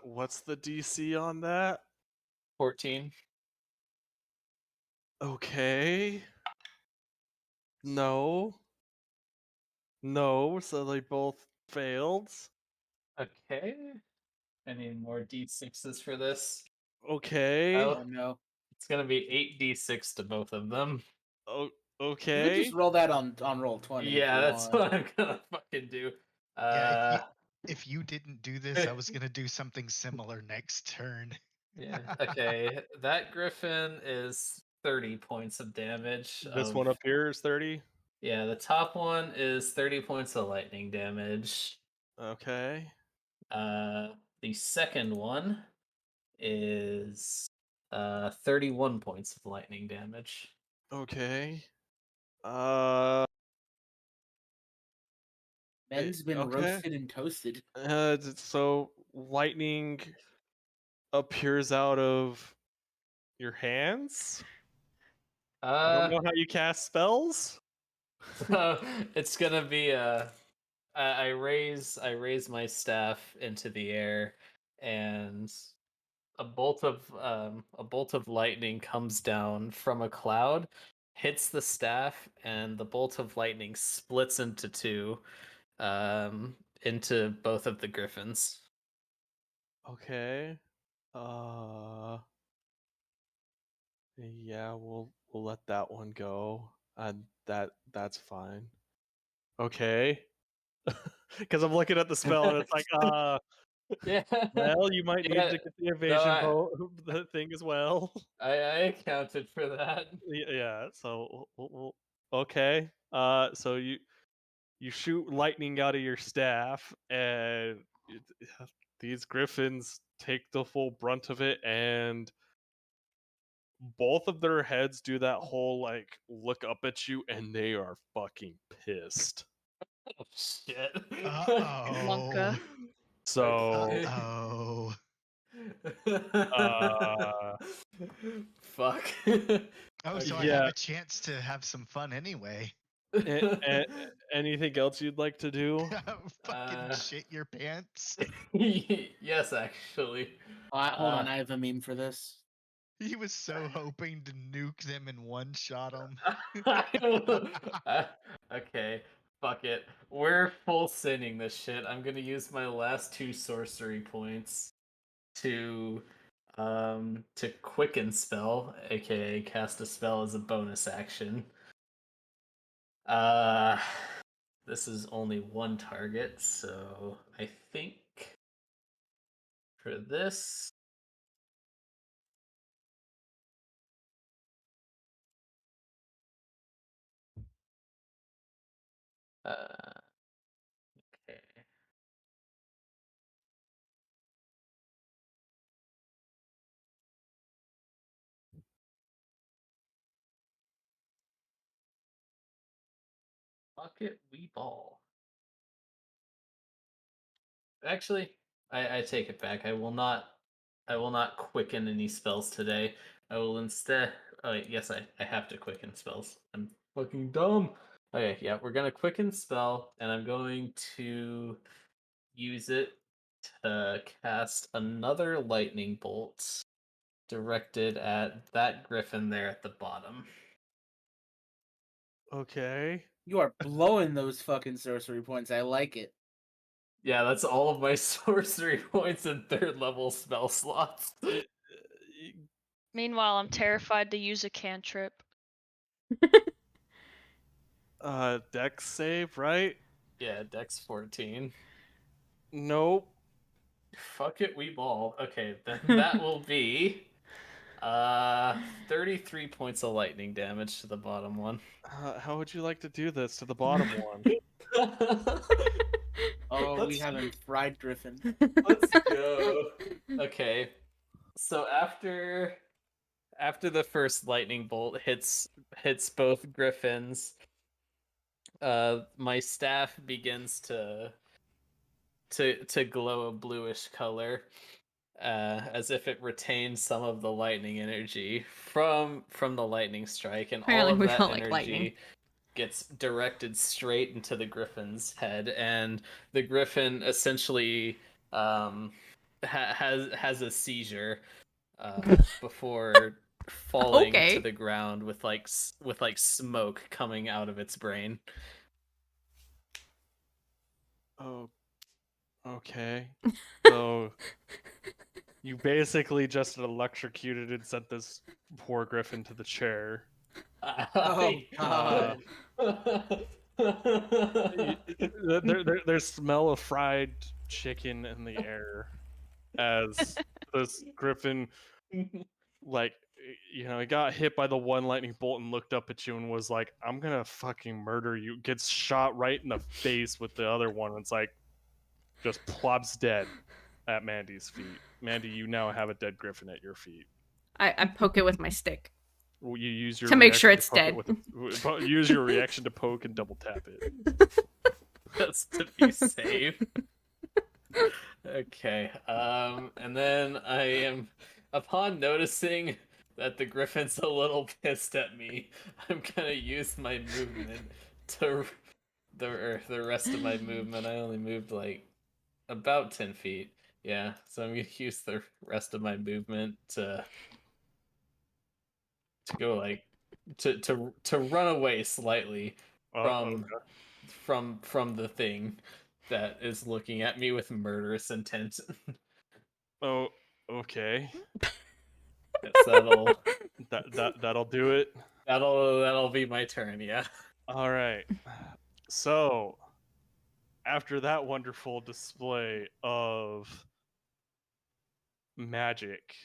What's the DC on that? 14. Okay. No. No, so they both failed. Okay. I need more d6s for this. Okay. Oh no. It's gonna be 8d6 to both of them. Oh, You okay. could just roll that on roll 20. Yeah, if you that's want. what I'm gonna fucking do. Yeah, if you didn't do this, I was gonna do something similar next turn. Yeah. Okay. That griffin is 30 points of damage. This one up here is 30. Yeah, the top one is 30 points of lightning damage. Okay. The second one is 31 points of lightning damage. Okay. Men's been okay. roasted and toasted. So lightning appears out of your hands? I don't know how you cast spells. So it's gonna be I raise my staff into the air, and a bolt of lightning comes down from a cloud, hits the staff, and the bolt of lightning splits into 2, into both of the griffins. Okay. Yeah, we'll let that one go. That's fine. Okay. Because I'm looking at the spell and it's like, Yeah. well, you might need Yeah, to get the evasion the thing as well. I accounted for that. Yeah. So okay. So you shoot lightning out of your staff, and these griffins take the full brunt of it, and both of their heads do that whole like look up at you, and they are fucking pissed. Oh shit. Wonka. So Oh. Fuck. Oh, so I Yeah. have a chance to have some fun anyway. Anything else you'd like to do? Fucking shit your pants. Yes, actually. Hold on, I have a meme for this. He was so hoping to nuke them and one-shot them. Okay, fuck it. We're full sinning this shit. I'm gonna use my last 2 sorcery points to quicken spell, aka cast a spell as a bonus action. This is only 1 target, so I think this. Okay. Pocket Wee Ball. Actually, I take it back. I will not quicken any spells today. I will instead. Oh yes, I have to quicken spells. I'm fucking dumb. Okay, yeah, we're gonna quicken spell, and I'm going to use it to cast another lightning bolt directed at that griffin there at the bottom. Okay. You are blowing those fucking sorcery points. I like it. Yeah, that's all of my sorcery points and third level spell slots. Meanwhile, I'm terrified to use a cantrip. Dex save, right? Yeah, Dex 14. Nope. Fuck it, we ball. Okay, then that will be 33 points of lightning damage to the bottom one. How would you like to do this to the bottom one? Oh, we haven't fried Griffin. Let's go. Okay. So after the first lightning bolt hits both griffins, my staff begins to glow a bluish color, as if it retains some of the lightning energy from the lightning strike, and Apparently all of we that don't like energy lightning. gets directed straight into the griffin's head, and the griffin essentially has a seizure before falling to Okay. the ground with like smoke coming out of its brain. Oh, okay. So you basically just electrocuted and sent this poor griffin to the chair. Oh, God. There's smell of fried chicken in the air as this griffin, like, he got hit by the one lightning bolt and looked up at you and was like, "I'm gonna fucking murder you." Gets shot right in the face with the other one. And it's like, just plops dead at Mandy's feet. Mandy, you now have a dead griffin at your feet. I poke it with my stick You use your to make sure reaction it's poke it dead. with use your reaction to poke and double tap it. Just to be safe. Okay. And then I am, upon noticing that the griffin's a little pissed at me, I'm gonna use my movement to the rest of my movement. I only moved like about 10 feet. Yeah, so I'm gonna use the rest of my movement to go like to run away slightly from the thing that is looking at me with murderous intent. Oh, okay. So That'll do it. that'll be my turn. Yeah. All right. So, after that wonderful display of magic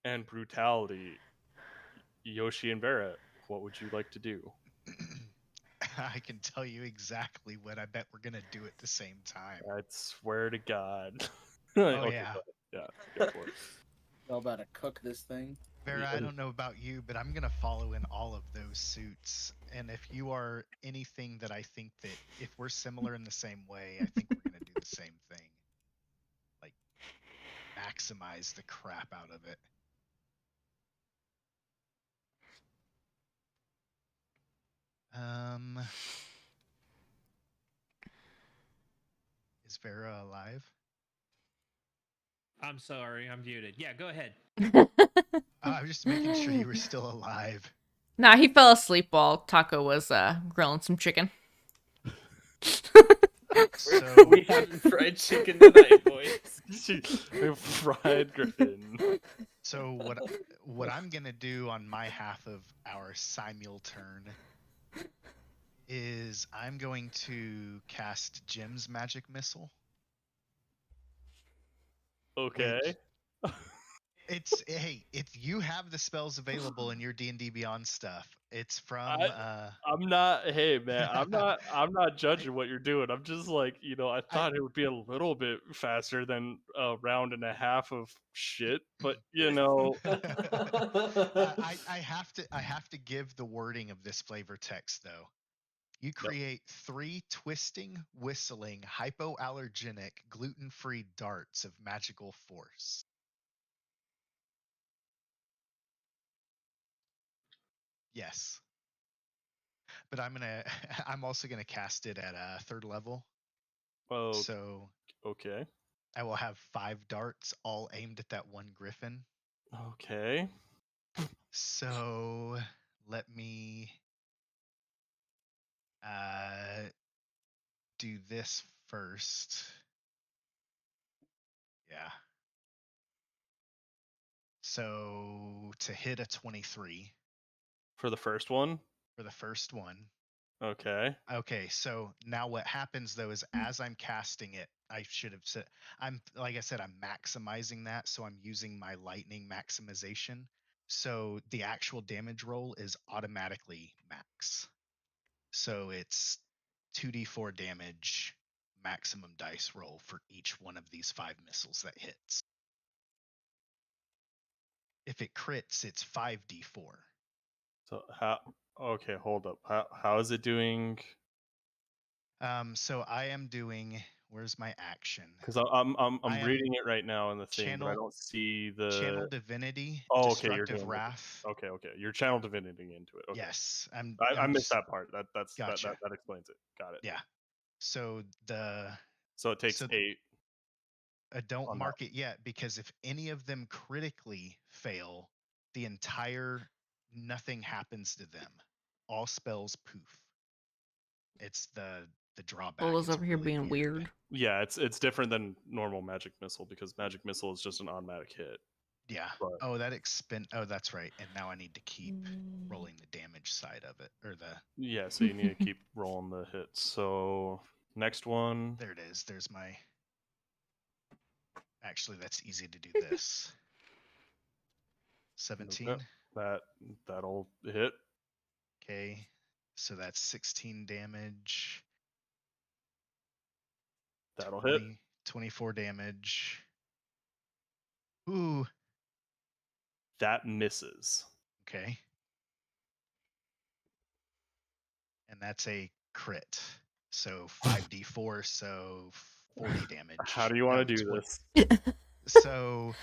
and brutality, Yoshi and Vera, what would you like to do? I can tell you exactly what I bet we're gonna do at the same time. I swear to God. Oh Okay, yeah. go ahead. Yeah, go for it. Y'all about to cook this thing. Vera, I don't know about you, but I'm gonna follow in all of those suits. And if you are anything that I think that if we're similar in the same way, I think we're gonna do the same thing. Like maximize the crap out of it. Is Vera alive? I'm sorry, I'm muted. Yeah, go ahead. I was just making sure you were still alive. Nah, he fell asleep while Taco was grilling some chicken. So We having fried chicken tonight, boys. Fried griffin. So what I'm gonna do on my half of our simulturn is I'm going to cast Jim's magic missile. Okay. It's hey, if you have the spells available in your D&D Beyond stuff, it's from I'm not. Hey, man, I'm not. I'm not judging what you're doing. I'm just like, I thought it would be a little bit faster than a round and a half of shit, but I have to give the wording of this flavor text though. You create 3 twisting, whistling, hypoallergenic, gluten-free darts of magical force. Yes. But I'm also gonna cast it at a 3rd level. Oh, So okay. I will have 5 darts all aimed at that one griffin. Okay. So let me do this first. Yeah. So to hit a 23 For the first one. for the first one. Okay. Okay, so now what happens though is as I'm casting it, I should have said like I said, I'm maximizing that, so I'm using my lightning maximization. So the actual damage roll is automatically max. So it's 2d4 damage maximum dice roll for each one of these 5 missiles that hits. If it crits, it's 5d4. So how? Okay, hold up. How is it doing? So I am doing. Where's my action? Because I'm I am reading it right now in the thing, but I channel don't see the channel divinity, Oh, okay, you're destructive doing wrath. Okay, you're channel divinity into it. Okay. Yes, I missed that part. Gotcha. That explains it. Got it. Yeah. So So it takes 8. don't on mark it yet because if any of them critically fail, the entire nothing happens to them. All spells poof. It's the drawback. Lola's It's over here really being weird. Yeah, it's different than normal magic missile because magic missile is just an automatic hit. Yeah. But Oh, that's right. And now I need to keep rolling the damage side of it or the yeah, so you need to keep rolling the hits. So next one. There it is. There's my Actually, that's easy to do this. 17. That'll hit. Okay. So that's 16 damage. That'll hit. 24 damage. Ooh. That misses. Okay. And that's a crit. So 5d4, so 40 damage. How do you want to do this? So,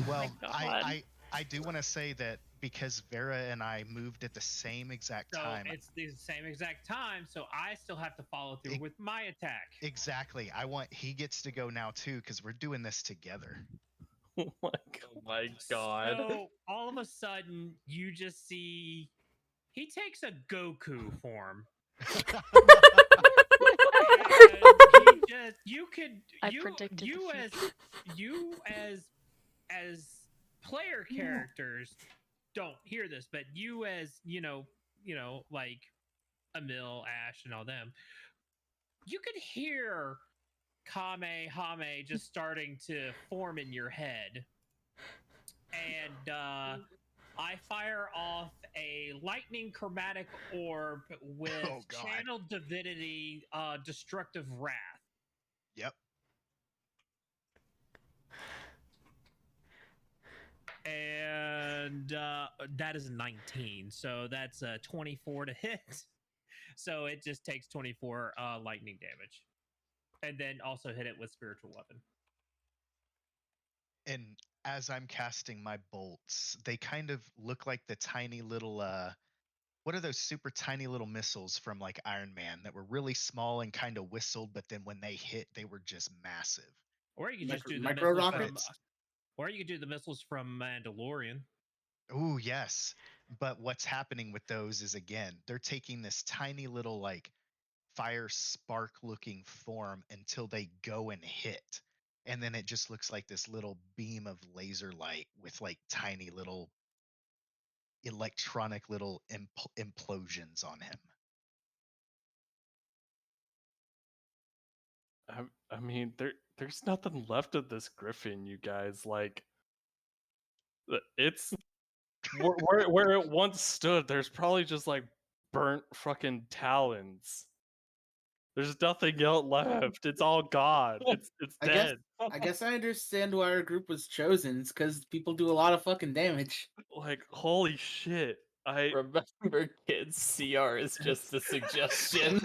well, God. I do want to say that because Vera and I moved at the same exact So time. it's the same exact time, so I still have to follow through with my attack. Exactly. He gets to go now too because we're doing this together. Oh my god. So all of a sudden, you just see he takes a Goku form. You as player characters don't hear this, but you as like Emil, Ash, and all them, you could hear Kamehame just starting to form in your head. And I fire off a lightning chromatic orb with channel divinity, destructive wrath. Yep. And that is 19, so that's 24 to hit. So it just takes 24 lightning damage, and then also hit it with spiritual weapon. And as I'm casting my bolts, they kind of look like the tiny little what are those super tiny little missiles from like Iron Man that were really small and kind of whistled, but then when they hit, they were just massive. Or you could just do the micro missiles rockets. or you could do the missiles from Mandalorian. Ooh, yes. But what's happening with those is again, they're taking this tiny little like fire spark looking form until they go and hit. And then it just looks like this little beam of laser light with like tiny little electronic little implosions on him. I mean, there's nothing left of this griffin, you guys. Like, it's where it once stood. There's probably just like burnt fucking talons. There's nothing else left. It's all gone. It's I guess dead. I guess I understand why our group was chosen. It's because people do a lot of fucking damage. Like, holy shit. Remember, kids, CR is just a suggestion.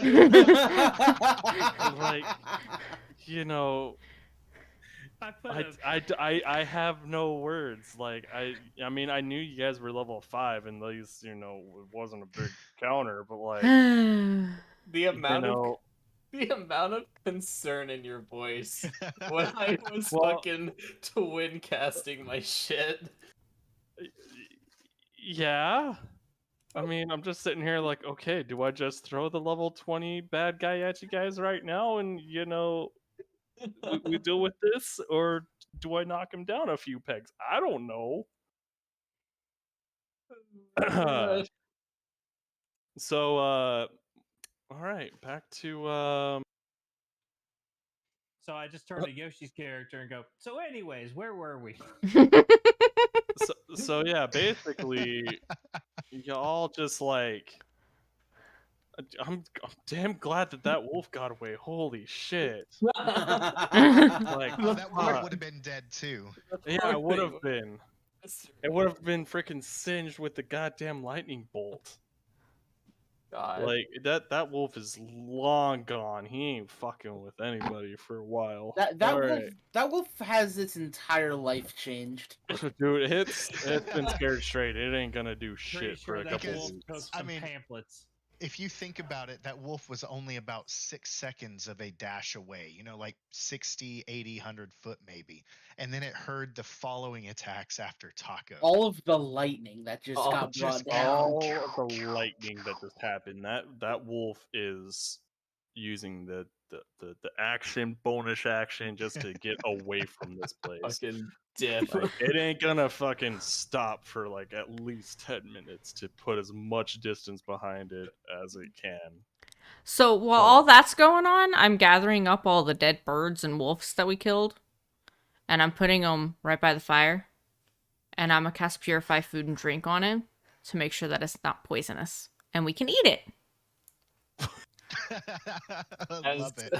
Like, you know, I have no words. Like, I mean, I knew you guys were level 5, and at least, you know, it wasn't a big counter, but like, The amount of know, the amount of concern in your voice when I was Well- fucking twin casting my shit. yeah. I mean, I'm just sitting here like, okay, do I just throw the level 20 bad guy at you guys right now, and you know, we deal with this, or do I knock him down a few pegs? I don't know. So, all right, back to So I just turn to Yoshi's character and go, so anyways, where were we? so yeah, basically, y'all just like, I'm damn glad that wolf got away. Holy shit! Like, Oh, that wolf fuck. would have been dead too. Yeah, it would have been. It would have been freaking singed with the goddamn lightning bolt. God. Like that wolf is long gone. He ain't fucking with anybody for a while. That wolf has its entire life changed. Dude, it's been scared straight. It ain't gonna do Pretty shit for sure a that couple wolf weeks. took I some mean- pamphlets. If you think about it, that wolf was only about 6 seconds of a dash away, you know, like 60, 80, 100 foot maybe. And then it heard the following attacks after Taco. All of the lightning that just Oh, got just brought down. All of the lightning that just happened. That wolf is using the action, bonus action, just to get away from this place. Fucking dip. Like, it ain't gonna fucking stop for like at least 10 minutes to put as much distance behind it as it can. So while all that's going on, I'm gathering up all the dead birds and wolves that we killed, and I'm putting them right by the fire, and I'm gonna cast Purify Food and Drink on it to make sure that it's not poisonous, and we can eat it. I love it.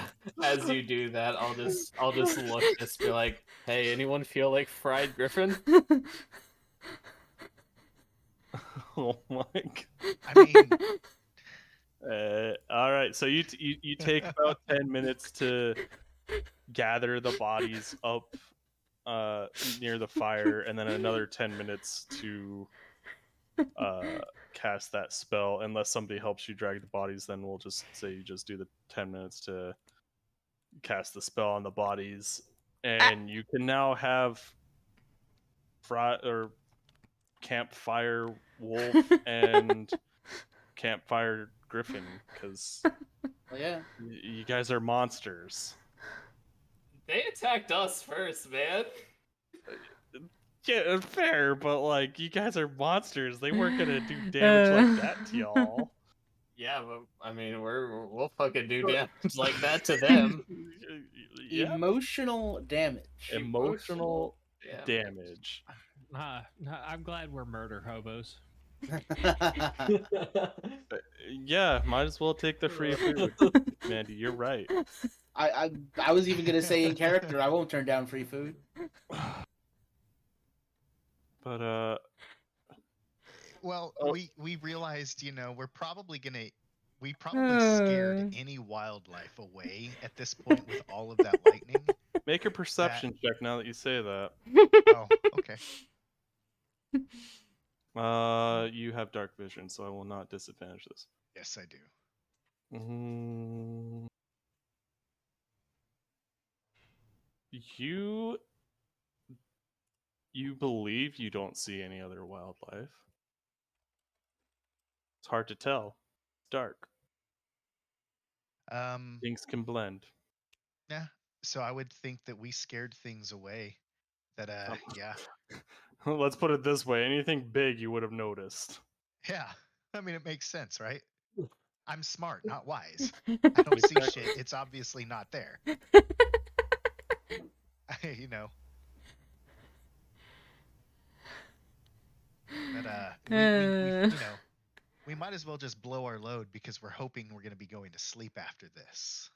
As you do that, I'll just look, just be like, hey, anyone feel like fried griffin? Oh my god. I mean, All right, so you take about 10 minutes to gather the bodies up near the fire, and then another 10 minutes to cast that spell. Unless somebody helps you drag the bodies, then we'll just say you just do the 10 minutes to cast the spell on the bodies, and you can now have campfire wolf and campfire griffin, because Well, yeah. you guys are monsters. They attacked us first, man. Yeah, fair, but like, you guys are monsters. They weren't gonna do damage like that to y'all. Yeah, but I mean, we'll fucking do damage like that to them. Yeah. Emotional damage. Emotional damage. I'm glad we're murder hobos. Yeah, might as well take the free food. Mandy, you're right. I was even gonna say in character, I won't turn down free food. But well, Oh. we realized, you know, we probably scared any wildlife away at this point with all of that lightning. make a perception check now that you say that. Oh, okay. You have dark vision, so I will not disadvantage this. Yes, I do. You believe you don't see any other wildlife. It's hard to tell. It's dark. Things can blend. Yeah. So I would think that we scared things away. That yeah. Let's put it this way: anything big you would have noticed. Yeah. I mean, it makes sense, right? I'm smart, not wise. I don't see shit. It's obviously not there. you know. But we might as well just blow our load because we're hoping we're going to be going to sleep after this.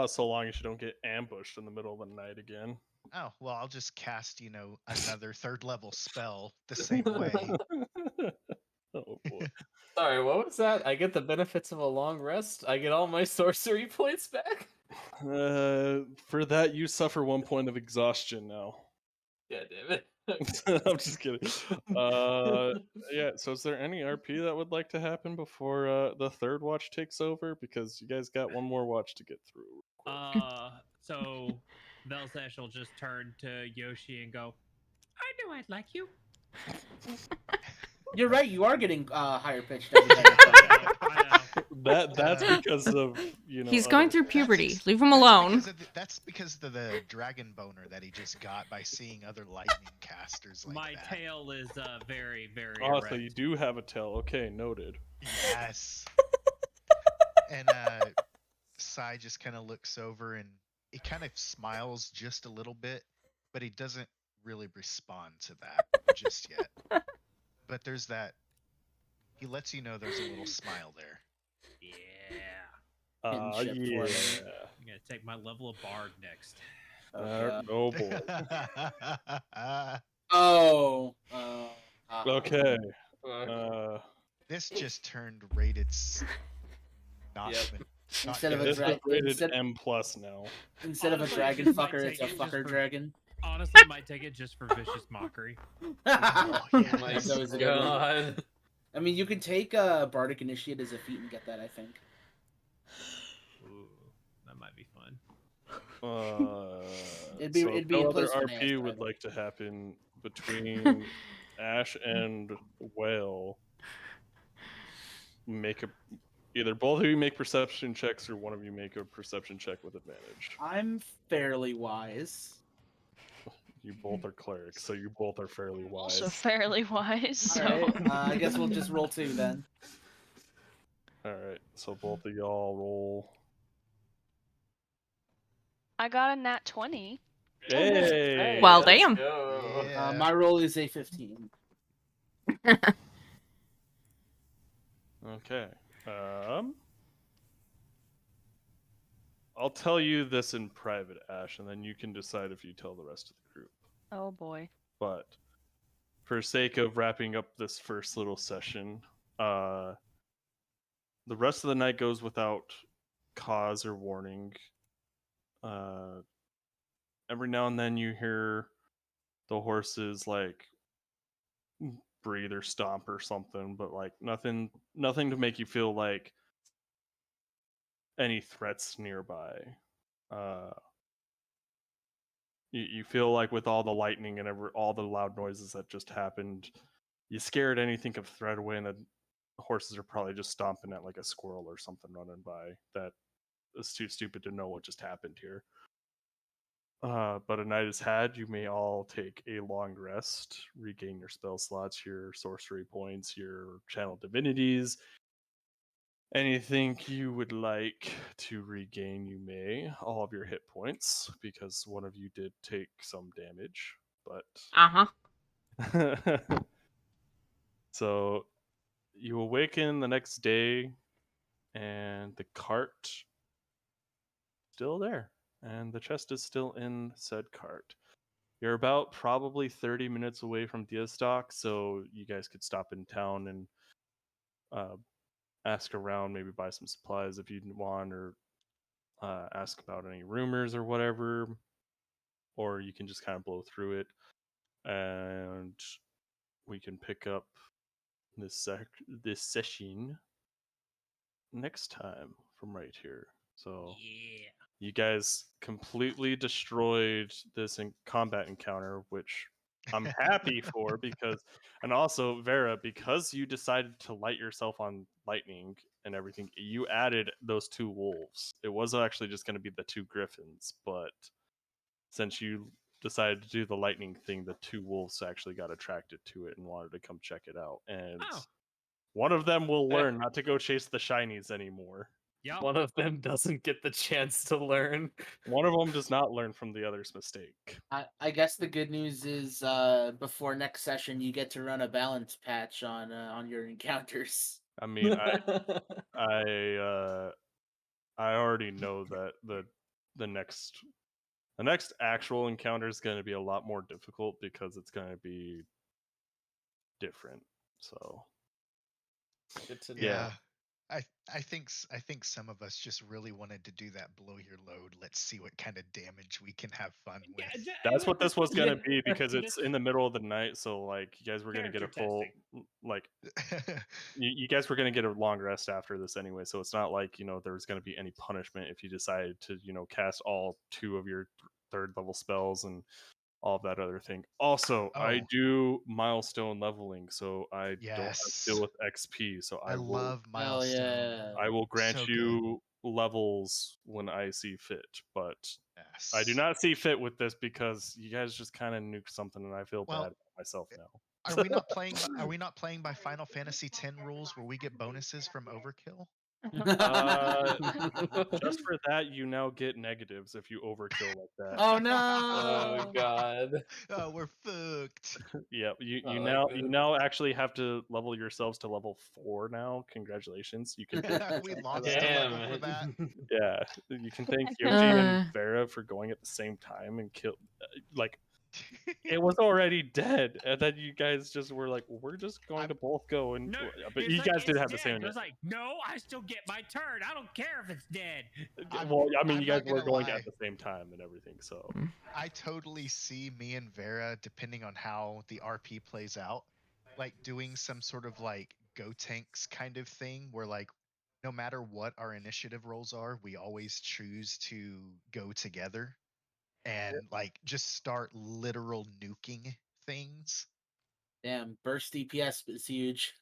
So long as you don't get ambushed in the middle of the night again. Oh, well, I'll just cast, another 3rd level spell the same way. Oh boy. Sorry, what was that? I get the benefits of a long rest. I get all my sorcery points back. For that, you suffer 1 point of exhaustion now. Yeah, damn it. I'm just kidding. Yeah. So, is there any RP that would like to happen before the 3rd watch takes over? Because you guys got one more watch to get through. So Velsash will just turn to Yoshi and go, I knew I'd like you. You're right. You are getting higher pitched every time. I know. That's because of He's going other- through puberty. just- Leave him alone. That's because of the dragon boner that he just got by seeing other lightning casters like My that. tail is very, very Oh, erect. so you do have a tail. Okay, noted. Yes. And Sai just kind of looks over and he kind of smiles just a little bit, but he doesn't really respond to that just yet. But there's that. He lets you know there's a little smile there. Yeah. Getting chipped for it. I'm going to take my level of Bard next. Oh boy. Oh. Okay. This just turned rated not Yep. even. Instead of a This is rated instead, M plus now. instead of a Honestly, dragon I might fucker, it's a take it just fucker for- dragon. Honestly, might take it just for vicious mockery. Oh, My That's always a good one. God. I mean, you can take Bardic Initiate as a feat and get that, I think. Ooh, that might be fun. It'd be so in no other place for RP Nash, would but- like to happen between Ash and Whale. Either both of you make perception checks or one of you make a perception check with advantage. I'm fairly wise. You both are clerics, so you both are fairly wise. Also fairly wise. So. Alright, I guess we'll just roll 2 then. Alright, so both of y'all roll. I got a nat 20. Hey! Well, let's damn. go. Yeah. My roll is a 15. Okay. I'll tell you this in private, Ash, and then you can decide if you tell the rest of the group. Oh boy. But for sake of wrapping up this first little session, the rest of the night goes without cause or warning. Every now and then you hear the horses like breathe or stomp or something, but like nothing to make you feel like any threats nearby. You feel like with all the lightning and all the loud noises that just happened, you scared anything of threat away, and the horses are probably just stomping at like a squirrel or something running by that is too stupid to know what just happened here. But a night is had. You may all take a long rest, regain your spell slots, your sorcery points, your channel divinities. Anything you would like to regain, you may. All of your hit points, because one of you did take some damage. But so you awaken the next day, and the cart still there, and the chest is still in said cart. You're about probably 30 minutes away from Diastock, so you guys could stop in town and ask around, maybe buy some supplies if you want, or ask about any rumors or whatever, or you can just kind of blow through it, and we can pick up this session next time from right here. So Yeah. you guys completely destroyed this combat encounter, which I'm happy for, because, and also Vera, because you decided to light yourself on lightning and everything, you added those 2 wolves. It was actually just going to be the 2 griffins, but since you decided to do the lightning thing, the 2 wolves actually got attracted to it and wanted to come check it out. And Oh. one of them will learn not to go chase the shinies anymore. Yep. One of them doesn't get the chance to learn. One of them does not learn from the other's mistake. I guess the good news is before next session you get to run a balance patch on your encounters. I mean, I already know that the next actual encounter is going to be a lot more difficult because it's going to be different. So Good to know. Yeah. I think some of us just really wanted to do that blow your load. Let's see what kind of damage we can have fun with. that's what this was going to Yeah. be because it's in the middle of the night. So like you guys were going to get a Character full testing. like you guys were going to get a long rest after this anyway. So it's not like there was going to be any punishment if you decided to cast all 2 of your 3rd level spells and all of that other thing. Also, I Oh. do milestone leveling, so I don't have to Yes. deal with XP. So I love Hell milestone. yeah. I will grant So you levels when I see fit, but Yes. I do not see fit with this because you guys just kind of nuked something, and I feel Well, bad about myself now. Are we not playing? Are we not playing by Final Fantasy X rules where we get bonuses from overkill? Just for that, you now get negatives if you overkill like that. Oh no! Oh god. Oh, we're fucked. Yep, you I like now this. you now actually have to level yourselves to level 4 now. Congratulations, you can thank We lost a Damn level for it. that. yeah, you can thank Yoshi and Vera for going at the same time and kill like it was already dead, and then you guys just were like, "We're just going to both go." And No, but it's you like, guys did "It's have the same. dead." It was like, no, I still get my turn. I don't care if it's dead. Well, I mean, I'm you guys not were gonna going lie. at the same time and everything. So I totally see me and Vera, depending on how the RP plays out, like doing some sort of like go tanks kind of thing where like no matter what our initiative rolls are, we always choose to go together and like just start literal nuking things. Damn, burst DPS is huge.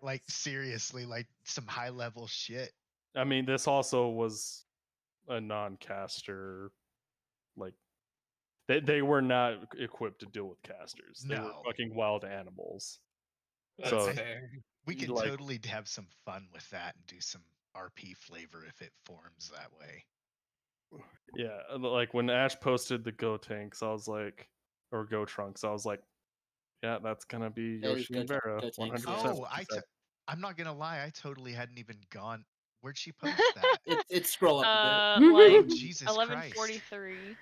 Like seriously, like some high level shit. I mean, this also was a non-caster. Like they were not equipped to deal with casters. They were No. fucking wild animals. That's So fair. We can like, totally have some fun with that and do some RP flavor if it forms that way. yeah, like when Ash posted the Go tanks, I was like, or Go trunks, I was like, yeah, that's gonna be That is Yoshi and Vera, Go tanks, 100%. yeah. Oh, I'm not gonna lie, I totally hadn't even gone. Where'd she post that? It's scroll up a Oh, Like Jesus Christ. 11:43.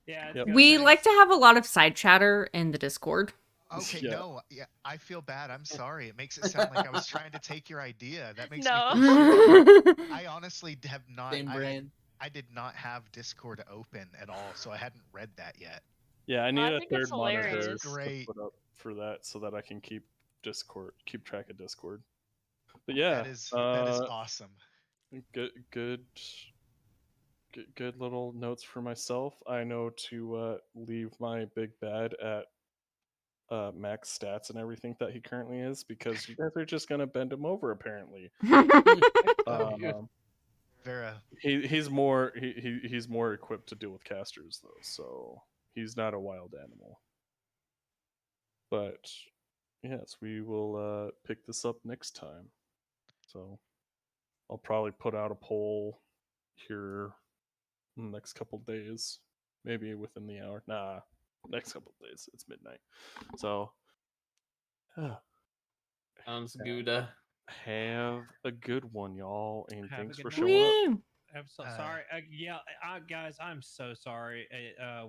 Yeah, it's Yep. Go We tanks. like to have a lot of side chatter in the Discord. Okay, Yeah. no, yeah, I feel bad. I'm sorry. It makes it sound like I was trying to take your idea. That makes No. me feel shitty. I honestly have not. same brain. I did not have Discord open at all, so I hadn't read that yet. Yeah, I need I a think it's third monitor hilarious. to Great. put up for that so that I can keep track of Discord. But yeah, That is awesome. good little notes for myself. I know to leave my big bad at max stats and everything that he currently is because you guys are just gonna bend him over apparently. Vera, He's more he's more equipped to deal with casters though, so he's not a wild animal. But yes, we will pick this up next time. So I'll probably put out a poll here in the next couple days, maybe within the hour. Nah, next couple days. It's midnight. So Sounds good. have a good one, y'all, and Have a thanks good for night. showing up. Woo! I'm so sorry. Yeah, guys, I'm so sorry.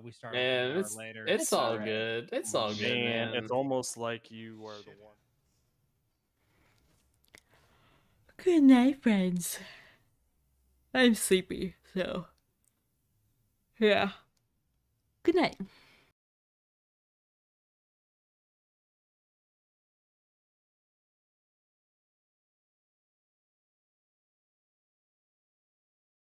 We started Man, an hour later. it's all alright. good. It's all good, Man, man. it's almost like you are the one. Good night, friends. I'm sleepy, so yeah. Good night.